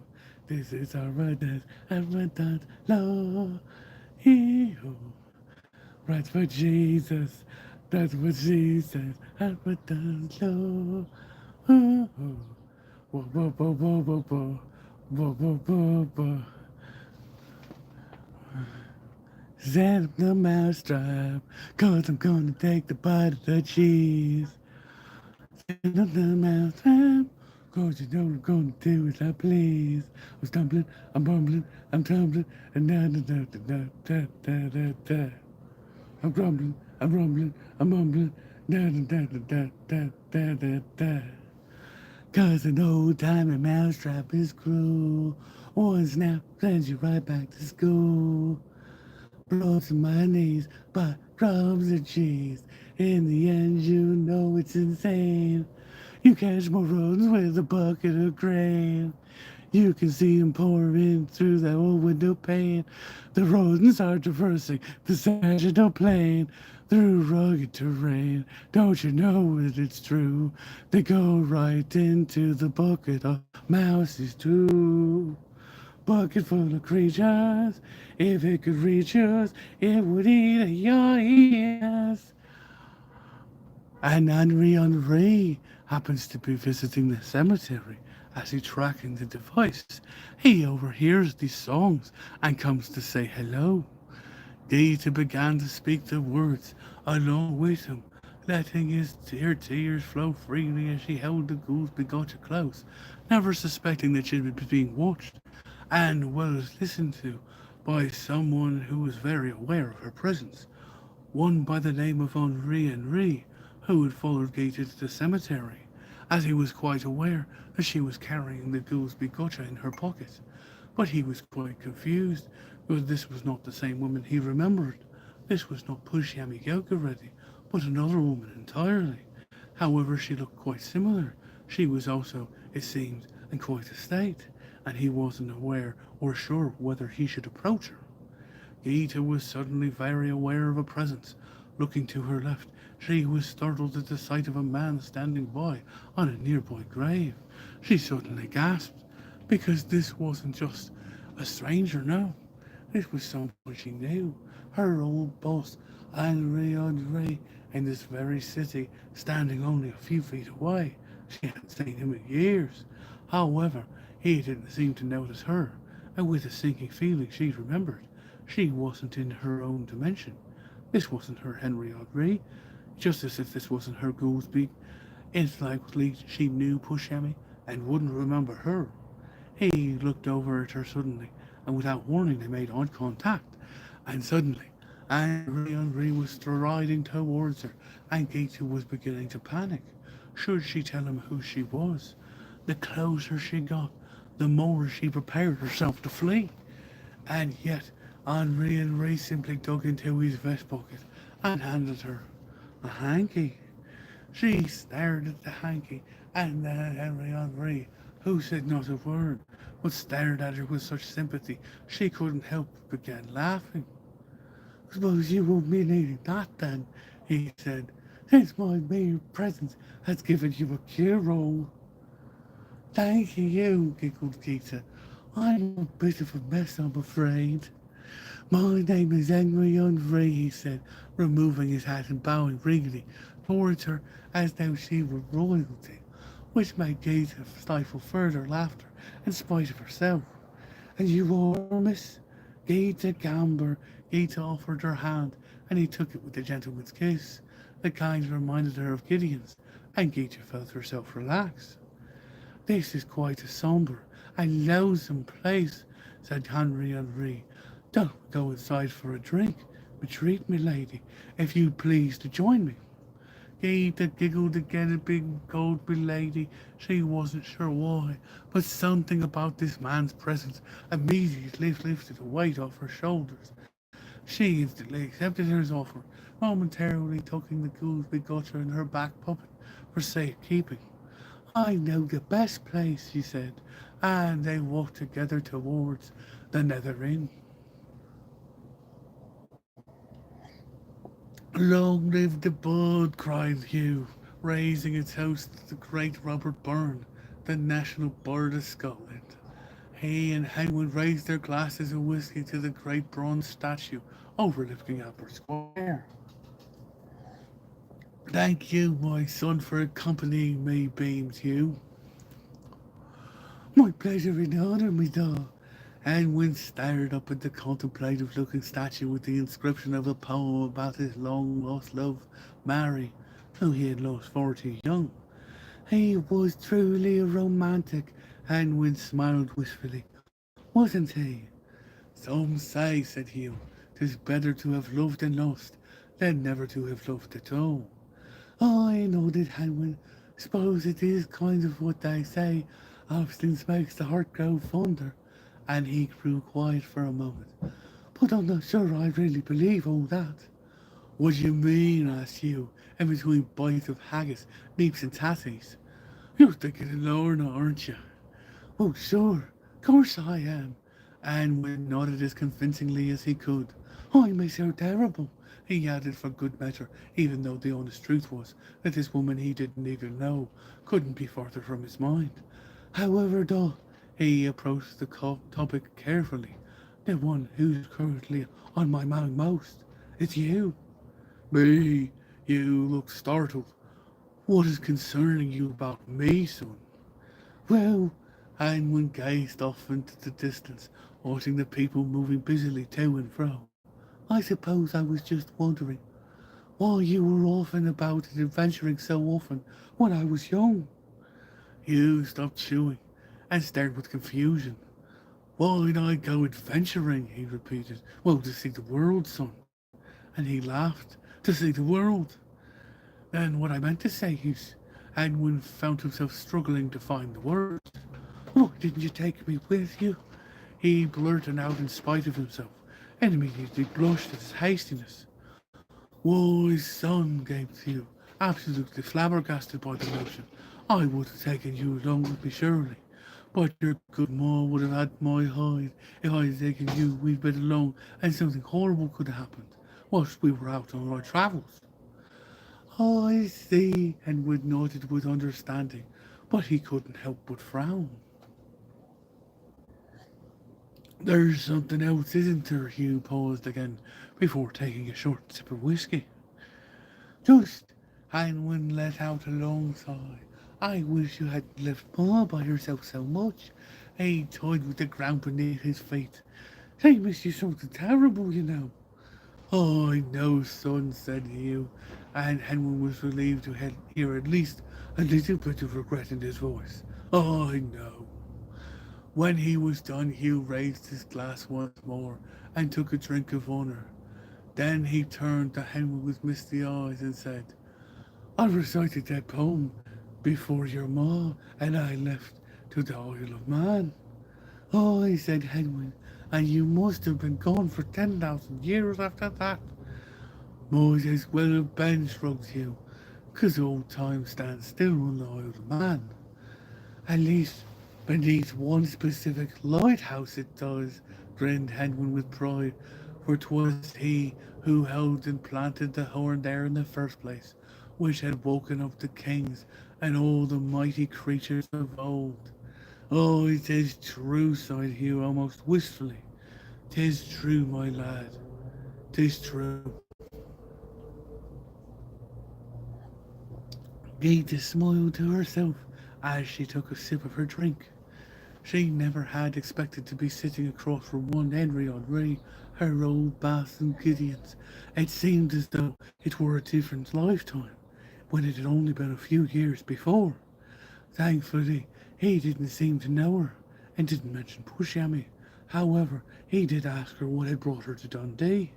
This is our redness. Everton's low. Hee-hoo. Right for Jesus. That's what Jesus. Everton's low. Ooh. Whoa, whoa, whoa, whoa, whoa, whoa. Whoa, whoa, whoa, whoa. Set up the mousetrap, cause I'm gonna take the bite of the cheese. Set up the mousetrap, cause you know what I'm gonna do as I please. I'm stumbling, I'm bumbling, I'm tumbling, and da da da da da da da da. I'm grumbling, I'm rumbling, I'm mumbling, da da da da da da da da. Cause an old timey mousetrap is cruel. One snap sends you right back to school. Blows to my knees, but crumbs of cheese. In the end, you know it's insane. You catch more rodents with a bucket of grain. You can see them pouring through that old window pane. The rodents are traversing the sagittal plane through rugged terrain. Don't you know that it's true? They go right into the bucket of mouses too. Bucket full of creatures. If it could reach us, it would eat your ears. And Henri happens to be visiting the cemetery. As he's tracking the device, he overhears these songs and comes to say hello. Data began to speak the words along with him, letting her tears flow freely as she held the Goolsby Gotcha close, never suspecting that she was being watched and was listened to by someone who was very aware of her presence, one by the name of Henri, who had followed Gaeta to the cemetery, as he was quite aware that she was carrying the Goolsby Gotcha in her pocket. But he was quite confused, because this was not the same woman he remembered. This was not Pushyami Gilgareddy, but another woman entirely. However, she looked quite similar. She was also, it seemed, in quite a state, and he wasn't aware or sure whether he should approach her. Geeta was suddenly very aware of a presence. Looking to her left, she was startled at the sight of a man standing by on a nearby grave. She suddenly gasped, because this wasn't just a stranger, no. This was someone she knew, her old boss, Henri in this very city, standing only a few feet away. She hadn't seen him in years. However, he didn't seem to notice her, and with a sinking feeling she remembered. She wasn't in her own dimension. This wasn't her Henri, just as if this wasn't her Goolsby. It's likely she knew Pushyami and wouldn't remember her. He looked over at her suddenly, and without warning they made eye contact. And suddenly, Henri was striding towards her, and Gaeta was beginning to panic. Should she tell him who she was? The closer she got, the more she prepared herself to flee. And yet, Henri simply dug into his vest pocket and handed her a hanky. She stared at the hanky and then at Henri, who said not a word, but stared at her with such sympathy she couldn't help but begin laughing. Suppose you won't be needing that then, he said, since my mere presence has given you a cure-all. Thank you, giggled Geeta. I'm a bit of a mess, I'm afraid. My name is Henri, he said, removing his hat and bowing regally towards her as though she were royalty, which made Gaeta stifle further laughter in spite of herself. And you are, miss? Gaeta Gamber. Gaeta offered her hand, and he took it with a gentleman's kiss. The kind reminded her of Gideon's, and Gaeta felt herself relax. This is quite a sombre and lonesome place, said Henri. Don't go inside for a drink. Retreat, me lady, if you'd please to join me. Gaeta giggled again, a big cold lady. She wasn't sure why, but something about this man's presence immediately lifted a weight off her shoulders. She instantly accepted his offer, momentarily tucking the Goolsby Gotcha in her back pocket for safekeeping. I know the best place, he said, and they walked together towards the Nether Inn. Long live the bud, cried Hugh, raising a toast to the great Robert Byrne, the national bird of Scotland. He and Henwood raised their glasses of whisky to the great bronze statue overlooking Upper Square. Thank you, my son, for accompanying me, beamed Hugh. My pleasure and honour, me dog. Henwood stared up at the contemplative looking statue with the inscription of a poem about his long lost love, Mary, whom he had lost far too young. He was truly a romantic, Henwood smiled wistfully. Wasn't he? Some say, said Hugh, 'tis better to have loved and lost than never to have loved at all. I nodded Henwood. Suppose it is kind of what they say. Absence makes the heart grow fonder. And he grew quiet for a moment. But I'm not sure I really believe all that. What do you mean? Asked Hugh, in between bites of haggis, neeps and tatties. You're thinking of Lorna, aren't you? Oh, sure. Of course I am. Anne nodded as convincingly as he could. I miss her terrible, he added for good measure, even though the honest truth was that this woman he didn't even know couldn't be further from his mind. However, though, he approached the topic carefully. The one who's currently on my mind most is you. Me? You look startled. What is concerning you about me, son? Well, Hangman gazed off into the distance, watching the people moving busily to and fro. I suppose I was just wondering why you were off and about and adventuring so often when I was young. Hugh stopped chewing and stared with confusion. Why'd I go adventuring? He repeated. Well, to see the world, son. And he laughed. To see the world. Then what I meant to say is, Edwin found himself struggling to find the words. Why didn't you take me with you? He blurted out in spite of himself, and immediately blushed at his hastiness. Why, son, gaped Hugh, absolutely flabbergasted by the notion. I would have taken you along with me, surely. But your good ma would have had my hide if I had taken you a wee bit along and something horrible could have happened whilst we were out on our travels. I see, Henwood nodded with understanding, but he couldn't help but frown. There's something else, isn't there? Hugh paused again before taking a short sip of whisky. Just, Henwood let out a long sigh. I wish you hadn't left Ma by herself so much. He toyed with the ground beneath his feet. They miss you something terrible, you know. Oh, I know, son, said Hugh, and Henry was relieved to hear at least a little bit of regret in his voice. Oh, I know. When he was done, Hugh raised his glass once more and took a drink of honour. Then he turned to Henry with misty eyes and said, I recited that poem before your ma and I left to the Isle of Man. Oh, he said Henry, and you must have been gone for 10,000 years after that. Might as well have been, shrugged Hugh, 'cause old time stands still on the Isle of Man. At least beneath one specific lighthouse it does, grinned Henry with pride, for 'twas he who held and planted the horn there in the first place, which had woken up the kings and all the mighty creatures of old. Oh, it is true, sighed Hugh almost wistfully. 'Tis true, my lad, 'tis true. Gaeta smiled to herself as she took a sip of her drink. She never had expected to be sitting across from one Henry Henri, her old Bath and Gideons. It seemed as though it were a different lifetime, when it had only been a few years before. Thankfully, he didn't seem to know her, and didn't mention Pushyami. However, he did ask her what had brought her to Dundee.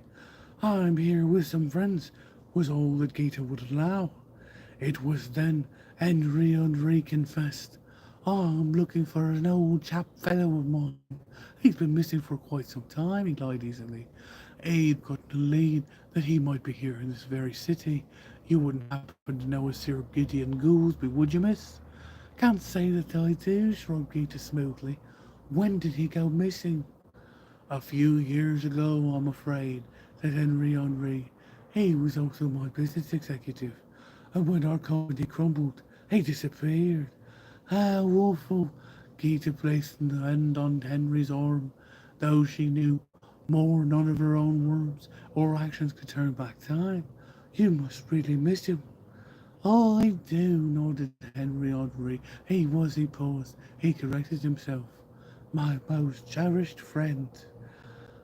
I'm here with some friends, was all that Gaeta would allow. It was then Henry confessed. I'm looking for an old chap fellow of mine. He's been missing for quite some time, he lied easily. Abe got the lead that he might be here in this very city. You wouldn't happen to know a Sir Gideon Goolsby, would you, miss? Can't say that I do, shrugged Gita smoothly. When did he go missing? A few years ago, I'm afraid, said Henry. He was also my business executive. And when our company crumbled, he disappeared. How awful! Gita placed a hand on Henry's arm, though she knew more none of her own words or actions could turn back time. You must really miss him. Oh, I do, nodded Henry. He paused. He corrected himself. My most cherished friend.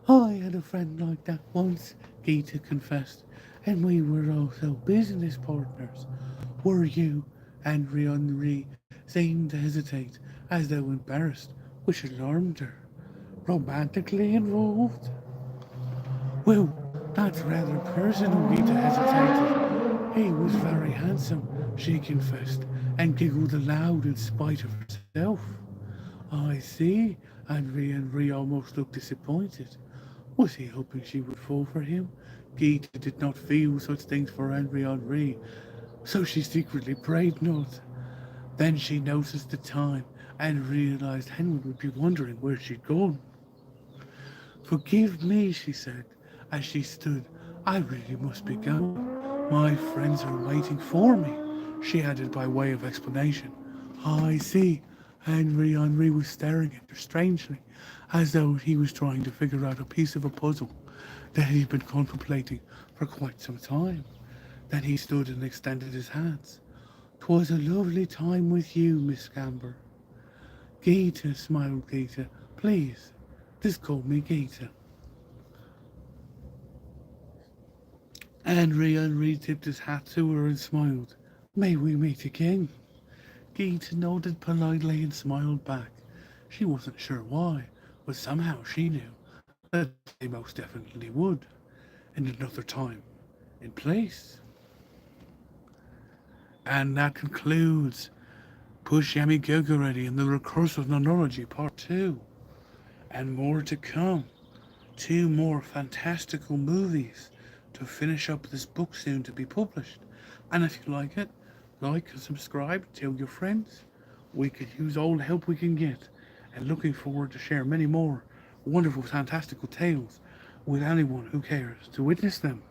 I had a friend like that once, Gita confessed, and we were also business partners. Were you? Henry seemed to hesitate, as though embarrassed, which alarmed her. Romantically involved? Well, that's rather personal, Gita hesitated. He was very handsome, she confessed, and giggled aloud in spite of herself. I see, Henry almost looked disappointed. Was he hoping she would fall for him? Gita did not feel such things for Henry, so she secretly prayed not. Then she noticed the time and realized Henry would be wondering where she'd gone. Forgive me, she said, as she stood. I really must be going. My friends are waiting for me, she added by way of explanation. I see. Henry was staring at her strangely, as though he was trying to figure out a piece of a puzzle that he'd been contemplating for quite some time. Then he stood and extended his hands. 'Twas a lovely time with you, Miss Gamber. Gita, smiled Gita. Please, just call me Gita. Henry tipped his hat to her and smiled. May we meet again? Gita nodded politely and smiled back. She wasn't sure why, but somehow she knew that they most definitely would. In another time, in place. And that concludes Push Yami Gogoredi and the Recursive Nonology Part 2. And more to come. 2 more fantastical movies to finish up this book soon to be published. And if you like it, like and subscribe, tell your friends. We could use all the help we can get. And looking forward to share many more wonderful, fantastical tales with anyone who cares to witness them.